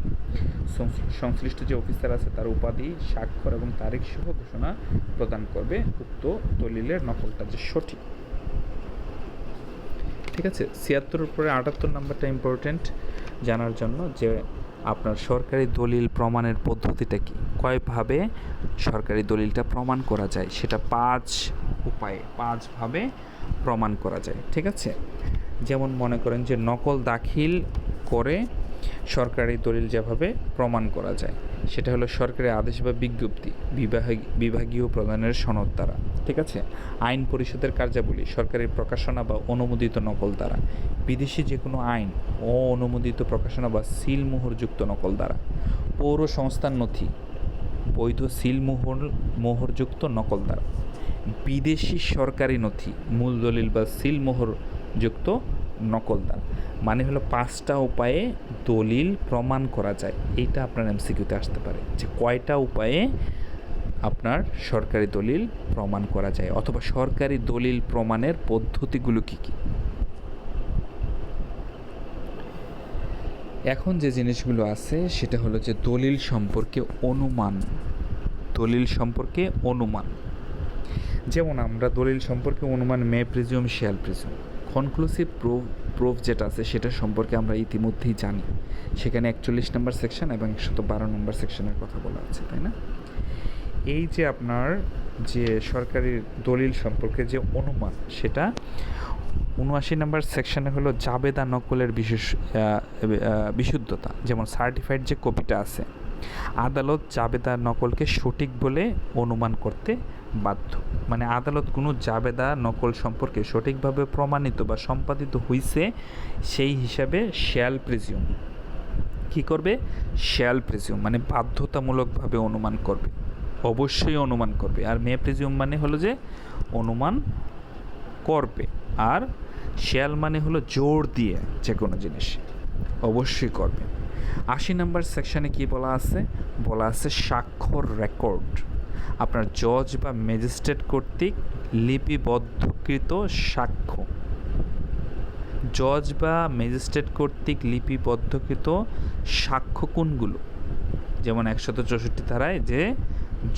সংশ্লিষ্ট যে অফিসার আছে তার উপাধি, স্বাক্ষর এবং তারিখ সহ ঘোষণা প্রদান করবে উক্ত দলিলের নকলটা যে সঠিক, ঠিক আছে। 76 উপরে 78 নাম্বারটা ইম্পর্টেন্ট জানার জন্য, যে আপনার সরকারি দলিল প্রমাণের পদ্ধতিটা কি, কয়ভাবে সরকারি দলিলটা প্রমাণ করা যায়, সেটা 5 উপায়ে, 5ভাবে প্রমাণ করা যায়, ঠিক আছে। যেমন মনে করেন যে নকল দাখিল করে সরকারি দলিল যেভাবে প্রমাণ করা যায়, সেটা হলো সরকারি আদেশ বা বিজ্ঞপ্তি, বিভাগীয় প্রদানের সনদ দ্বারা, ঠিক আছে। আইন পরিষদের কার্যাবলী, সরকারি প্রকাশনা বা অনুমোদিত নকল দ্বারা, বিদেশি যে কোনো আইন ও অনুমোদিত প্রকাশনা বা সিল মোহরযুক্ত নকল দ্বারা, পৌর সংস্থার নথি, বৈধ সিল মোহরযুক্ত নকল দ্বারা, বিদেশি সরকারি নথি, মূল দলিল বা সিল মোহরযুক্ত নকল দ্বারা। মানে হলো 5টা উপায়ে দলিল প্রমাণ করা যায়। এইটা আপনার এমসিকিউতে আসতে পারে যে কয়টা উপায়ে আপনার সরকারি দলিল প্রমাণ করা যায়, অথবা সরকারি দলিল প্রমাণের পদ্ধতিগুলো কী কী। এখন যে জিনিসগুলো আছে সেটা হলো যে দলিল সম্পর্কে অনুমান, দলিল সম্পর্কে অনুমান। যেমন আমরা দলিল সম্পর্কে অনুমান may presume, shall presume. Conclusive proof যেটা আছে সেটা সম্পর্কে আমরা ইতিমধ্যেই জানি, সেখানে 41 নম্বর সেকশন এবং 112 নম্বর সেকশনের কথা বলা আছে, তাই না। এই যে আপনার যে সরকারি দলিল সম্পর্কে যে অনুমান, সেটা 79 নম্বর সেকশনে হলো জাবেদা নকলের বিশুদ্ধতা। যেমন সার্টিফাইড যে কপিটা আছে, আদালত জাবেদা নকলকে সঠিক বলে অনুমান করতে বাধ্য। মানে আদালত কোনো জাবেদা নকল সম্পর্কে সঠিকভাবে প্রমাণিত বা সম্পাদিত হইছে সেই হিসাবে শ্যাল প্রিজিউম কী করবে? শ্যাল প্রিজিউম মানে বাধ্যতামূলকভাবে অনুমান করবে, অবশ্যই অনুমান করবে। আর মে প্রিজিউম মানে হলো যে অনুমান করবে, আর শ্যাল মানে হলো জোর দিয়ে যে কোনো জিনিস অবশ্যই করবে। 80 নম্বর সেকশনে কি বলা আছে? বলা আছে স্বাক্ষর রেকর্ড আপনার জজ বা ম্যাজিস্ট্রেট কর্তৃক লিপিবদ্ধকৃত সাক্ষ্য। জজ বা ম্যাজিস্ট্রেট কর্তৃক লিপিবদ্ধকৃত সাক্ষ্য কোনগুলো? যেমন 164 ধারায় যে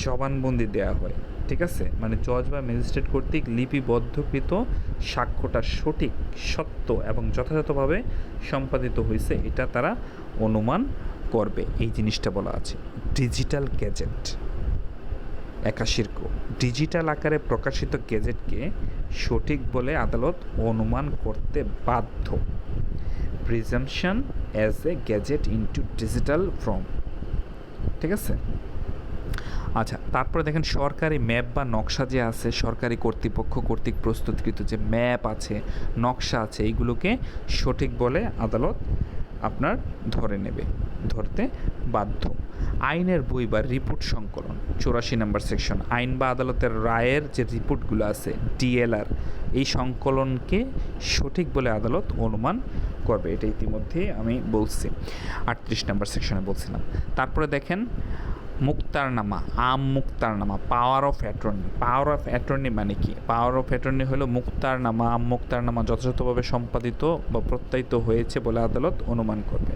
জবানবন্দি দেওয়া হয়, ঠিক আছে, মানে জজ বা ম্যাজিস্ট্রেট কর্তৃক লিপিবদ্ধকৃত সাক্ষ্যটা সঠিক, সত্য এবং যথাযথভাবে সম্পাদিত হয়েছে এটা তারা অনুমান করবে, এই জিনিসটা বলা আছে। ডিজিটাল গ্যাজেট 81 ডিজিটাল আকারে প্রকাশিত গ্যাজেটকে সঠিক বলে আদালত অনুমান করতে বাধ্য। Presumption as a gadget into digital form, ঠিক আছে। আচ্ছা, তারপরে দেখেন সরকারি ম্যাপ বা নকশা যে আছে, সরকারি কর্তৃপক্ষ কর্তৃক প্রস্তুতকৃত যে ম্যাপ আছে, নকশা আছে, এইগুলোকে সঠিক বলে আদালত আপনার ধরতে বাধ্য। আইনের বই বা রিপোর্ট সংকলন 84 নম্বর সেকশন, আইন বা আদালতের রায়ের যে রিপোর্টগুলো আছে ডিএলআর, এই সংকলনকে সঠিক বলে আদালত অনুমান করবে। এটা ইতিমধ্যে আমি বলছি 38 নম্বর সেকশনে বলছিলাম। তারপরে দেখেন মুক্তারনামা, মুক্তারনামা, power of attorney. Power of attorney মানে কি? পাওয়ার অফ অ্যাটর্নি হলো মুক্তারনামা, মুক্তারনামা যথাযথভাবে সম্পাদিত বা প্রত্যায়িত হয়েছে বলে আদালত অনুমান করবে।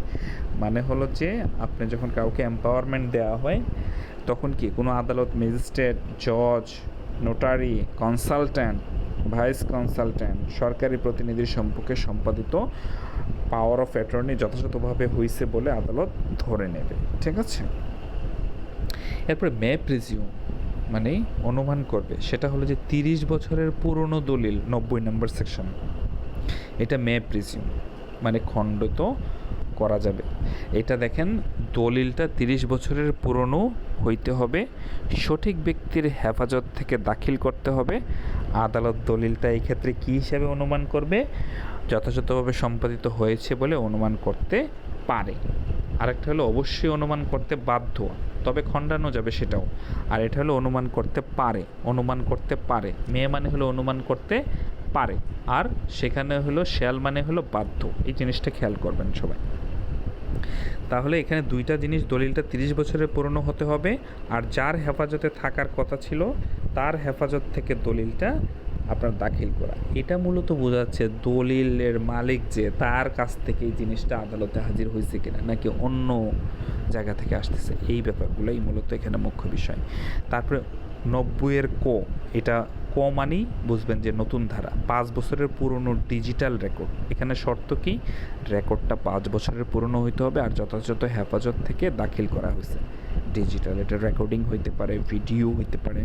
মানে হলো যে আপনি যখন কাউকে এম্পাওয়ারমেন্ট দেওয়া হয় তখন কি কোনো আদালত, ম্যাজিস্ট্রেট, জজ, নোটারি, কনসালট্যান্ট, ভাইস কনসালট্যান্ট, সরকারি প্রতিনিধির সম্পর্কে সম্পাদিত পাওয়ার অফ অ্যাটর্নি যথাযথভাবে হয়েছে বলে আদালত ধরে নেবে, ঠিক আছে। এরপরে মে প্রিজিউম মানে অনুমান করবে, সেটা হলো যে 30 বছরের পুরনো দলিল 90 নম্বর সেকশন, এটা মে প্রিজিউম মানে খণ্ডিত করা যাবে। এটা দেখেন দলিলটা 30 বছরের পুরনো হইতে হবে, সঠিক ব্যক্তির হেফাজত থেকে দাখিল করতে হবে। আদালত দলিলটা এই ক্ষেত্রে কী হিসাবে অনুমান করবে? যথাযথভাবে সম্পাদিত হয়েছে বলে অনুমান করতে পারে। আরেকটা হলো অবশ্যই অনুমান করতে বাধ্য, তবে খণ্ডানো যাবে সেটাও। আর এটা হলো অনুমান করতে পারে, অনুমান করতে পারে। মেয়ে মানে হলো অনুমান করতে পারে, আর সেখানে হলো শ্যাল মানে হলো বাধ্য। এই জিনিসটা খেয়াল করবেন সবাই। তাহলে এখানে দুইটা জিনিস, দলিলটা 30 বছরের পুরনো হতে হবে, আর যার হেফাজতে থাকার কথা ছিল তার হেফাজত থেকে দলিলটা আপনার দাখিল করা। এটা মূলত বোঝাচ্ছে দলিলের মালিক যে তার কাছ থেকে এই জিনিসটা আদালতে হাজির হয়েছে কিনা, নাকি অন্য জায়গা থেকে আসতেছে, এই ব্যাপারগুলোই মূলত এখানে মুখ্য বিষয়। তারপরে 90-এর এটা মানেই বুঝবেন যে নতুন ধারা, 5 বছরের পুরনো ডিজিটাল রেকর্ড। এখানে শর্ত কি? রেকর্ডটা 5 বছরের পুরনো হইতে হবে আর যথাযথ হেফাজত থেকে দাখিল করা হয়েছে। ডিজিটাল, এটা রেকর্ডিং হইতে পারে, ভিডিও হইতে পারে,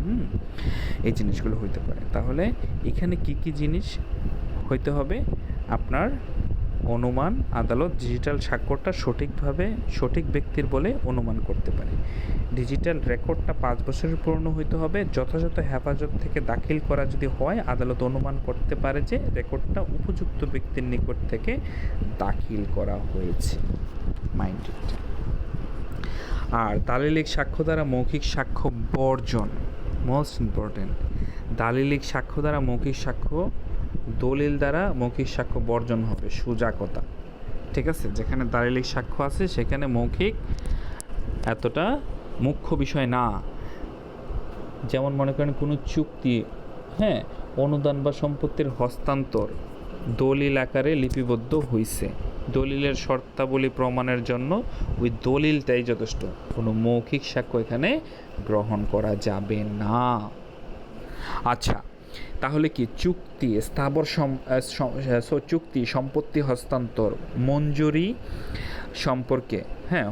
এই জিনিসগুলো হইতে পারে। তাহলে এখানে কি কি জিনিস হইতে হবে? আপনার অনুমান, আদালত ডিজিটাল স্বাক্ষরটা সঠিকভাবে সঠিক ব্যক্তির বলে অনুমান করতে পারে। ডিজিটাল রেকর্ডটা 5 বছরের পুরনো হইতে হবে, যথাযথ হেফাজত থেকে দাখিল করা যদি হয় আদালত অনুমান করতে পারে যে রেকর্ডটা উপযুক্ত ব্যক্তির নিকট থেকে দাখিল করা হয়েছে। মাইন্ডেড। আর দালিলিক সাক্ষ্য দ্বারা মৌখিক সাক্ষ্য বর্জন, মোস্ট ইম্পর্টেন্ট। দালিলিক সাক্ষ্য দ্বারা মৌখিক সাক্ষ্য, দলিল দ্বারা মৌখিক সাক্ষ্য বর্জন হবে, সোজা কথা, ঠিক আছে। যেখানে দালিলিক সাক্ষ্য আছে সেখানে মৌখিক এতটা মুখ্য বিষয় না। যেমন মনে করেন কোনো চুক্তি, অনুদান বা সম্পত্তির হস্তান্তর দলিল আকারে লিপিবদ্ধ হয়েছে, দলিলের শর্তাবলী প্রমাণের জন্য ওই দলিলটাই যথেষ্ট, কোনো মৌখিক সাক্ষ্য এখানে গ্রহণ করা যাবে না। আচ্ছা, তাহলে কি চুক্তি, স্থাবর চুক্তি, সম্পত্তি হস্তান্তর, মঞ্জুরি সম্পর্কে,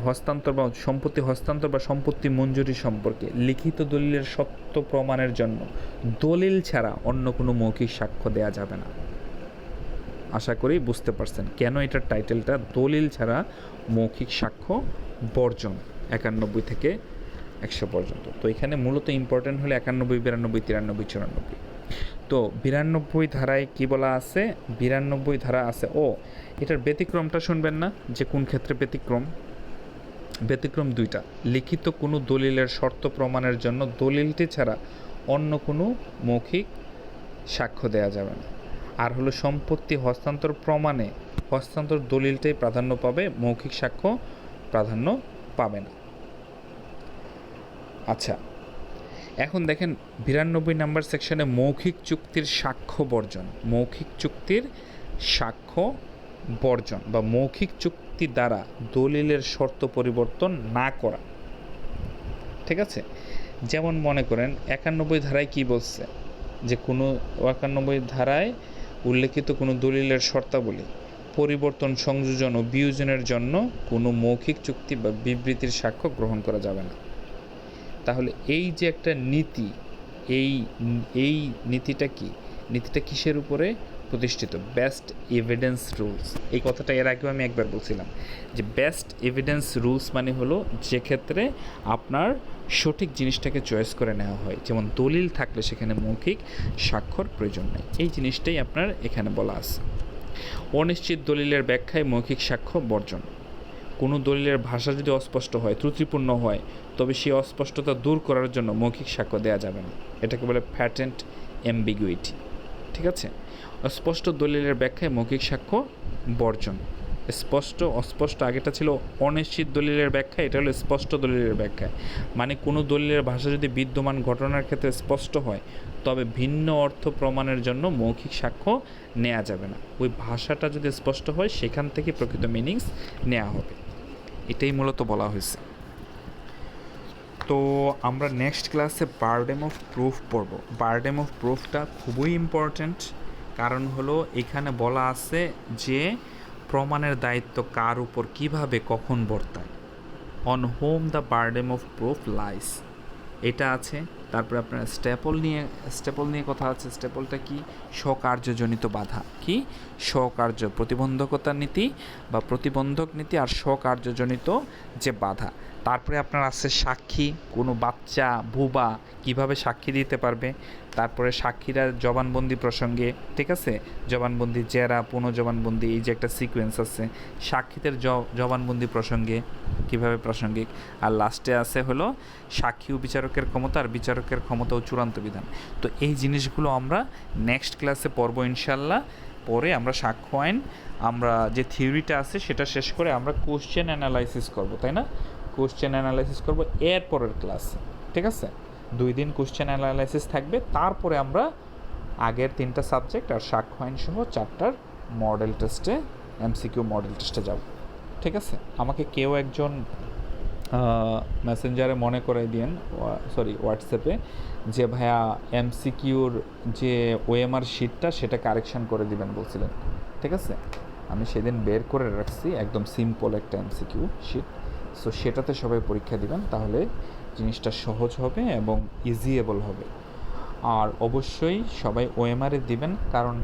হস্তান্তর বা সম্পত্তি হস্তান্তর বা সম্পত্তি মঞ্জুরি সম্পর্কে লিখিত দলিলের সত্য প্রমাণের জন্য দলিল ছাড়া অন্য কোনো মৌখিক সাক্ষ্য দেয়া যাবে না। আশা করি বুঝতে পারছেন কেন এটার টাইটেলটা দলিল ছাড়া মৌখিক সাক্ষ্য বর্জন। 91 থেকে 100 পর্যন্ত। তো এখানে মূলত ইম্পর্ট্যান্ট হলো 91, 92, 93, 94। তো 92 ধারায় কি বলা আছে? 92 ধারা আছে, এটার ব্যতিক্রমটা শুনবেন না, যে কোন ক্ষেত্রে ব্যতিক্রম? ব্যতিক্রম দুইটা। লিখিত কোনো দলিলের শর্ত প্রমাণের জন্য দলিলটি ছাড়া অন্য কোনো মৌখিক সাক্ষ্য দেওয়া যাবে না। আর হলো সম্পত্তি হস্তান্তর প্রমাণে হস্তান্তর দলিলটাই প্রাধান্য পাবে, মৌখিক সাক্ষ্য প্রাধান্য পাবে না। আচ্ছা, এখন দেখেন 92 নাম্বার সেকশনে মৌখিক চুক্তির সাক্ষ্য বর্জন, মৌখিক চুক্তির সাক্ষ্য বর্জন বা মৌখিক চুক্তি দ্বারা দলিলের শর্ত পরিবর্তন না করা। ঠিক আছে, যেমন মনে করেন 91 ধারায় কি বলছে, যে কোনো 91 ধারায় উল্লেখিত কোনো দলিলের শর্তাবলী পরিবর্তন, সংযোজন ও বিয়োজনের জন্য কোনো মৌখিক চুক্তি বা বিবৃতির সাক্ষ্য গ্রহণ করা যাবে না। তাহলে এই যে একটা নীতি, এই নীতিটা কি? নীতিটা কিসের উপরে প্রতিষ্ঠিত? Best evidence rules. এই কথাটা এর আগেও আমি একবার বলছিলাম যে বেস্ট এভিডেন্স রুলস মানে হলো যে ক্ষেত্রে আপনার সঠিক জিনিসটাকে চয়েস করে নেওয়া হয়, যেমন দলিল থাকলে সেখানে মৌখিক স্বাক্ষর প্রয়োজন নেই। এই জিনিসটাই আপনার এখানে বলা আছে। অনিশ্চিত দলিলের ব্যাখ্যায় মৌখিক সাক্ষ্য বর্জন। কোনো দলিলের ভাষা যদি অস্পষ্ট হয়, ত্রুটিপূর্ণ হয়, তবে সেই অস্পষ্টতা দূর করার জন্য মৌখিক সাক্ষ্য দেওয়া যাবে না। এটাকে বলে প্যাটেন্ট অ্যাম্বিগুইটি। ঠিক আছে, অস্পষ্ট দলিলের ব্যাখ্যায় মৌখিক সাক্ষ্য বর্জন। স্পষ্ট অস্পষ্ট, আগেটা ছিল অনিশ্চিত দলিলের ব্যাখ্যা, এটা হলো স্পষ্ট দলিলের ব্যাখ্যা। মানে কোনো দলিলের ভাষা যদি বিদ্যমান ঘটনার ক্ষেত্রে স্পষ্ট হয়, তবে ভিন্ন অর্থ প্রমাণের জন্য মৌখিক সাক্ষ্য নেওয়া যাবে না। ওই ভাষাটা যদি স্পষ্ট হয়, সেখান থেকে প্রকৃত মিনিংস নেওয়া হবে। এটাই মূলত বলা হয়েছে। তো আমরা নেক্সট ক্লাসে বার্ডেন অফ প্রুফ পড়ব। বার্ডেন অফ প্রুফটা খুবই ইম্পর্ট্যান্ট, কারণ হলো এখানে বলা আছে যে প্রমাণের দায়িত্ব কার উপর, কিভাবে, কখন বর্তায়। On whom the burden of proof lies, এটা আছে। তারপরে আপনার স্টেপল নিয়ে কথা আছে। স্টেপলটা কি? স্বকার্যজনিত বাধা। কি? স্বকার্য, প্রতিবন্ধকতার নীতি বা প্রতিবন্ধক নীতি আর স্বকার্যজনিত যে বাধা। তারপরে আপনার আছে সাক্ষী, কোনো বাচ্চা বুবা কিভাবে সাক্ষী দিতে পারবে। তারপরে সাক্ষীরা জবানবন্দি প্রসঙ্গে, ঠিক আছে, জবানবন্দি, জেরা, পুনঃজবানবন্দি, এই যে একটা সিকোয়েন্স আছে। সাক্ষীদের জবানবন্দি প্রসঙ্গে কিভাবে প্রাসঙ্গিক। আর লাস্টে আছে হলো সাক্ষী ও বিচারকের ক্ষমতা, আর বিচারকের ক্ষমতা ও চূড়ান্ত বিধান। তো এই জিনিসগুলো আমরা নেক্সট ক্লাসে পড়বো ইনশাল্লাহ। পরে আমরা সাক্ষ্য আইন, আমরা যে থিওরিটা আছে সেটা শেষ করে আমরা কোশ্চেন অ্যানালাইসিস করব, তাই না? কোশ্চেন অ্যানালাইসিস করব এর পরের ক্লাসে। ঠিক আছে, 2 দিন কোশ্চেন অ্যানালাইসিস থাকবে। তারপরে আমরা আগের 3টা সাবজেক্ট আর সাক্ষ্য আইন সহ 4টার মডেল টেস্টে, এমসিকিউ মডেল টেস্টে যাব। ঠিক আছে, আমাকে কেউ একজন মেসেঞ্জারে মনে করে দিন, হোয়াটসঅ্যাপে, যে ভাইয়া এমসিকিউর যে ওএমআর শিটটা সেটা কারেকশন করে দিবেন বলছিলেন। ঠিক আছে, আমি সেদিন বের করে রাখছি একদম সিম্পল একটা এমসিকিউ শিট। সো সেটাতে সবাই পরীক্ষা দিবেন, তাহলে জিনিসটা সহজ হবে এবং ইজিয়েবল হবে। আর অবশ্যই সবাই ওএমআরে দিবেন, কারণ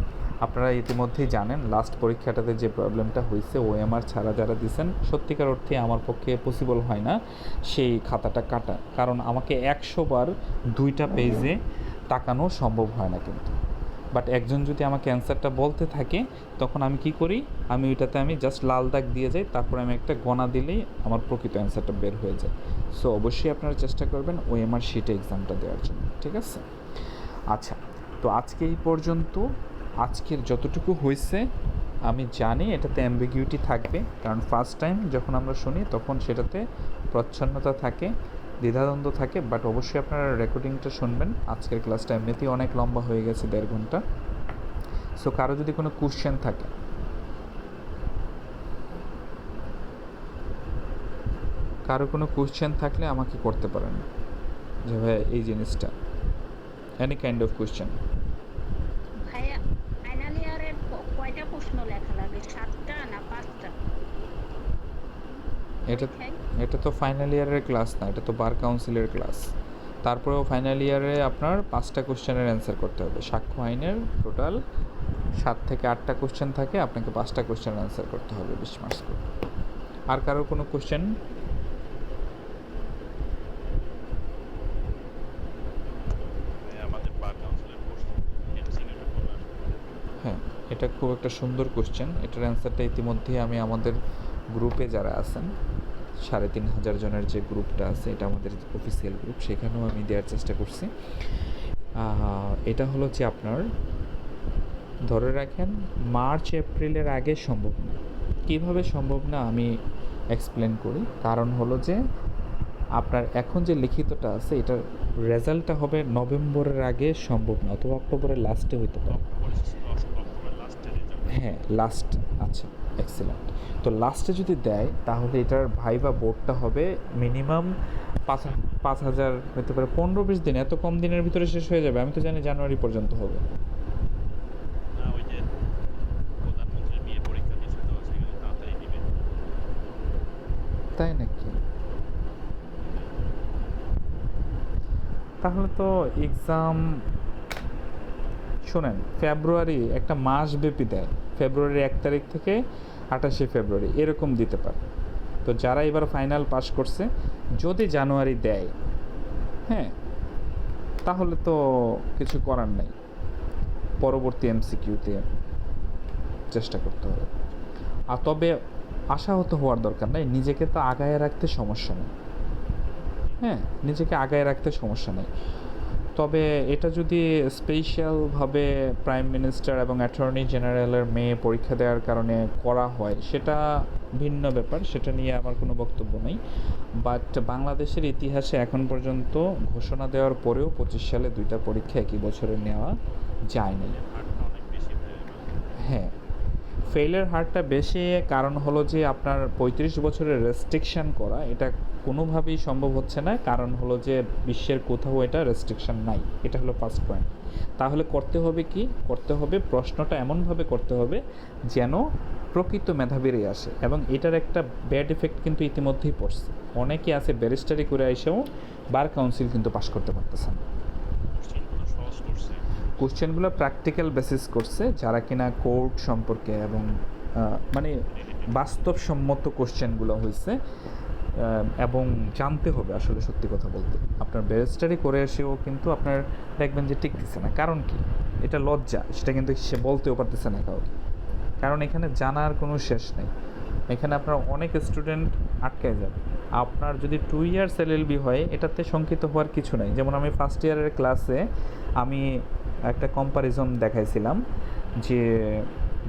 আপনারা ইতিমধ্যেই জানেন লাস্ট পরীক্ষাটাতে যে প্রবলেমটা হয়েছে, ওএমআর ছাড়া যারা দিয়েছেন, সত্যিকার অর্থে আমার পক্ষে পসিবল হয় না সেই খাতাটা কাটা, কারণ আমাকে 100 বার 2টা পেজে তাকানো সম্ভব হয় না। কিন্তু বাট একজন যদি আমাকে অ্যান্সারটা বলতে থাকে, তখন আমি কি করি, ওইটাতে জাস্ট লাল দাগ দিয়ে যাই, তারপর আমি একটা গোনা দিলেই আমার প্রকৃত অ্যান্সারটা বের হয়ে যায়। সো অবশ্যই আপনারা চেষ্টা করবেন ওএমআর শিটে এক্সামটা দেওয়ার জন্য। ঠিক আছে, আচ্ছা, তো আজকে এই পর্যন্ত। আজকের যতটুকু হয়েছে আমি জানি এটাতে অ্যাম্বিগুইটি থাকবে, কারণ ফার্স্ট টাইম যখন আমরা শুনি তখন সেটাতে প্রচ্ছন্নতা থাকে, দ্বিধাদ্বন্দ্ব থাকে। বাট অবশ্যই আপনারা রেকর্ডিংটা শুনবেন। আজকের ক্লাসটা এমনিতেই অনেক লম্বা হয়ে গেছে, 1.5 ঘন্টা। সো কারো যদি কোনো কোশ্চেন থাকে, থাকলে আমাকে করতে পারেন, যে ভাই এই জিনিসটা, এনি কাইন্ড অফ কোশ্চেন। ভাইয়া ফাইনাল ইয়ারের কয়টা প্রশ্ন লেখা লাগে, 7টা না 5টা? এটা তো ফাইনাল ইয়ারের ক্লাস না, এটা তো বার কাউন্সিলের ক্লাস। তারপরেও ফাইনাল ইয়ারে আপনার 5টা কোশ্চেনের অ্যান্সার করতে হবে। সাক্ষ্য আইনের টোটাল 7 থেকে 8টা কোশ্চেন থাকে, আপনাকে 5টা কোশ্চেনের অ্যান্সার করতে হবে 20 মার্কস করে। আর কারো কোনো কোশ্চেন? এটা খুব একটা সুন্দর কোশ্চেন। এটার অ্যান্সারটা ইতিমধ্যেই আমি আমাদের গ্রুপে যারা আছেন 3,500 জনের যে গ্রুপটা আছে, এটা আমাদের অফিসিয়াল গ্রুপ, সেখানেও আমি দেওয়ার চেষ্টা করছি। এটা হলো যে আপনার ধরে রাখেন মার্চ এপ্রিলের আগে সম্ভব না। কীভাবে সম্ভব না আমি এক্সপ্লেন করি। কারণ হলো যে আপনার এখন যে লিখিতটা আছে এটার রেজাল্টটা হবে নভেম্বরের আগে সম্ভব না, অথবা অক্টোবরের লাস্টে হইতে পারে। হ্যাঁ, লাস্ট। আচ্ছা, এক্সিলেন্ট। তো লাস্টে যদি দেয় তাহলে এটার ভাইবা বোর্ডটা হবে মিনিমাম 5,000 হতে পারে, 15-20 দিন, এত কম দিনের ভিতরে শেষ হয়ে যাবে। আমি তো জানি জানুয়ারি পর্যন্ত হবে। তাই নাকি? তাহলে তো এক্সাম, শোনেন, ফেব্রুয়ারি একটা মাস ব্যাপী দেয়, ফেব্রুয়ারির 1 তারিখ থেকে 28শে ফেব্রুয়ারি এরকম দিতে পারে। তো যারা এবার ফাইনাল পাস করছে যদি জানুয়ারি দেয়, হ্যাঁ, তাহলে তো কিছু করার নেই, পরবর্তী এমসিকিউতে চেষ্টা করতে হবে। আর তবে আশাহত হওয়ার দরকার নেই, নিজেকে তো আগায় রাখতে সমস্যা নেই। হ্যাঁ, নিজেকে আগায় রাখতে সমস্যা নেই। তবে এটা যদি স্পেশালভাবে প্রাইম মিনিস্টার এবং অ্যাটর্নি জেনারেলের মেয়ে পরীক্ষা দেওয়ার কারণে করা হয়, সেটা ভিন্ন ব্যাপার, সেটা নিয়ে আমার কোনো বক্তব্য নেই। বাট বাংলাদেশের ইতিহাসে এখন পর্যন্ত ঘোষণা দেওয়ার পরেও 25 সালে 2টা পরীক্ষা একই বছরে নেওয়া যায়নি। হ্যাঁ, ফেলের হারটা বেশি, কারণ হলো যে আপনার 35 বছরের রেস্ট্রিকশান করা এটা কোনোভাবেই সম্ভব হচ্ছে না। কারণ হলো যে বিশ্বের কোথাও এটা রেস্ট্রিকশান নাই, এটা হলো ফার্স্ট পয়েন্ট। তাহলে করতে হবে কি? করতে হবে প্রশ্নটা এমনভাবে করতে হবে যেন প্রকৃত মেধাবীরাই আসে। এবং এটার একটা ব্যাড এফেক্ট কিন্তু ইতিমধ্যেই পড়ছে। অনেকে আছে ব্যারিস্টারি করে এসেও বার কাউন্সিল কিন্তু পাশ করতে পারতেছে না। কোশ্চেনগুলো প্র্যাকটিক্যাল বেসিস করছে, যারা কিনা কোর্ট সম্পর্কে এবং মানে বাস্তবসম্মত কোশ্চেনগুলো হয়েছে। এবং জানতে হবে আসলে, সত্যি কথা বলতে আপনার ব্যারিস্টারি করে এসেও কিন্তু আপনার দেখবেন যে টিকতেছে না। কারণ কি? এটা লজ্জা, সেটা কিন্তু সে বলতেও পারতেছে না কাউকে। কারণ এখানে জানার কোনো শেষ নেই। এখানে আপনার অনেক স্টুডেন্ট আটকায় যাবে। আপনার যদি 2 ইয়ার্স এলএলবি হয়, এটাতে শঙ্কিত হওয়ার কিছু নাই। যেমন আমি ফার্স্ট ইয়ারের ক্লাসে আমি একটা কম্পারিজন দেখাইছিলাম যে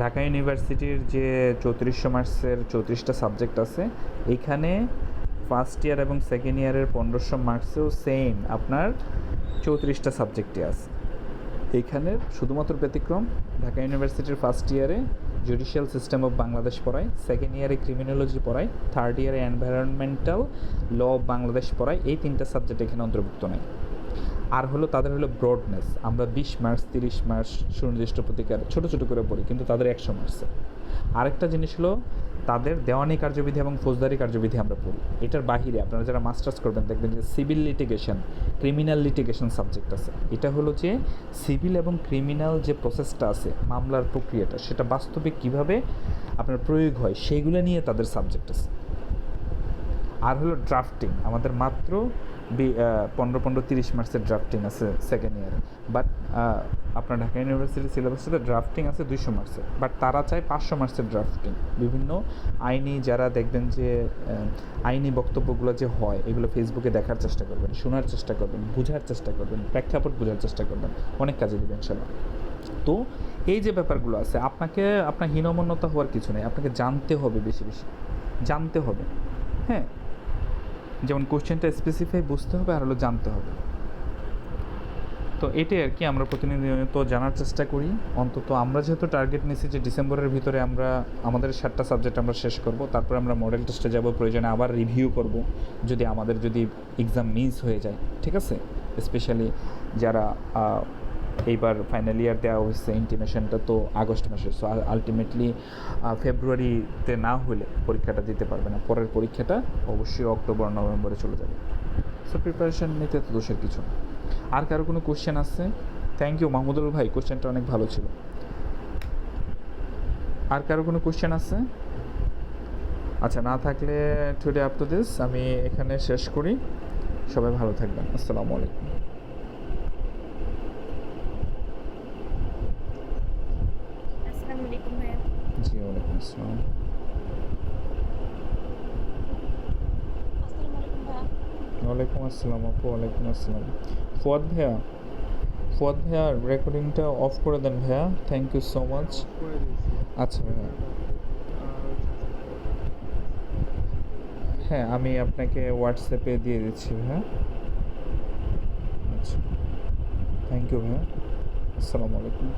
ঢাকা ইউনিভার্সিটির যে 3400 মার্কসের 34টা সাবজেক্ট আছে, এইখানে ফার্স্ট ইয়ার এবং সেকেন্ড ইয়ারের 1500 মার্কসেও সেম আপনার 34টা সাবজেক্টই আছে। এইখানে শুধুমাত্র ব্যতিক্রম, ঢাকা ইউনিভার্সিটির ফার্স্ট ইয়ারে জুডিশিয়াল সিস্টেম অফ বাংলাদেশ পড়ায়, সেকেন্ড ইয়ারে ক্রিমিনোলজি পড়ায়, থার্ড ইয়ারে এনভায়রনমেন্টাল ল অফ বাংলাদেশ পড়ায়। এই 3টা সাবজেক্ট এখানে অন্তর্ভুক্ত নেই। আর হলো তাদের হলো ব্রডনেস, আমরা 20 মার্কস 30 মার্কস সুনির্দিষ্ট প্রতিকার ছোটো ছোটো করে পড়ি, কিন্তু তাদের 100 মার্কসে। আরেকটা জিনিস হলো তাদের দেওয়ানি কার্যবিধি এবং ফৌজদারি কার্যবিধি আমরা পড়ি। এটার বাহিরে আপনারা যারা মাস্টার্স করবেন দেখবেন যে civil litigation, criminal litigation subject আছে। এটা হলো যে সিভিল এবং ক্রিমিনাল যে প্রসেসটা আছে, মামলার প্রক্রিয়াটা, সেটা বাস্তবে কীভাবে আপনার প্রয়োগ হয় সেইগুলো নিয়ে তাদের সাবজেক্ট আছে। আর হলো ড্রাফটিং, আমাদের মাত্র 15-30 মার্কসের ড্রাফটিং আছে সেকেন্ড ইয়ারে। বাট আপনার ঢাকা ইউনিভার্সিটির সিলেবাসটাতে ড্রাফটিং আছে 200 মার্কসের, বাট তারা চায় 500 মার্কসের ড্রাফটিং। বিভিন্ন আইনি যারা দেখবেন যে আইনি বক্তব্যগুলো যে হয়, এগুলো ফেসবুকে দেখার চেষ্টা করবেন, শোনার চেষ্টা করবেন, বোঝার চেষ্টা করবেন, প্রেক্ষাপট বোঝার চেষ্টা করবেন, অনেক কাজে দেবেন ইনশাআল্লাহ। তো এই যে ব্যাপারগুলো আছে, আপনার হীনমন্যতা হওয়ার কিছু নেই, আপনাকে জানতে হবে, বেশি বেশি জানতে হবে। হ্যাঁ, যেমন কোশ্চেনটা স্পেসিফাই বুঝতে হবে আর হলো জানতে হবে। তো এটাই আর কি আমরা প্রতিনিয়ত জানার চেষ্টা করি। অন্তত আমরা যেহেতু টার্গেট নিয়েছি যে ডিসেম্বরের ভিতরে আমরা আমাদের 7টা সাবজেক্ট আমরা শেষ করব, তারপর আমরা মডেল টেস্টে যাব, প্রয়োজনে আবার রিভিউ করব যদি এক্সাম মিস হয়ে যায়। ঠিক আছে, স্পেশালি যারা এইবার ফাইনাল ইয়ার দেওয়া হয়েছে, ইন্টিমেশনটা তো আগস্ট মাসে, সো আলটিমেটলি ফেব্রুয়ারিতে না হলে পরীক্ষাটা দিতে পারবে না। পরের পরীক্ষাটা অবশ্যই অক্টোবর নভেম্বরে চলে যাবে। সো প্রিপারেশান নিতে তো দোষের কিছু না। আর কারো কোনো কোশ্চেন আছে? থ্যাংক ইউ মাহমুদুল ভাই, কোশ্চেনটা অনেক ভালো ছিল। আর কারো কোনো কোশ্চেন আছে? আচ্ছা, না থাকলে টুডে আপ টু দিস আমি এখানে শেষ করি। সবাই ভালো থাকবেন। আসসালামু আলাইকুম। আসসালামু আলাইকুম ভাইয়া। জি ওয়ালাইকুম আসসালাম। আসসালামু আলাইকুম ভাইয়া। ওয়ালাইকুম আসসালাম আপু, ওয়ালাইকুম আসসালাম। ফুয়াদ ভাইয়া, ফুয়াদ ভাইয়া রেকর্ডিংটা অফ করে দেন ভাইয়া, থ্যাংক ইউ সো মাচ। করে দিয়েছি। আচ্ছা ভাইয়া, হ্যাঁ আমি আপনাকে হোয়াটসঅ্যাপে দিয়ে দিচ্ছি ভাইয়া। আচ্ছা, থ্যাংক ইউ ভাইয়া, আসসালামু আলাইকুম।